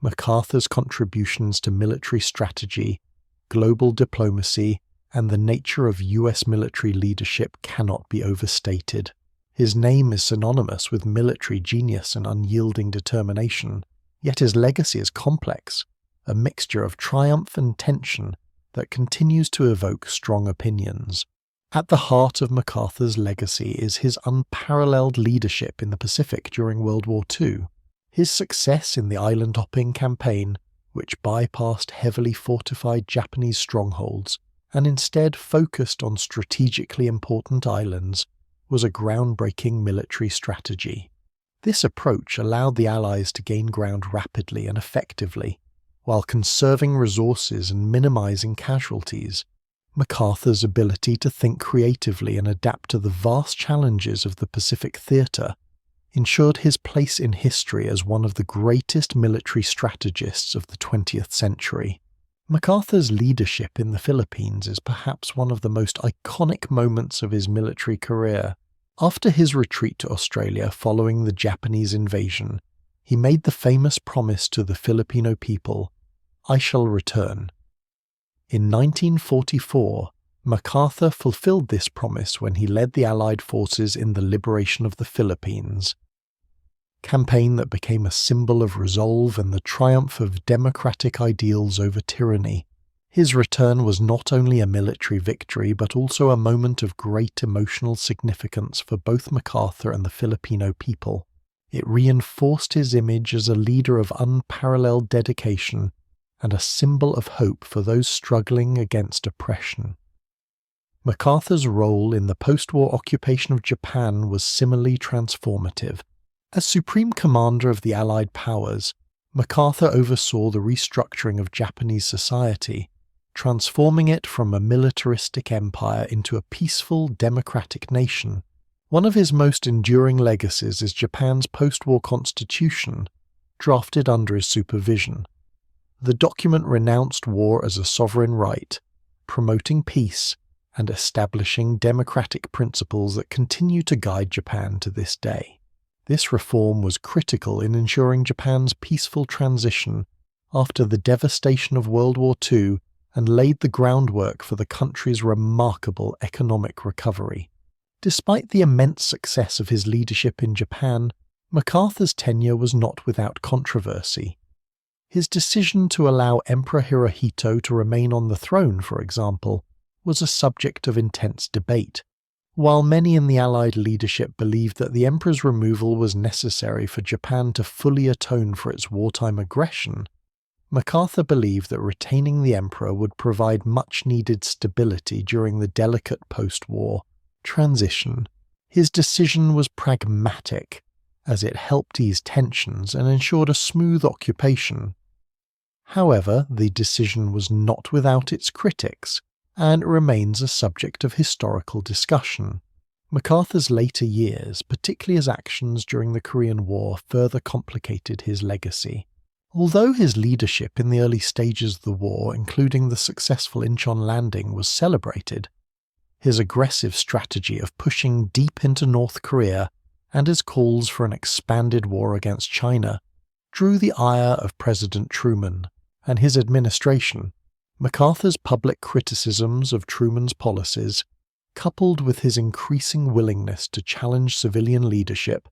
MacArthur's contributions to military strategy, global diplomacy, and the nature of US military leadership cannot be overstated. His name is synonymous with military genius and unyielding determination, yet his legacy is complex, a mixture of triumph and tension that continues to evoke strong opinions. At the heart of MacArthur's legacy is his unparalleled leadership in the Pacific during World War II. His success in the island-hopping campaign, which bypassed heavily fortified Japanese strongholds and instead focused on strategically important islands, was a groundbreaking military strategy. This approach allowed the Allies to gain ground rapidly and effectively, while conserving resources and minimizing casualties. MacArthur's ability to think creatively and adapt to the vast challenges of the Pacific theater ensured his place in history as one of the greatest military strategists of the 20th century. MacArthur's leadership in the Philippines is perhaps one of the most iconic moments of his military career. After his retreat to Australia following the Japanese invasion, he made the famous promise to the Filipino people, "I shall return." In 1944, MacArthur fulfilled this promise when he led the Allied forces in the liberation of the Philippines, a campaign that became a symbol of resolve and the triumph of democratic ideals over tyranny. His return was not only a military victory but also a moment of great emotional significance for both MacArthur and the Filipino people. It reinforced his image as a leader of unparalleled dedication and a symbol of hope for those struggling against oppression. MacArthur's role in the post-war occupation of Japan was similarly transformative. As Supreme Commander of the Allied powers, MacArthur oversaw the restructuring of Japanese society, transforming it from a militaristic empire into a peaceful, democratic nation. One of his most enduring legacies is Japan's post-war constitution, drafted under his supervision. The document renounced war as a sovereign right, promoting peace and establishing democratic principles that continue to guide Japan to this day. This reform was critical in ensuring Japan's peaceful transition after the devastation of World War II and laid the groundwork for the country's remarkable economic recovery. Despite the immense success of his leadership in Japan, MacArthur's tenure was not without controversy. His decision to allow Emperor Hirohito to remain on the throne, for example, was a subject of intense debate. While many in the Allied leadership believed that the emperor's removal was necessary for Japan to fully atone for its wartime aggression, MacArthur believed that retaining the emperor would provide much-needed stability during the delicate post-war transition. His decision was pragmatic, as it helped ease tensions and ensured a smooth occupation. However, the decision was not without its critics, and remains a subject of historical discussion. MacArthur's later years, particularly his actions during the Korean War, further complicated his legacy. Although his leadership in the early stages of the war, including the successful Incheon landing, was celebrated, his aggressive strategy of pushing deep into North Korea and his calls for an expanded war against China drew the ire of President Truman and his administration. MacArthur's public criticisms of Truman's policies, coupled with his increasing willingness to challenge civilian leadership,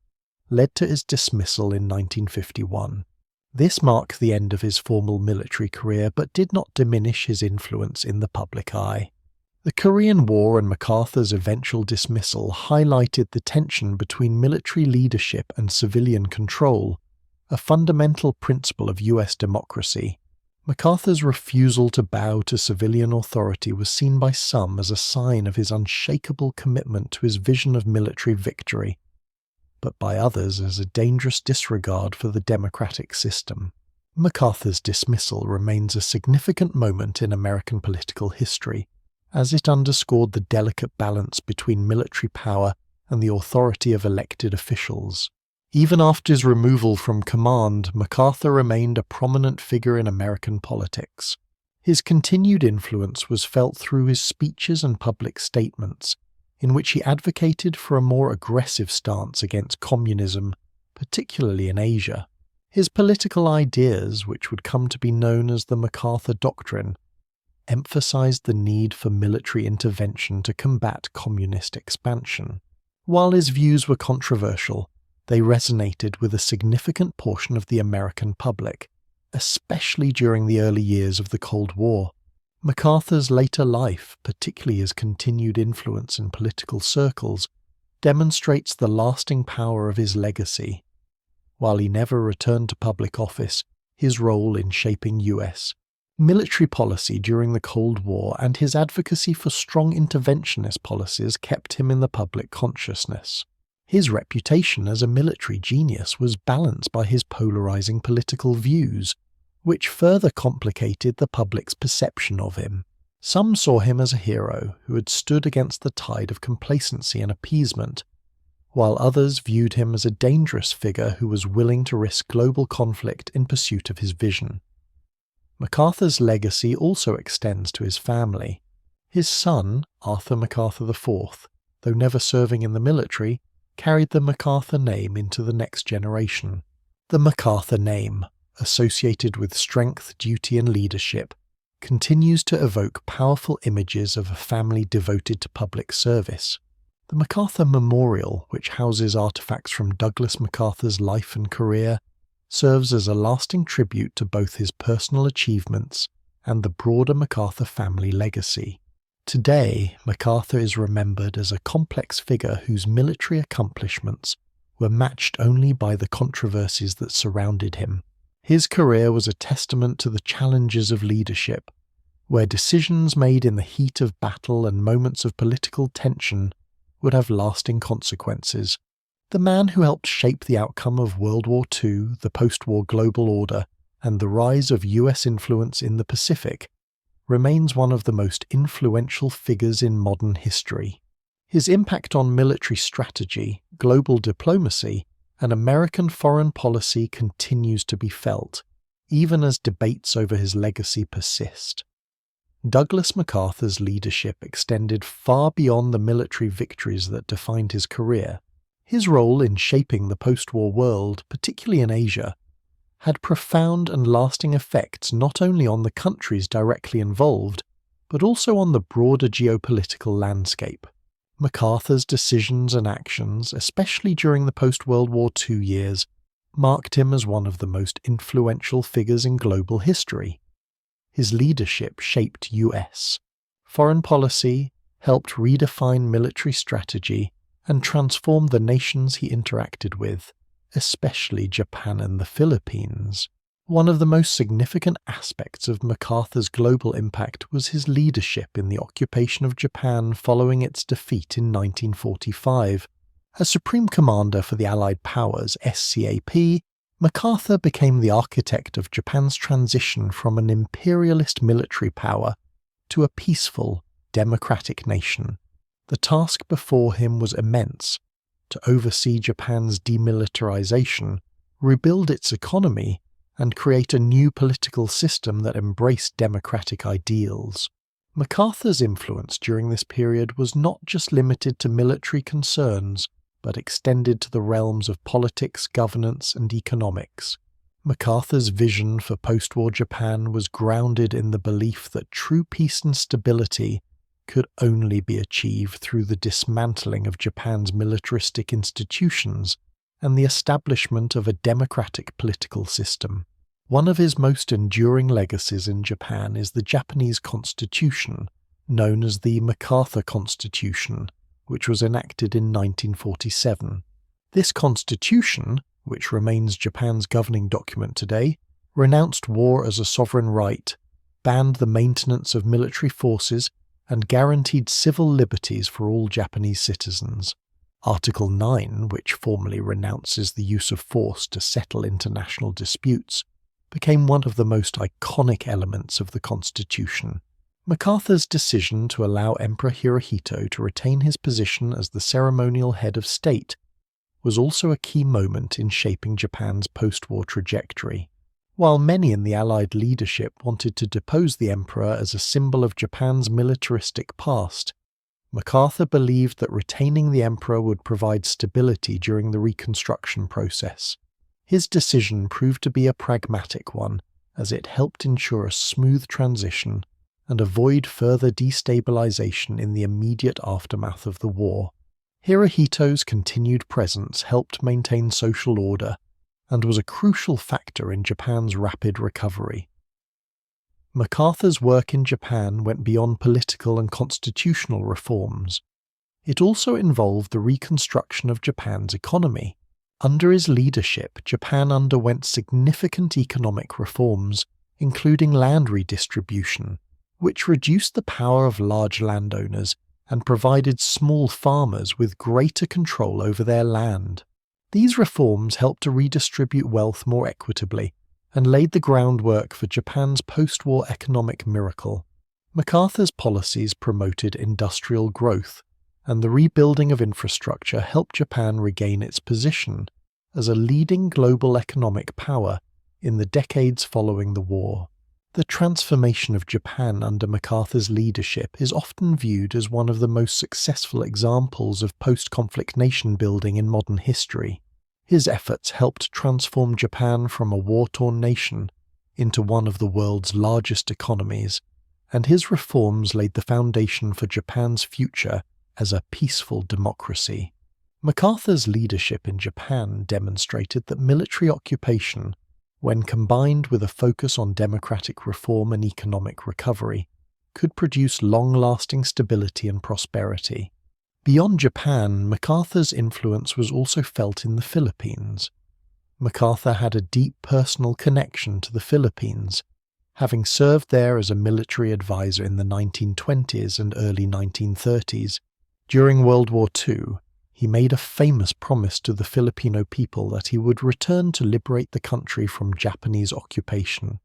led to his dismissal in 1951. This marked the end of his formal military career but did not diminish his influence in the public eye. The Korean War and MacArthur's eventual dismissal highlighted the tension between military leadership and civilian control, a fundamental principle of US democracy. MacArthur's refusal to bow to civilian authority was seen by some as a sign of his unshakable commitment to his vision of military victory, but by others as a dangerous disregard for the democratic system. MacArthur's dismissal remains a significant moment in American political history, as it underscored the delicate balance between military power and the authority of elected officials. Even after his removal from command, MacArthur remained a prominent figure in American politics. His continued influence was felt through his speeches and public statements, in which he advocated for a more aggressive stance against communism, particularly in Asia. His political ideas, which would come to be known as the MacArthur Doctrine, emphasized the need for military intervention to combat communist expansion. While his views were controversial, they resonated with a significant portion of the American public, especially during the early years of the Cold War. MacArthur's later life, particularly his continued influence in political circles, demonstrates the lasting power of his legacy. While he never returned to public office, his role in shaping US military policy during the Cold War and his advocacy for strong interventionist policies kept him in the public consciousness. His reputation as a military genius was balanced by his polarizing political views, which further complicated the public's perception of him. Some saw him as a hero who had stood against the tide of complacency and appeasement, while others viewed him as a dangerous figure who was willing to risk global conflict in pursuit of his vision. MacArthur's legacy also extends to his family. His son, Arthur MacArthur IV, though never serving in the military, carried the MacArthur name into the next generation. The MacArthur name, associated with strength, duty, and leadership, continues to evoke powerful images of a family devoted to public service. The MacArthur Memorial, which houses artifacts from Douglas MacArthur's life and career, serves as a lasting tribute to both his personal achievements and the broader MacArthur family legacy. Today, MacArthur is remembered as a complex figure whose military accomplishments were matched only by the controversies that surrounded him. His career was a testament to the challenges of leadership, where decisions made in the heat of battle and moments of political tension would have lasting consequences. The man who helped shape the outcome of World War II, the post-war global order, and the rise of US influence in the Pacific, remains one of the most influential figures in modern history. His impact on military strategy, global diplomacy, and American foreign policy continues to be felt, even as debates over his legacy persist. Douglas MacArthur's leadership extended far beyond the military victories that defined his career. His role in shaping the post-war world, particularly in Asia, had profound and lasting effects not only on the countries directly involved, but also on the broader geopolitical landscape. MacArthur's decisions and actions, especially during the post-World War II years, marked him as one of the most influential figures in global history. His leadership shaped US foreign policy, helped redefine military strategy, and transformed the nations he interacted with, especially Japan and the Philippines. One of the most significant aspects of MacArthur's global impact was his leadership in the occupation of Japan following its defeat in 1945. As Supreme Commander for the Allied Powers, SCAP, MacArthur became the architect of Japan's transition from an imperialist military power to a peaceful, democratic nation. The task before him was immense: to oversee Japan's demilitarization, rebuild its economy, and create a new political system that embraced democratic ideals. MacArthur's influence during this period was not just limited to military concerns, but extended to the realms of politics, governance, and economics. MacArthur's vision for post-war Japan was grounded in the belief that true peace and stability could only be achieved through the dismantling of Japan's militaristic institutions and the establishment of a democratic political system. One of his most enduring legacies in Japan is the Japanese constitution, known as the MacArthur Constitution, which was enacted in 1947. This constitution, which remains Japan's governing document today, renounced war as a sovereign right, banned the maintenance of military forces, and guaranteed civil liberties for all Japanese citizens. Article 9, which formally renounces the use of force to settle international disputes, became one of the most iconic elements of the Constitution. MacArthur's decision to allow Emperor Hirohito to retain his position as the ceremonial head of state was also a key moment in shaping Japan's post-war trajectory. While many in the Allied leadership wanted to depose the emperor as a symbol of Japan's militaristic past, MacArthur believed that retaining the emperor would provide stability during the reconstruction process. His decision proved to be a pragmatic one, as it helped ensure a smooth transition and avoid further destabilization in the immediate aftermath of the war. Hirohito's continued presence helped maintain social order and was a crucial factor in Japan's rapid recovery. MacArthur's work in Japan went beyond political and constitutional reforms. It also involved the reconstruction of Japan's economy. Under his leadership, Japan underwent significant economic reforms, including land redistribution, which reduced the power of large landowners and provided small farmers with greater control over their land. These reforms helped to redistribute wealth more equitably and laid the groundwork for Japan's post-war economic miracle. MacArthur's policies promoted industrial growth, and the rebuilding of infrastructure helped Japan regain its position as a leading global economic power in the decades following the war. The transformation of Japan under MacArthur's leadership is often viewed as one of the most successful examples of post-conflict nation-building in modern history. His efforts helped transform Japan from a war-torn nation into one of the world's largest economies, and his reforms laid the foundation for Japan's future as a peaceful democracy. MacArthur's leadership in Japan demonstrated that military occupation, when combined with a focus on democratic reform and economic recovery, could produce long-lasting stability and prosperity. Beyond Japan, MacArthur's influence was also felt in the Philippines. MacArthur had a deep personal connection to the Philippines, Having served there as a military advisor in the 1920s and early 1930s, during World War II, he made a famous promise to the Filipino people that he would return to liberate the country from Japanese occupation.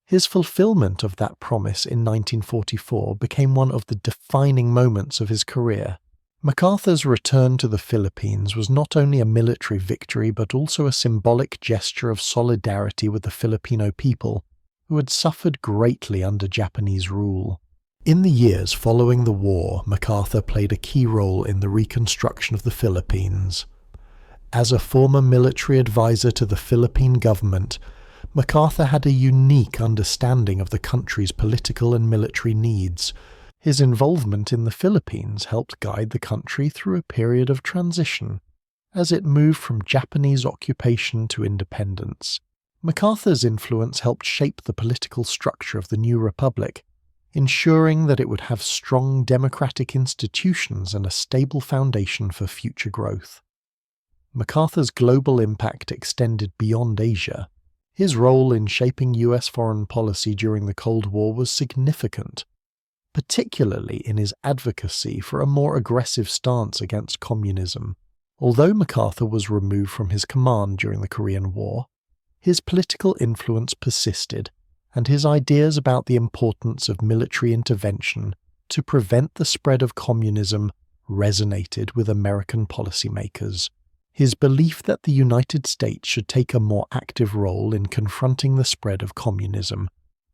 His fulfillment of that promise in 1944 became one of the defining moments of his career. MacArthur's return to the Philippines was not only a military victory but also a symbolic gesture of solidarity with the Filipino people, who had suffered greatly under Japanese rule. In the years following the war, MacArthur played a key role in the reconstruction of the Philippines. As a former military advisor to the Philippine government, MacArthur had a unique understanding of the country's political and military needs. His involvement in the Philippines helped guide the country through a period of transition, as it moved from Japanese occupation to independence. MacArthur's influence helped shape the political structure of the new republic, ensuring that it would have strong democratic institutions and a stable foundation for future growth. MacArthur's global impact extended beyond Asia. His role in shaping US foreign policy during the Cold War was significant, particularly in his advocacy for a more aggressive stance against communism. Although MacArthur was removed from his command during the Korean War, his political influence persisted, and his ideas about the importance of military intervention to prevent the spread of communism resonated with American policymakers. His belief that the United States should take a more active role in confronting the spread of communism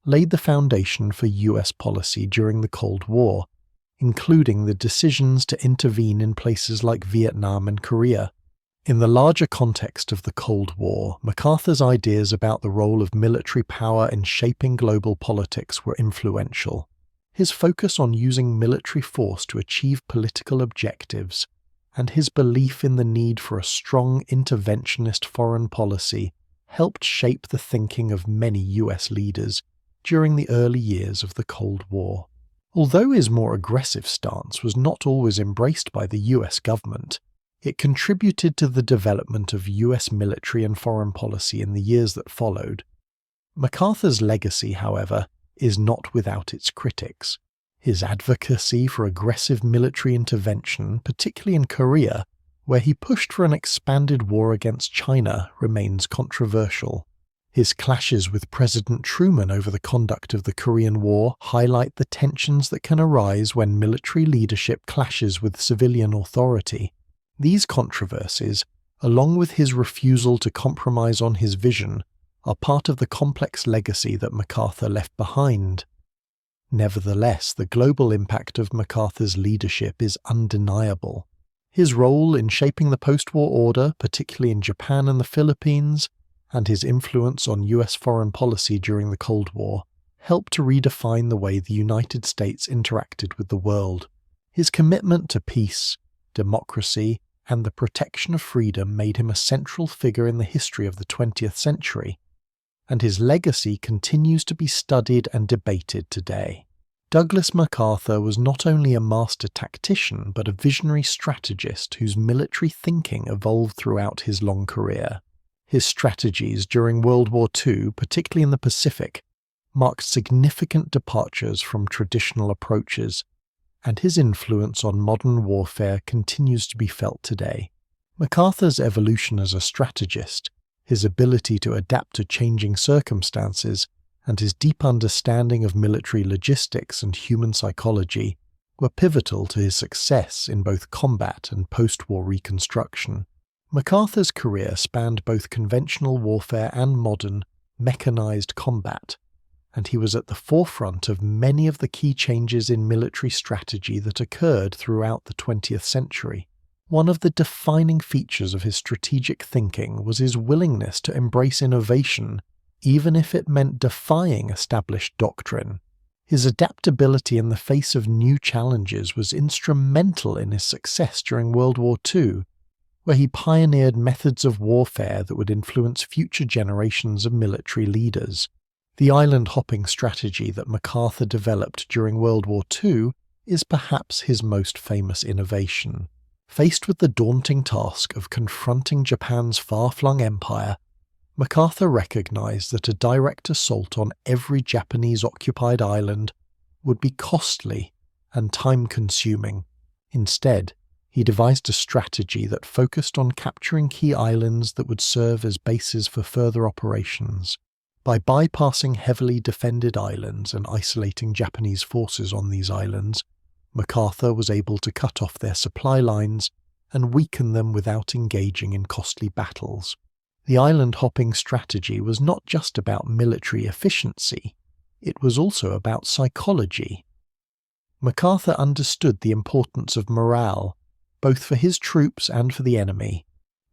laid the foundation for US policy during the Cold War, including the decisions to intervene in places like Vietnam and Korea. In the larger context of the Cold War, MacArthur's ideas about the role of military power in shaping global politics were influential. His focus on using military force to achieve political objectives, and his belief in the need for a strong interventionist foreign policy helped shape the thinking of many US leaders during the early years of the Cold War. Although his more aggressive stance was not always embraced by the US government, it contributed to the development of US military and foreign policy in the years that followed. MacArthur's legacy, however, is not without its critics. His advocacy for aggressive military intervention, particularly in Korea, where he pushed for an expanded war against China, remains controversial. His clashes with President Truman over the conduct of the Korean War highlight the tensions that can arise when military leadership clashes with civilian authority. These controversies, along with his refusal to compromise on his vision, are part of the complex legacy that MacArthur left behind. Nevertheless, the global impact of MacArthur's leadership is undeniable. His role in shaping the post-war order, particularly in Japan and the Philippines, and his influence on US foreign policy during the Cold War, helped to redefine the way the United States interacted with the world. His commitment to peace, democracy, and the protection of freedom made him a central figure in the history of the 20th century, and his legacy continues to be studied and debated today. Douglas MacArthur was not only a master tactician but a visionary strategist whose military thinking evolved throughout his long career. His strategies during World War II, particularly in the Pacific, marked significant departures from traditional approaches, and his influence on modern warfare continues to be felt today. MacArthur's evolution as a strategist, his ability to adapt to changing circumstances, and his deep understanding of military logistics and human psychology were pivotal to his success in both combat and post-war reconstruction. MacArthur's career spanned both conventional warfare and modern, mechanized combat, and he was at the forefront of many of the key changes in military strategy that occurred throughout the 20th century. One of the defining features of his strategic thinking was his willingness to embrace innovation, even if it meant defying established doctrine. His adaptability in the face of new challenges was instrumental in his success during World War II, where he pioneered methods of warfare that would influence future generations of military leaders. The island-hopping strategy that MacArthur developed during World War II is perhaps his most famous innovation. Faced with the daunting task of confronting Japan's far-flung empire, MacArthur recognized that a direct assault on every Japanese-occupied island would be costly and time-consuming. Instead, he devised a strategy that focused on capturing key islands that would serve as bases for further operations. By bypassing heavily defended islands and isolating Japanese forces on these islands, MacArthur was able to cut off their supply lines and weaken them without engaging in costly battles. The island-hopping strategy was not just about military efficiency, it was also about psychology. MacArthur understood the importance of morale, both for his troops and for the enemy.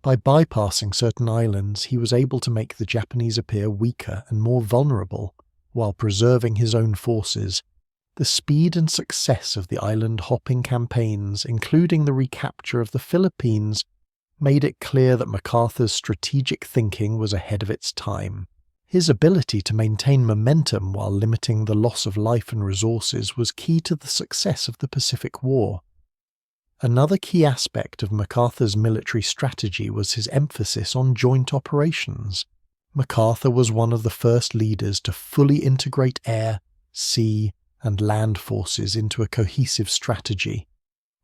By bypassing certain islands, he was able to make the Japanese appear weaker and more vulnerable, while preserving his own forces. The speed and success of the island-hopping campaigns, including the recapture of the Philippines, made it clear that MacArthur's strategic thinking was ahead of its time. His ability to maintain momentum while limiting the loss of life and resources was key to the success of the Pacific War. Another key aspect of MacArthur's military strategy was his emphasis on joint operations. MacArthur was one of the first leaders to fully integrate air, sea, and land forces into a cohesive strategy,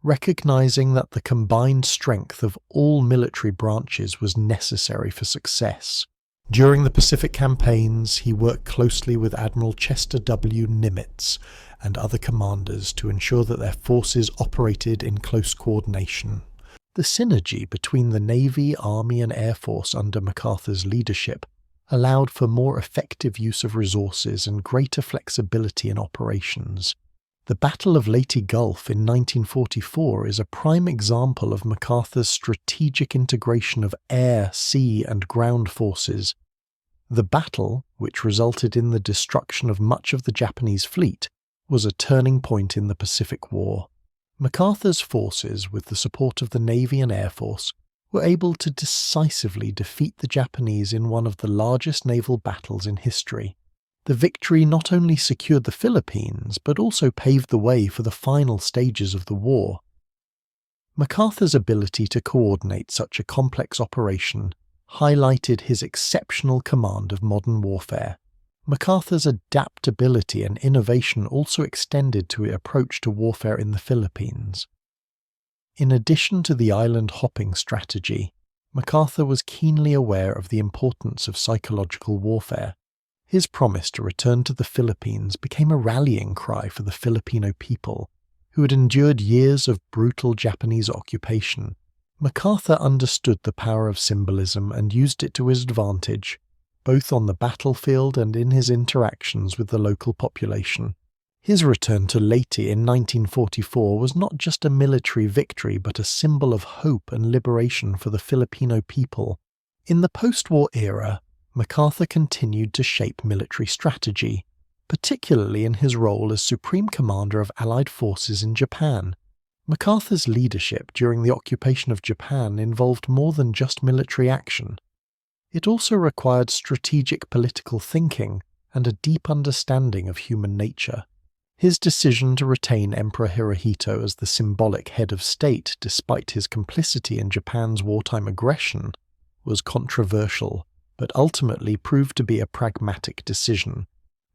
recognizing that the combined strength of all military branches was necessary for success. During the Pacific campaigns, he worked closely with Admiral Chester W. Nimitz and other commanders to ensure that their forces operated in close coordination. The synergy between the Navy, Army, and Air Force under MacArthur's leadership allowed for more effective use of resources and greater flexibility in operations. The Battle of Leyte Gulf in 1944 is a prime example of MacArthur's strategic integration of air, sea, and ground forces. The battle, which resulted in the destruction of much of the Japanese fleet, was a turning point in the Pacific War. MacArthur's forces, with the support of the Navy and Air Force, were able to decisively defeat the Japanese in one of the largest naval battles in history. The victory not only secured the Philippines, but also paved the way for the final stages of the war. MacArthur's ability to coordinate such a complex operation highlighted his exceptional command of modern warfare. MacArthur's adaptability and innovation also extended to his approach to warfare in the Philippines. In addition to the island-hopping strategy, MacArthur was keenly aware of the importance of psychological warfare. His promise to return to the Philippines became a rallying cry for the Filipino people, who had endured years of brutal Japanese occupation. MacArthur understood the power of symbolism and used it to his advantage, both on the battlefield and in his interactions with the local population. His return to Leyte in 1944 was not just a military victory but a symbol of hope and liberation for the Filipino people. In the post-war era, MacArthur continued to shape military strategy, particularly in his role as Supreme Commander of Allied forces in Japan. MacArthur's leadership during the occupation of Japan involved more than just military action. It also required strategic political thinking and a deep understanding of human nature. His decision to retain Emperor Hirohito as the symbolic head of state despite his complicity in Japan's wartime aggression was controversial, but ultimately proved to be a pragmatic decision.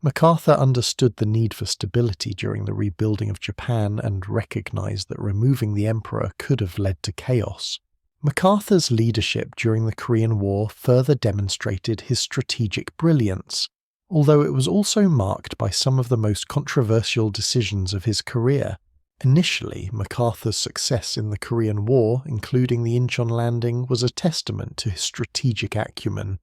MacArthur understood the need for stability during the rebuilding of Japan and recognized that removing the emperor could have led to chaos. MacArthur's leadership during the Korean War further demonstrated his strategic brilliance, although it was also marked by some of the most controversial decisions of his career. Initially, MacArthur's success in the Korean War, including the Incheon landing, was a testament to his strategic acumen.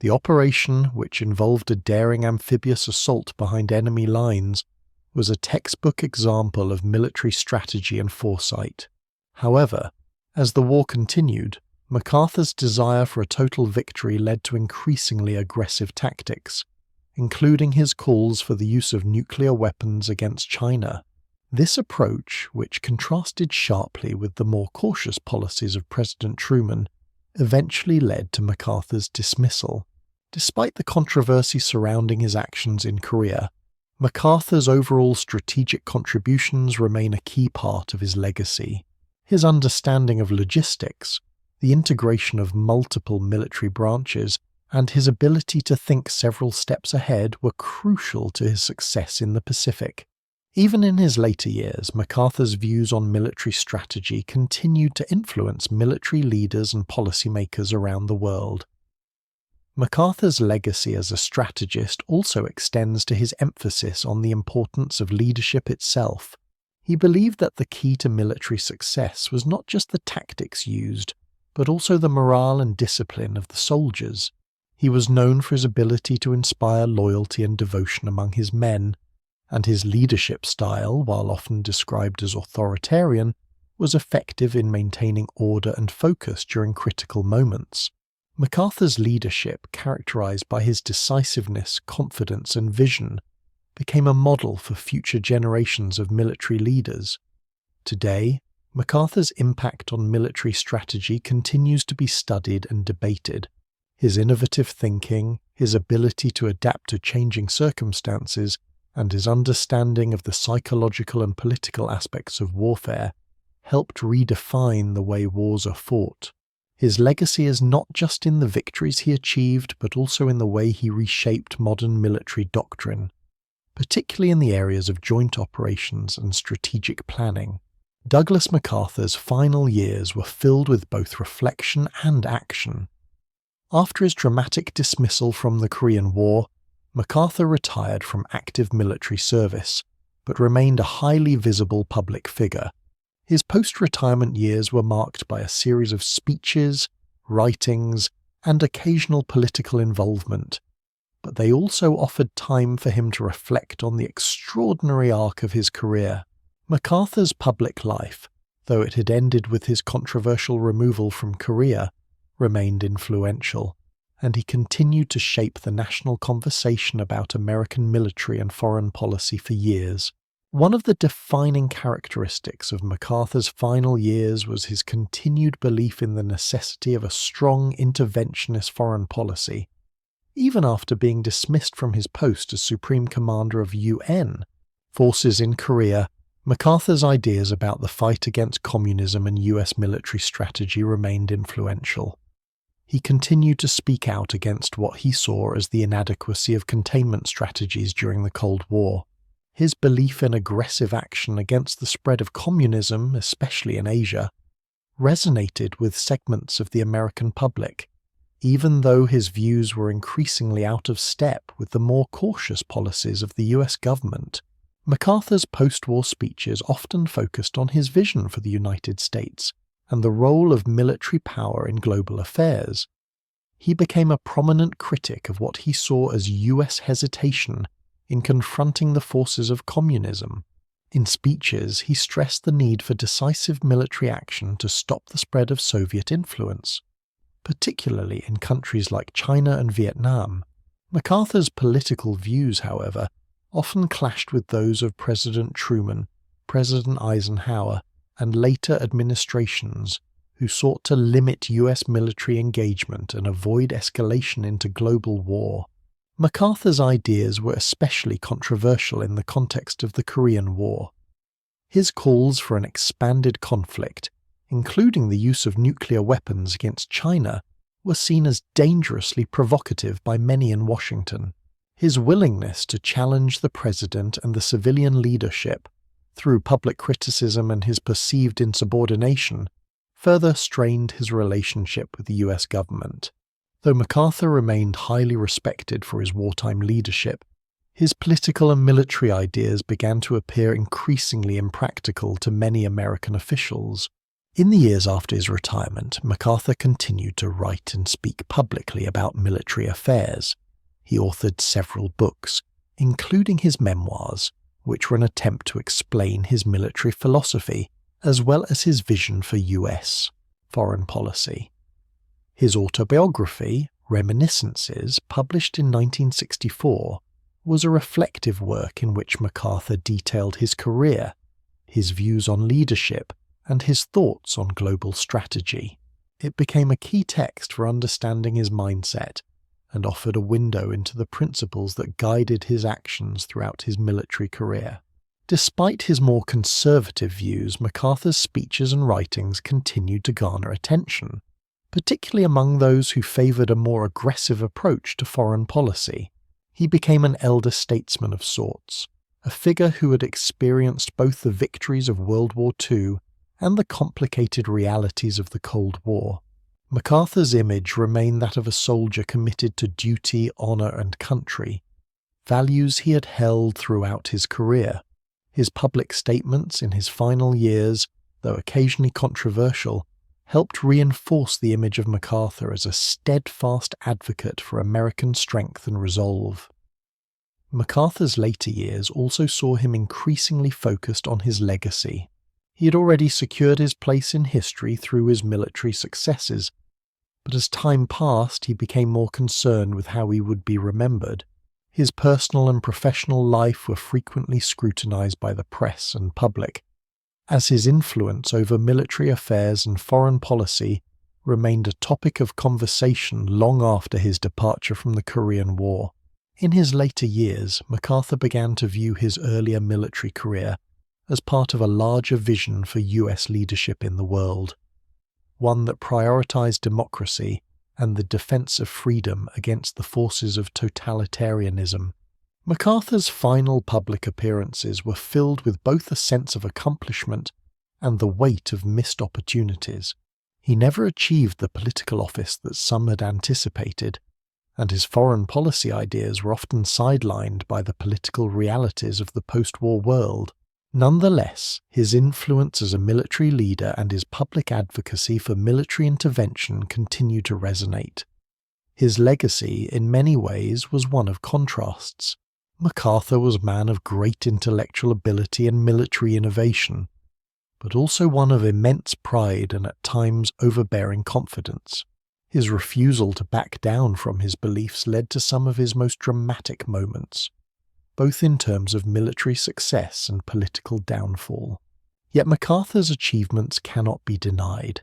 The operation, which involved a daring amphibious assault behind enemy lines, was a textbook example of military strategy and foresight. However, as the war continued, MacArthur's desire for a total victory led to increasingly aggressive tactics, including his calls for the use of nuclear weapons against China. This approach, which contrasted sharply with the more cautious policies of President Truman, eventually led to MacArthur's dismissal. Despite the controversy surrounding his actions in Korea, MacArthur's overall strategic contributions remain a key part of his legacy. His understanding of logistics, the integration of multiple military branches, and his ability to think several steps ahead were crucial to his success in the Pacific. Even in his later years, MacArthur's views on military strategy continued to influence military leaders and policymakers around the world. MacArthur's legacy as a strategist also extends to his emphasis on the importance of leadership itself. He believed that the key to military success was not just the tactics used, but also the morale and discipline of the soldiers. He was known for his ability to inspire loyalty and devotion among his men, and his leadership style, while often described as authoritarian, was effective in maintaining order and focus during critical moments. MacArthur's leadership, characterized by his decisiveness, confidence, and vision, became a model for future generations of military leaders. Today, MacArthur's impact on military strategy continues to be studied and debated. His innovative thinking, his ability to adapt to changing circumstances, and his understanding of the psychological and political aspects of warfare helped redefine the way wars are fought. His legacy is not just in the victories he achieved, but also in the way he reshaped modern military doctrine, particularly in the areas of joint operations and strategic planning. Douglas MacArthur's final years were filled with both reflection and action. After his dramatic dismissal from the Korean War, MacArthur retired from active military service, but remained a highly visible public figure. His post-retirement years were marked by a series of speeches, writings, and occasional political involvement, but they also offered time for him to reflect on the extraordinary arc of his career. MacArthur's public life, though it had ended with his controversial removal from Korea, remained influential, and he continued to shape the national conversation about American military and foreign policy for years. One of the defining characteristics of MacArthur's final years was his continued belief in the necessity of a strong interventionist foreign policy. Even after being dismissed from his post as Supreme Commander of UN forces in Korea, MacArthur's ideas about the fight against communism and US military strategy remained influential. He continued to speak out against what he saw as the inadequacy of containment strategies during the Cold War. His belief in aggressive action against the spread of communism, especially in Asia, resonated with segments of the American public, even though his views were increasingly out of step with the more cautious policies of the US government. MacArthur's post-war speeches often focused on his vision for the United States and the role of military power in global affairs. He became a prominent critic of what he saw as US hesitation in confronting the forces of communism. In speeches, he stressed the need for decisive military action to stop the spread of Soviet influence, particularly in countries like China and Vietnam. MacArthur's political views, however, often clashed with those of President Truman, President Eisenhower, and later administrations, who sought to limit US military engagement and avoid escalation into global war. MacArthur's ideas were especially controversial in the context of the Korean War. His calls for an expanded conflict, including the use of nuclear weapons against China, were seen as dangerously provocative by many in Washington. His willingness to challenge the president and the civilian leadership through public criticism and his perceived insubordination further strained his relationship with the US government. Though MacArthur remained highly respected for his wartime leadership, his political and military ideas began to appear increasingly impractical to many American officials. In the years after his retirement, MacArthur continued to write and speak publicly about military affairs. He authored several books, including his memoirs, which were an attempt to explain his military philosophy, as well as his vision for US foreign policy. His autobiography, Reminiscences, published in 1964, was a reflective work in which MacArthur detailed his career, his views on leadership, and his thoughts on global strategy. It became a key text for understanding his mindset and offered a window into the principles that guided his actions throughout his military career. Despite his more conservative views, MacArthur's speeches and writings continued to garner attention. particularly among those who favoured a more aggressive approach to foreign policy. He became an elder statesman of sorts, a figure who had experienced both the victories of World War II and the complicated realities of the Cold War. MacArthur's image remained that of a soldier committed to duty, honour and country, values he had held throughout his career. His public statements in his final years, though occasionally controversial, helped reinforce the image of MacArthur as a steadfast advocate for American strength and resolve. MacArthur's later years also saw him increasingly focused on his legacy. He had already secured his place in history through his military successes, but as time passed he became more concerned with how he would be remembered. His personal and professional life were frequently scrutinized by the press and public, as his influence over military affairs and foreign policy remained a topic of conversation long after his departure from the Korean War. In his later years, MacArthur began to view his earlier military career as part of a larger vision for US leadership in the world, one that prioritized democracy and the defense of freedom against the forces of totalitarianism. MacArthur's final public appearances were filled with both a sense of accomplishment and the weight of missed opportunities. He never achieved the political office that some had anticipated, and his foreign policy ideas were often sidelined by the political realities of the post-war world. Nonetheless, his influence as a military leader and his public advocacy for military intervention continue to resonate. His legacy, in many ways, was one of contrasts. MacArthur was a man of great intellectual ability and military innovation, but also one of immense pride and at times overbearing confidence. His refusal to back down from his beliefs led to some of his most dramatic moments, both in terms of military success and political downfall. Yet MacArthur's achievements cannot be denied.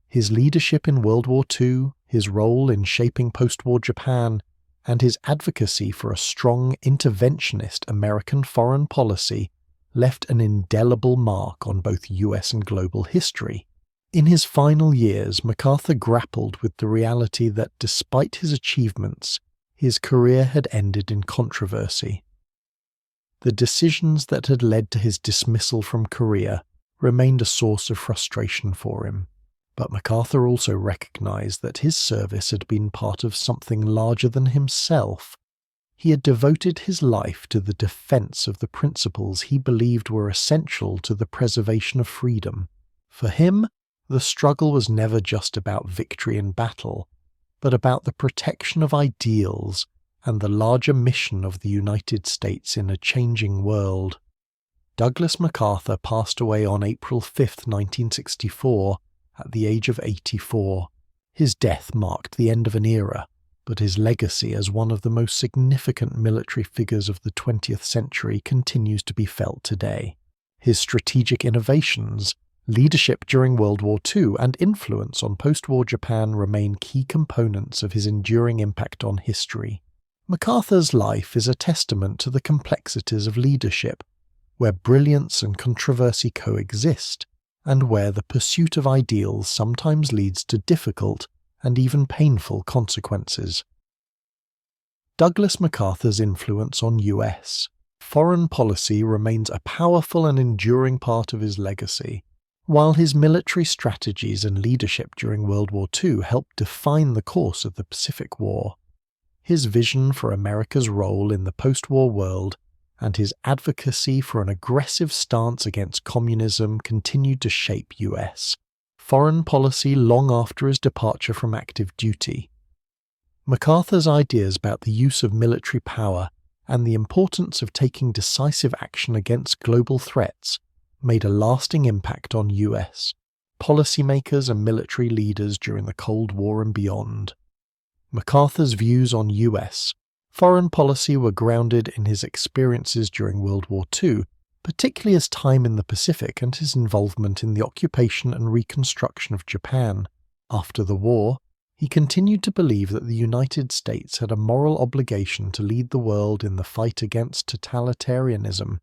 His leadership in World War II, his role in shaping post-war Japan, and his advocacy for a strong interventionist American foreign policy left an indelible mark on both US and global history. In his final years, MacArthur grappled with the reality that despite his achievements, his career had ended in controversy. The decisions that had led to his dismissal from Korea remained a source of frustration for him. But MacArthur also recognized that his service had been part of something larger than himself. He had devoted his life to the defense of the principles he believed were essential to the preservation of freedom. For him, the struggle was never just about victory in battle, but about the protection of ideals and the larger mission of the United States in a changing world. Douglas MacArthur passed away on April 5, 1964, at the age of 84. His death marked the end of an era, but his legacy as one of the most significant military figures of the 20th century continues to be felt today. His strategic innovations, leadership during World War II, and influence on post-war Japan remain key components of his enduring impact on history. MacArthur's life is a testament to the complexities of leadership, where brilliance and controversy coexist, and where the pursuit of ideals sometimes leads to difficult and even painful consequences. Douglas MacArthur's influence on US foreign policy remains a powerful and enduring part of his legacy. While his military strategies and leadership during World War II helped define the course of the Pacific War, his vision for America's role in the post-war world and his advocacy for an aggressive stance against communism continued to shape US foreign policy long after his departure from active duty. MacArthur's ideas about the use of military power and the importance of taking decisive action against global threats made a lasting impact on US policymakers and military leaders during the Cold War and beyond. MacArthur's views on US foreign policy were grounded in his experiences during World War II, particularly his time in the Pacific and his involvement in the occupation and reconstruction of Japan. After the war, he continued to believe that the United States had a moral obligation to lead the world in the fight against totalitarianism.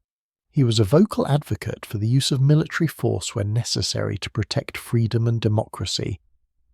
He was a vocal advocate for the use of military force when necessary to protect freedom and democracy,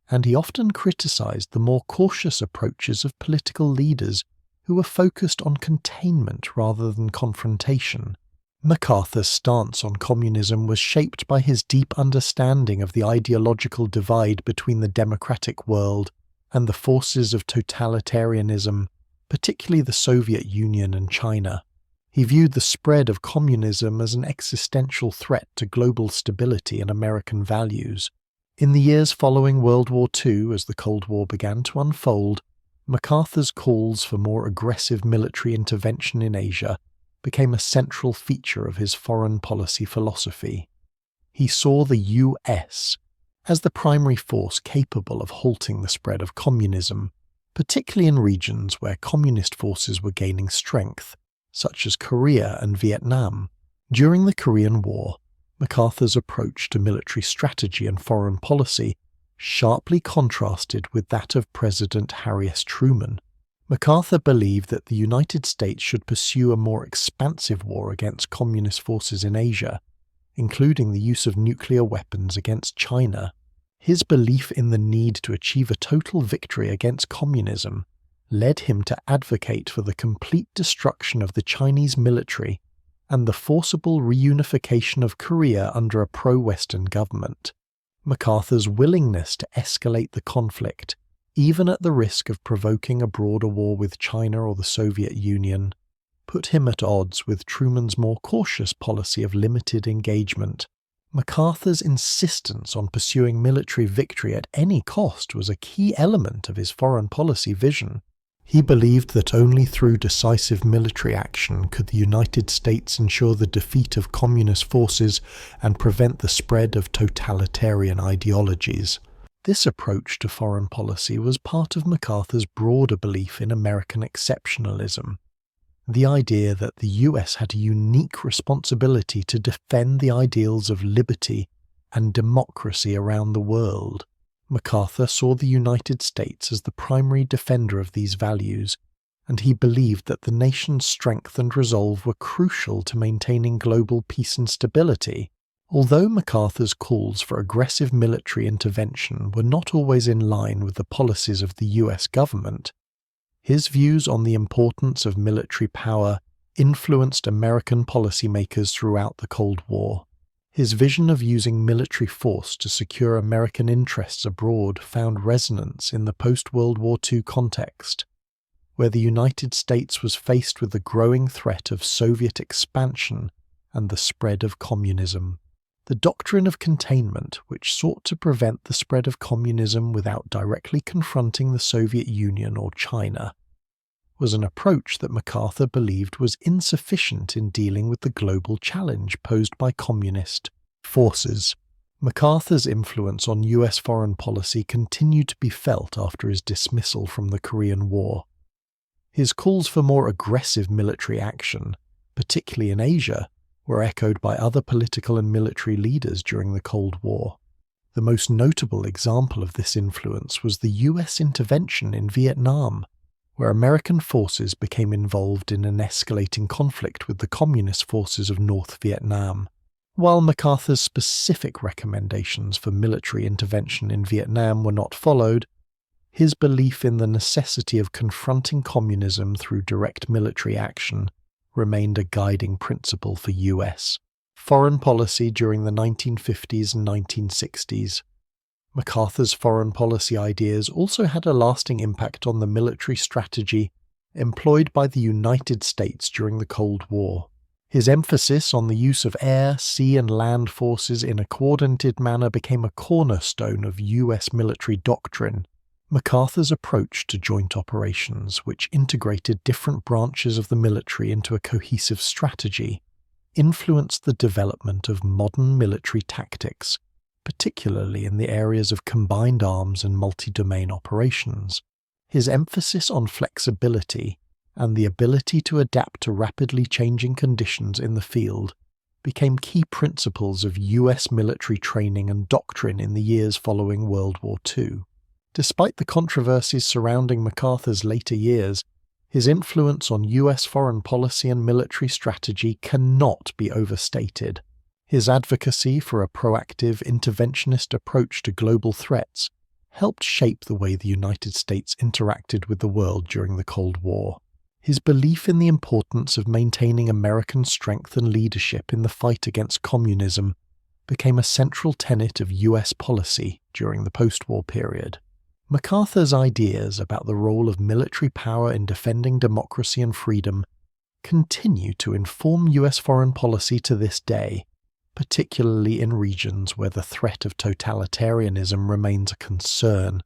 and he often criticized the more cautious approaches of political leaders who were focused on containment rather than confrontation. MacArthur's stance on communism was shaped by his deep understanding of the ideological divide between the democratic world and the forces of totalitarianism, particularly the Soviet Union and China. He viewed the spread of communism as an existential threat to global stability and American values. In the years following World War II, as the Cold War began to unfold, MacArthur's calls for more aggressive military intervention in Asia became a central feature of his foreign policy philosophy. He saw the US as the primary force capable of halting the spread of communism, particularly in regions where communist forces were gaining strength, such as Korea and Vietnam. During the Korean War, MacArthur's approach to military strategy and foreign policy sharply contrasted with that of President Harry S. Truman. MacArthur believed that the United States should pursue a more expansive war against communist forces in Asia, including the use of nuclear weapons against China. His belief in the need to achieve a total victory against communism led him to advocate for the complete destruction of the Chinese military and the forcible reunification of Korea under a pro-Western government. MacArthur's willingness to escalate the conflict, even at the risk of provoking a broader war with China or the Soviet Union, put him at odds with Truman's more cautious policy of limited engagement. MacArthur's insistence on pursuing military victory at any cost was a key element of his foreign policy vision. He believed that only through decisive military action could the United States ensure the defeat of communist forces and prevent the spread of totalitarian ideologies. This approach to foreign policy was part of MacArthur's broader belief in American exceptionalism, the idea that the US had a unique responsibility to defend the ideals of liberty and democracy around the world. MacArthur saw the United States as the primary defender of these values, and he believed that the nation's strength and resolve were crucial to maintaining global peace and stability. Although MacArthur's calls for aggressive military intervention were not always in line with the policies of the US government, his views on the importance of military power influenced American policymakers throughout the Cold War. His vision of using military force to secure American interests abroad found resonance in the post-World War II context, where the United States was faced with the growing threat of Soviet expansion and the spread of communism. The doctrine of containment, which sought to prevent the spread of communism without directly confronting the Soviet Union or China, was an approach that MacArthur believed was insufficient in dealing with the global challenge posed by communist forces. MacArthur's influence on US foreign policy continued to be felt after his dismissal from the Korean War. His calls for more aggressive military action, particularly in Asia, were echoed by other political and military leaders during the Cold War. The most notable example of this influence was the US intervention in Vietnam, where American forces became involved in an escalating conflict with the communist forces of North Vietnam. While MacArthur's specific recommendations for military intervention in Vietnam were not followed, his belief in the necessity of confronting communism through direct military action remained a guiding principle for US foreign policy during the 1950s and 1960s. MacArthur's foreign policy ideas also had a lasting impact on the military strategy employed by the United States during the Cold War. His emphasis on the use of air, sea and land forces in a coordinated manner became a cornerstone of US military doctrine. MacArthur's approach to joint operations, which integrated different branches of the military into a cohesive strategy, influenced the development of modern military tactics, particularly in the areas of combined arms and multi-domain operations. His emphasis on flexibility and the ability to adapt to rapidly changing conditions in the field became key principles of US military training and doctrine in the years following World War II. Despite the controversies surrounding MacArthur's later years, his influence on US foreign policy and military strategy cannot be overstated. His advocacy for a proactive, interventionist approach to global threats helped shape the way the United States interacted with the world during the Cold War. His belief in the importance of maintaining American strength and leadership in the fight against communism became a central tenet of US policy during the post-war period. MacArthur's ideas about the role of military power in defending democracy and freedom continue to inform US foreign policy to this day, particularly in regions where the threat of totalitarianism remains a concern.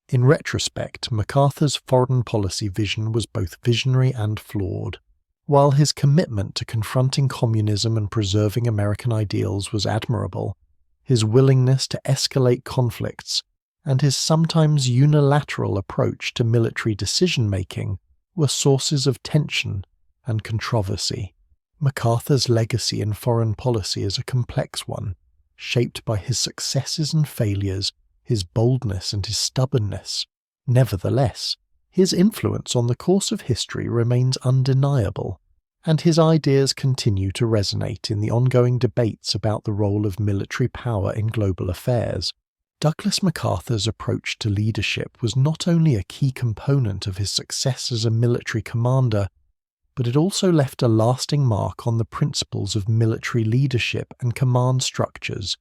In retrospect, MacArthur's foreign policy vision was both visionary and flawed. While his commitment to confronting communism and preserving American ideals was admirable, his willingness to escalate conflicts and his sometimes unilateral approach to military decision-making were sources of tension and controversy. MacArthur's legacy in foreign policy is a complex one, shaped by his successes and failures, his boldness and his stubbornness. Nevertheless, his influence on the course of history remains undeniable, and his ideas continue to resonate in the ongoing debates about the role of military power in global affairs. Douglas MacArthur's approach to leadership was not only a key component of his success as a military commander, but it also left a lasting mark on the principles of military leadership and command structures.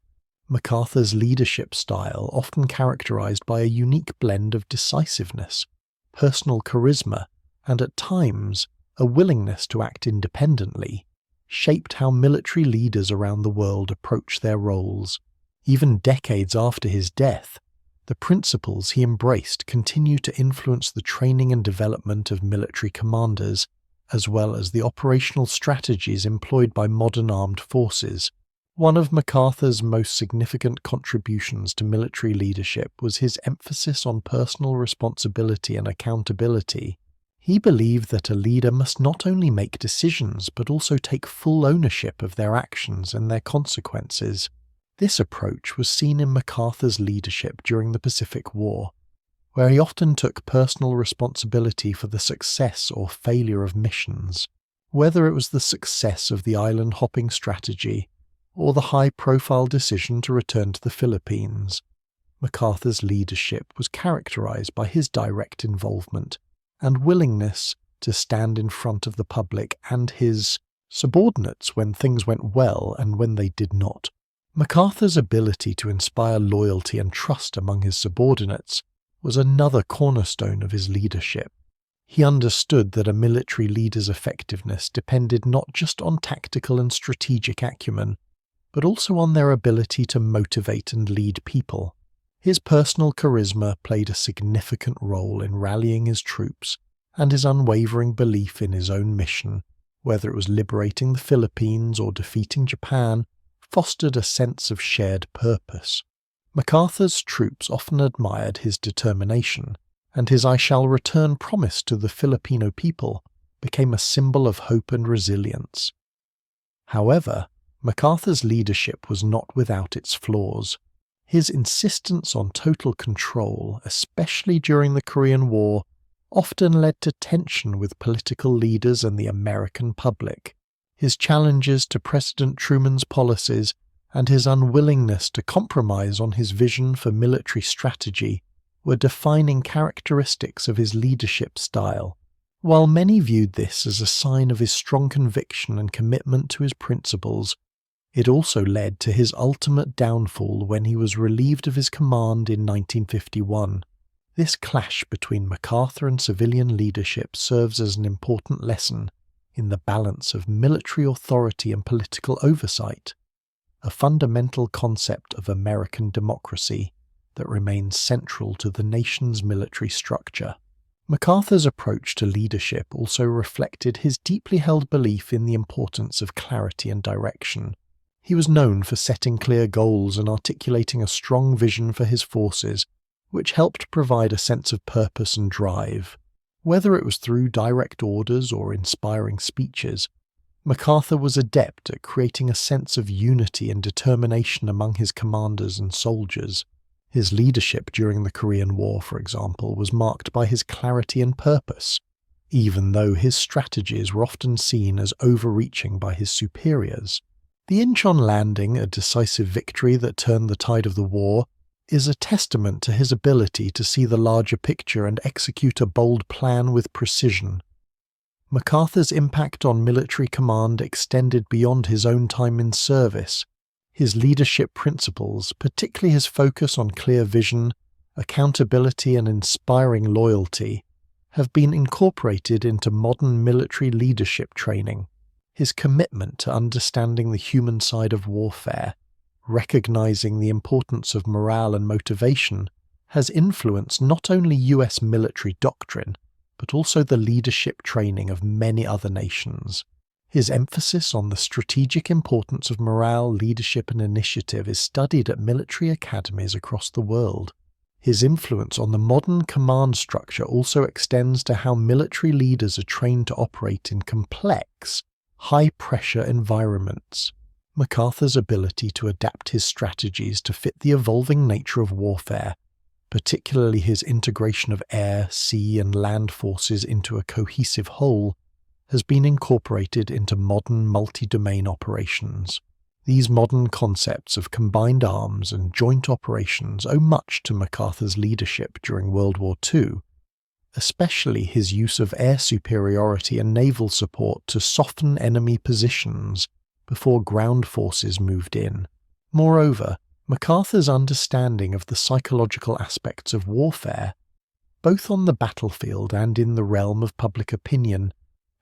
MacArthur's leadership style, often characterized by a unique blend of decisiveness, personal charisma, and at times a willingness to act independently, shaped how military leaders around the world approach their roles. Even decades after his death, the principles he embraced continue to influence the training and development of military commanders, as well as the operational strategies employed by modern armed forces. One of MacArthur's most significant contributions to military leadership was his emphasis on personal responsibility and accountability. He believed that a leader must not only make decisions but also take full ownership of their actions and their consequences. This approach was seen in MacArthur's leadership during the Pacific War, where he often took personal responsibility for the success or failure of missions. Whether it was the success of the island-hopping strategy or the high-profile decision to return to the Philippines, MacArthur's leadership was characterized by his direct involvement and willingness to stand in front of the public and his subordinates when things went well and when they did not. MacArthur's ability to inspire loyalty and trust among his subordinates was another cornerstone of his leadership. He understood that a military leader's effectiveness depended not just on tactical and strategic acumen, but also on their ability to motivate and lead people. His personal charisma played a significant role in rallying his troops, and his unwavering belief in his own mission, whether it was liberating the Philippines or defeating Japan, fostered a sense of shared purpose. MacArthur's troops often admired his determination, and his "I shall return" promise to the Filipino people became a symbol of hope and resilience. However, MacArthur's leadership was not without its flaws. His insistence on total control, especially during the Korean War, often led to tension with political leaders and the American public. His challenges to President Truman's policies and his unwillingness to compromise on his vision for military strategy were defining characteristics of his leadership style. While many viewed this as a sign of his strong conviction and commitment to his principles, it also led to his ultimate downfall when he was relieved of his command in 1951. This clash between MacArthur and civilian leadership serves as an important lesson in the balance of military authority and political oversight, a fundamental concept of American democracy that remains central to the nation's military structure. MacArthur's approach to leadership also reflected his deeply held belief in the importance of clarity and direction. He was known for setting clear goals and articulating a strong vision for his forces, which helped provide a sense of purpose and drive. Whether it was through direct orders or inspiring speeches, MacArthur was adept at creating a sense of unity and determination among his commanders and soldiers. His leadership during the Korean War, for example, was marked by his clarity and purpose, even though his strategies were often seen as overreaching by his superiors. The Incheon landing, a decisive victory that turned the tide of the war, is a testament to his ability to see the larger picture and execute a bold plan with precision. MacArthur's impact on military command extended beyond his own time in service. His leadership principles, particularly his focus on clear vision, accountability and inspiring loyalty, have been incorporated into modern military leadership training. His commitment to understanding the human side of warfare, recognizing the importance of morale and motivation, has influenced not only US military doctrine, but also the leadership training of many other nations. His emphasis on the strategic importance of morale, leadership and initiative is studied at military academies across the world. His influence on the modern command structure also extends to how military leaders are trained to operate in complex, high-pressure environments. MacArthur's ability to adapt his strategies to fit the evolving nature of warfare, particularly his integration of air, sea and land forces into a cohesive whole, has been incorporated into modern multi-domain operations. These modern concepts of combined arms and joint operations owe much to MacArthur's leadership during World War II, especially his use of air superiority and naval support to soften enemy positions before ground forces moved in. Moreover, MacArthur's understanding of the psychological aspects of warfare, both on the battlefield and in the realm of public opinion,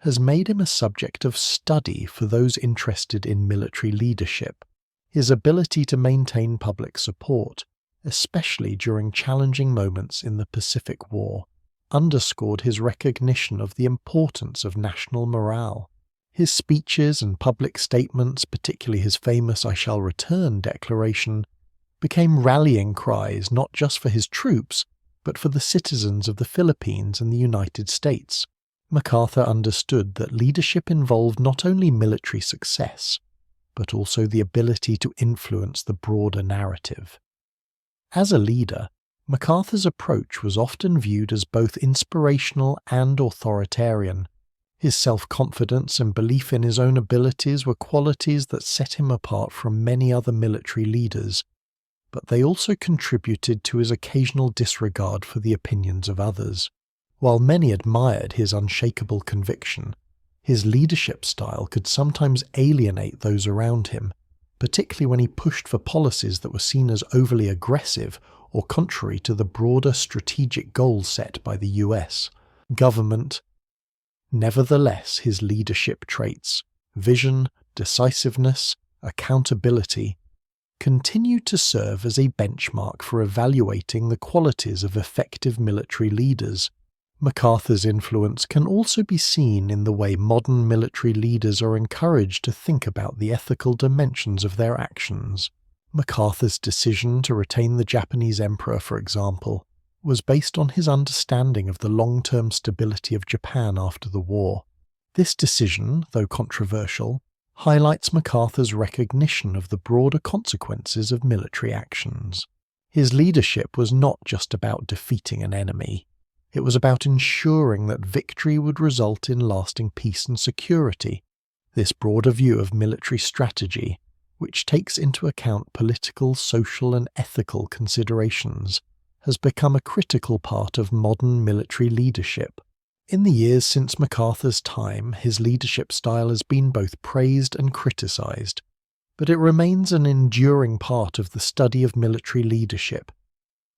has made him a subject of study for those interested in military leadership. His ability to maintain public support, especially during challenging moments in the Pacific War, underscored his recognition of the importance of national morale. His speeches and public statements, particularly his famous "I shall return" declaration, became rallying cries not just for his troops, but for the citizens of the Philippines and the United States. MacArthur understood that leadership involved not only military success, but also the ability to influence the broader narrative. As a leader, MacArthur's approach was often viewed as both inspirational and authoritarian. His self-confidence and belief in his own abilities were qualities that set him apart from many other military leaders, but they also contributed to his occasional disregard for the opinions of others. While many admired his unshakable conviction, his leadership style could sometimes alienate those around him, particularly when he pushed for policies that were seen as overly aggressive or contrary to the broader strategic goals set by the US government. Nevertheless, his leadership traits, vision, decisiveness, accountability, continue to serve as a benchmark for evaluating the qualities of effective military leaders. MacArthur's influence can also be seen in the way modern military leaders are encouraged to think about the ethical dimensions of their actions. MacArthur's decision to retain the Japanese emperor, for example, was based on his understanding of the long-term stability of Japan after the war. This decision, though controversial, highlights MacArthur's recognition of the broader consequences of military actions. His leadership was not just about defeating an enemy. It was about ensuring that victory would result in lasting peace and security. This broader view of military strategy, which takes into account political, social, and ethical considerations, has become a critical part of modern military leadership. In the years since MacArthur's time, his leadership style has been both praised and criticized, but it remains an enduring part of the study of military leadership.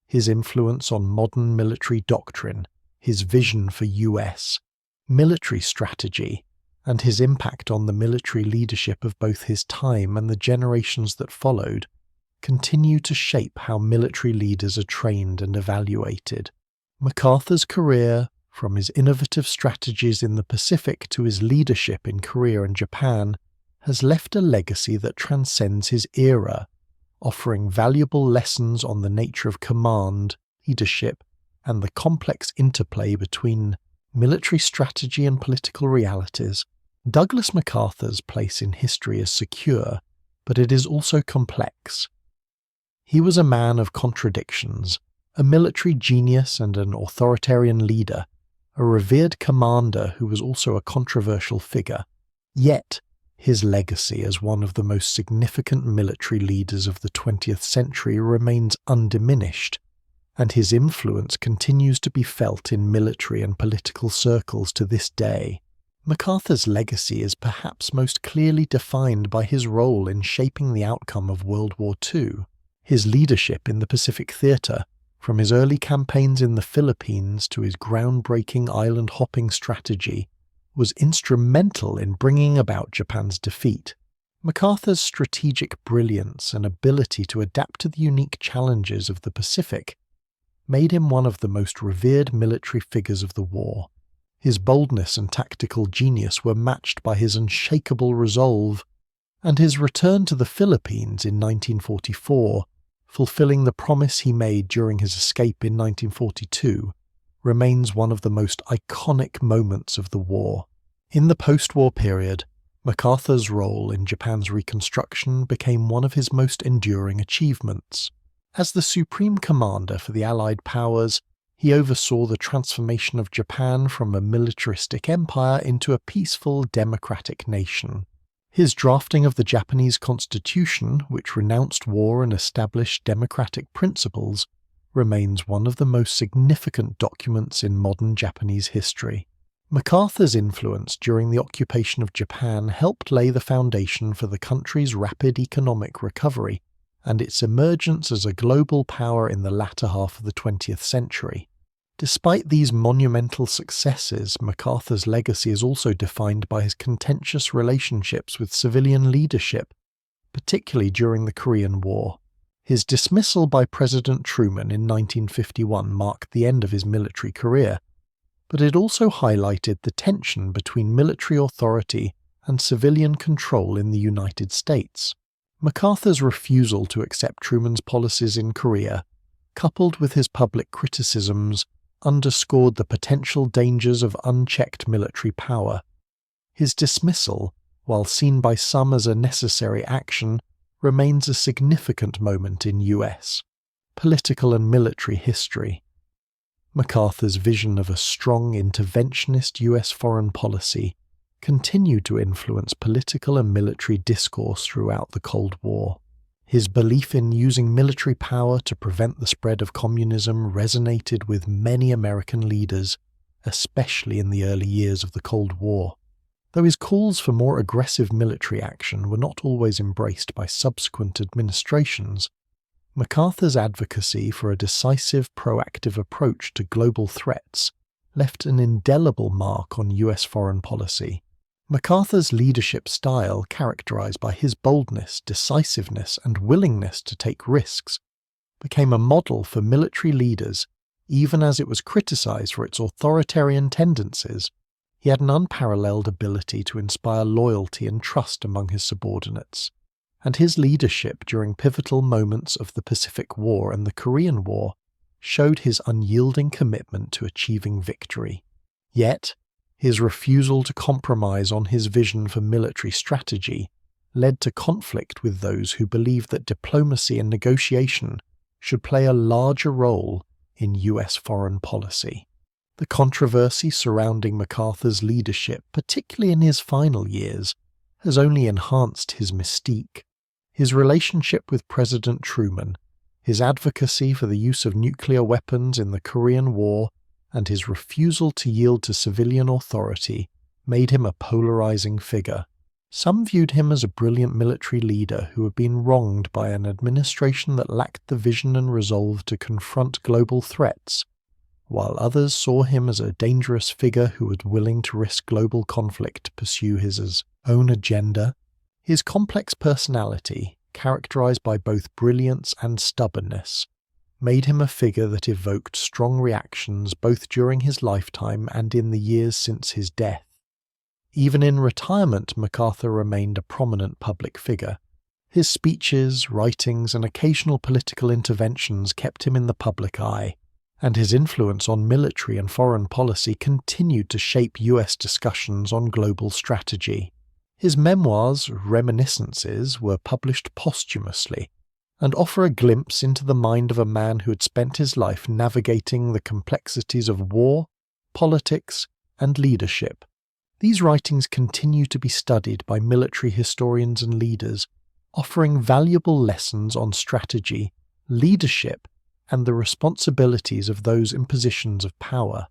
His influence on modern military doctrine, his vision for US military strategy, and his impact on the military leadership of both his time and the generations that followed, continue to shape how military leaders are trained and evaluated. MacArthur's career, from his innovative strategies in the Pacific to his leadership in Korea and Japan, has left a legacy that transcends his era, offering valuable lessons on the nature of command, leadership, and the complex interplay between military strategy and political realities. Douglas MacArthur's place in history is secure, but it is also complex. He was a man of contradictions, a military genius and an authoritarian leader, a revered commander who was also a controversial figure. Yet, His legacy as one of the most significant military leaders of the 20th century remains undiminished, and his influence continues to be felt in military and political circles to this day. MacArthur's legacy is perhaps most clearly defined by his role in shaping the outcome of World War II. His leadership in the Pacific Theater, from his early campaigns in the Philippines to his groundbreaking island-hopping strategy, was instrumental in bringing about Japan's defeat. MacArthur's strategic brilliance and ability to adapt to the unique challenges of the Pacific made him one of the most revered military figures of the war. His boldness and tactical genius were matched by his unshakable resolve, and his return to the Philippines in 1944, fulfilling the promise he made during his escape in 1942, remains one of the most iconic moments of the war. In the post-war period, MacArthur's role in Japan's reconstruction became one of his most enduring achievements. As the supreme commander for the Allied powers, he oversaw the transformation of Japan from a militaristic empire into a peaceful, democratic nation. His drafting of the Japanese constitution, which renounced war and established democratic principles, remains one of the most significant documents in modern Japanese history. MacArthur's influence during the occupation of Japan helped lay the foundation for the country's rapid economic recovery and its emergence as a global power in the latter half of the 20th century. Despite these monumental successes, MacArthur's legacy is also defined by his contentious relationships with civilian leadership, particularly during the Korean War. His dismissal by President Truman in 1951 marked the end of his military career, but it also highlighted the tension between military authority and civilian control in the United States. MacArthur's refusal to accept Truman's policies in Korea, coupled with his public criticisms, underscored the potential dangers of unchecked military power. His dismissal, while seen by some as a necessary action, remains a significant moment in U.S. political and military history. MacArthur's vision of a strong interventionist U.S. foreign policy continued to influence political and military discourse throughout the Cold War. His belief in using military power to prevent the spread of communism resonated with many American leaders, especially in the early years of the Cold War. Though his calls for more aggressive military action were not always embraced by subsequent administrations, MacArthur's advocacy for a decisive, proactive approach to global threats left an indelible mark on U.S. foreign policy. MacArthur's leadership style, characterized by his boldness, decisiveness, and willingness to take risks, became a model for military leaders, even as it was criticized for its authoritarian tendencies. He had an unparalleled ability to inspire loyalty and trust among his subordinates, and his leadership during pivotal moments of the Pacific War and the Korean War showed his unyielding commitment to achieving victory. Yet, his refusal to compromise on his vision for military strategy led to conflict with those who believed that diplomacy and negotiation should play a larger role in U.S. foreign policy. The controversy surrounding MacArthur's leadership, particularly in his final years, has only enhanced his mystique. His relationship with President Truman, his advocacy for the use of nuclear weapons in the Korean War, and his refusal to yield to civilian authority made him a polarizing figure. Some viewed him as a brilliant military leader who had been wronged by an administration that lacked the vision and resolve to confront global threats, while others saw him as a dangerous figure who was willing to risk global conflict to pursue his own agenda. His complex personality, characterized by both brilliance and stubbornness, made him a figure that evoked strong reactions both during his lifetime and in the years since his death. Even in retirement, MacArthur remained a prominent public figure. His speeches, writings, and occasional political interventions kept him in the public eye, and his influence on military and foreign policy continued to shape U.S. discussions on global strategy. His memoirs, Reminiscences, were published posthumously, and offer a glimpse into the mind of a man who had spent his life navigating the complexities of war, politics, and leadership. These writings continue to be studied by military historians and leaders, offering valuable lessons on strategy, leadership, and the responsibilities of those in positions of power.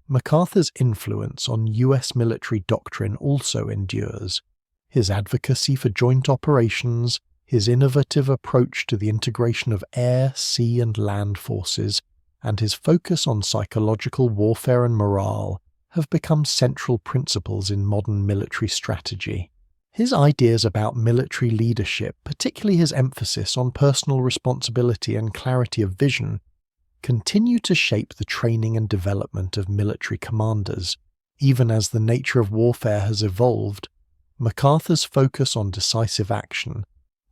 MacArthur's influence on US military doctrine also endures. His advocacy for joint operations, his innovative approach to the integration of air, sea, and land forces, and his focus on psychological warfare and morale have become central principles in modern military strategy. His ideas about military leadership, particularly his emphasis on personal responsibility and clarity of vision, continue to shape the training and development of military commanders. Even as the nature of warfare has evolved, MacArthur's focus on decisive action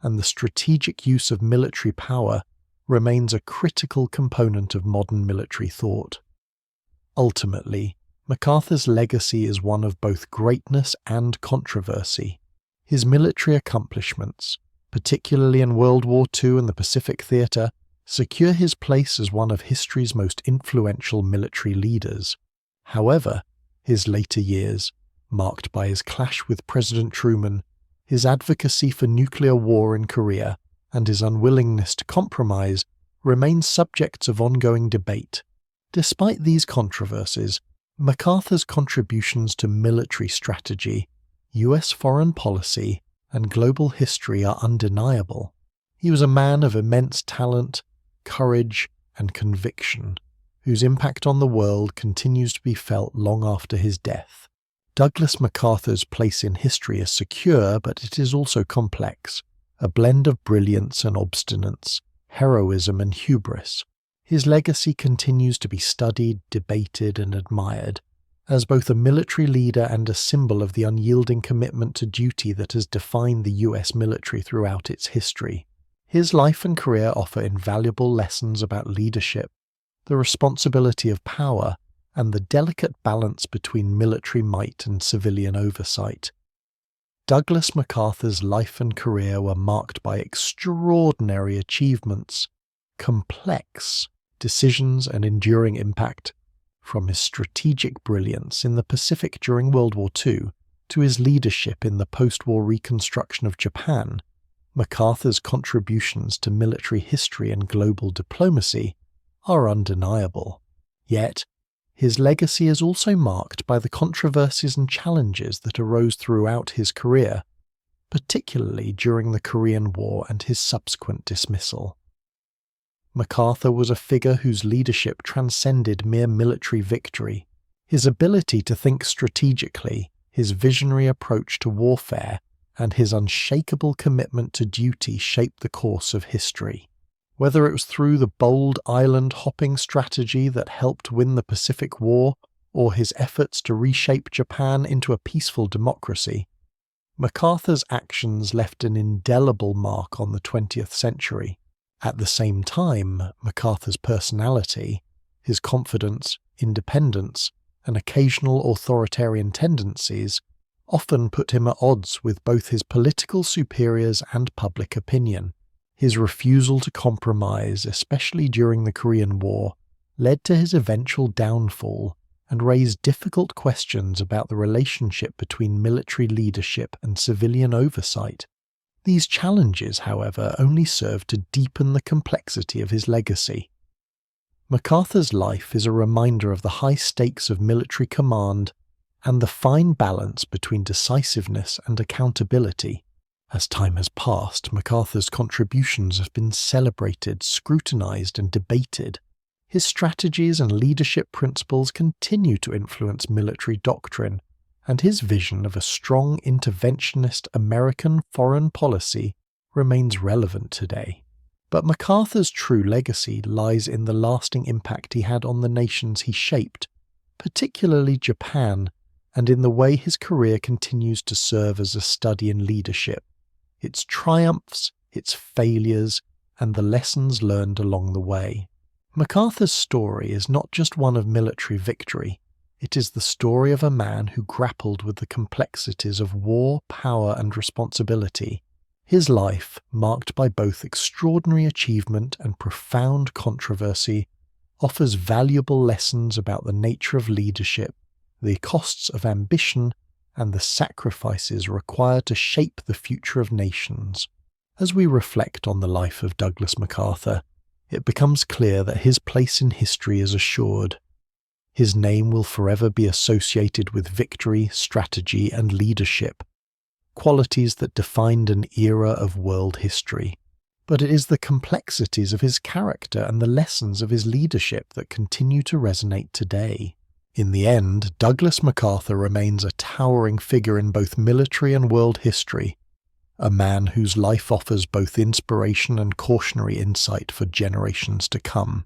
and the strategic use of military power remains a critical component of modern military thought. Ultimately, MacArthur's legacy is one of both greatness and controversy. His military accomplishments, particularly in World War II and the Pacific Theatre, secure his place as one of history's most influential military leaders. However, his later years, marked by his clash with President Truman, his advocacy for nuclear war in Korea, and his unwillingness to compromise, remain subjects of ongoing debate. Despite these controversies, MacArthur's contributions to military strategy, US foreign policy, and global history are undeniable. He was a man of immense talent, courage, and conviction, whose impact on the world continues to be felt long after his death. Douglas MacArthur's place in history is secure, but it is also complex, a blend of brilliance and obstinance, heroism and hubris. His legacy continues to be studied, debated, and admired, as both a military leader and a symbol of the unyielding commitment to duty that has defined the US military throughout its history. His life and career offer invaluable lessons about leadership, the responsibility of power, and the delicate balance between military might and civilian oversight. Douglas MacArthur's life and career were marked by extraordinary achievements, complex decisions, and enduring impact. From his strategic brilliance in the Pacific during World War II to his leadership in the post-war reconstruction of Japan, MacArthur's contributions to military history and global diplomacy are undeniable. Yet, his legacy is also marked by the controversies and challenges that arose throughout his career, particularly during the Korean War and his subsequent dismissal. MacArthur was a figure whose leadership transcended mere military victory. His ability to think strategically, his visionary approach to warfare, and his unshakable commitment to duty shaped the course of history. Whether it was through the bold island-hopping strategy that helped win the Pacific War, or his efforts to reshape Japan into a peaceful democracy, MacArthur's actions left an indelible mark on the 20th century. At the same time, MacArthur's personality, his confidence, independence, and occasional authoritarian tendencies often put him at odds with both his political superiors and public opinion. His refusal to compromise, especially during the Korean War, led to his eventual downfall and raised difficult questions about the relationship between military leadership and civilian oversight. These challenges, however, only served to deepen the complexity of his legacy. MacArthur's life is a reminder of the high stakes of military command and the fine balance between decisiveness and accountability. As time has passed, MacArthur's contributions have been celebrated, scrutinized, and debated. His strategies and leadership principles continue to influence military doctrine, and his vision of a strong interventionist American foreign policy remains relevant today. But MacArthur's true legacy lies in the lasting impact he had on the nations he shaped, particularly Japan, and in the way his career continues to serve as a study in leadership, its triumphs, its failures, and the lessons learned along the way. MacArthur's story is not just one of military victory. It is the story of a man who grappled with the complexities of war, power, and responsibility. His life, marked by both extraordinary achievement and profound controversy, offers valuable lessons about the nature of leadership, the costs of ambition, and the sacrifices required to shape the future of nations. As we reflect on the life of Douglas MacArthur, it becomes clear that his place in history is assured. His name will forever be associated with victory, strategy, and leadership, qualities that defined an era of world history. But it is the complexities of his character and the lessons of his leadership that continue to resonate today. In the end, Douglas MacArthur remains a towering figure in both military and world history, a man whose life offers both inspiration and cautionary insight for generations to come.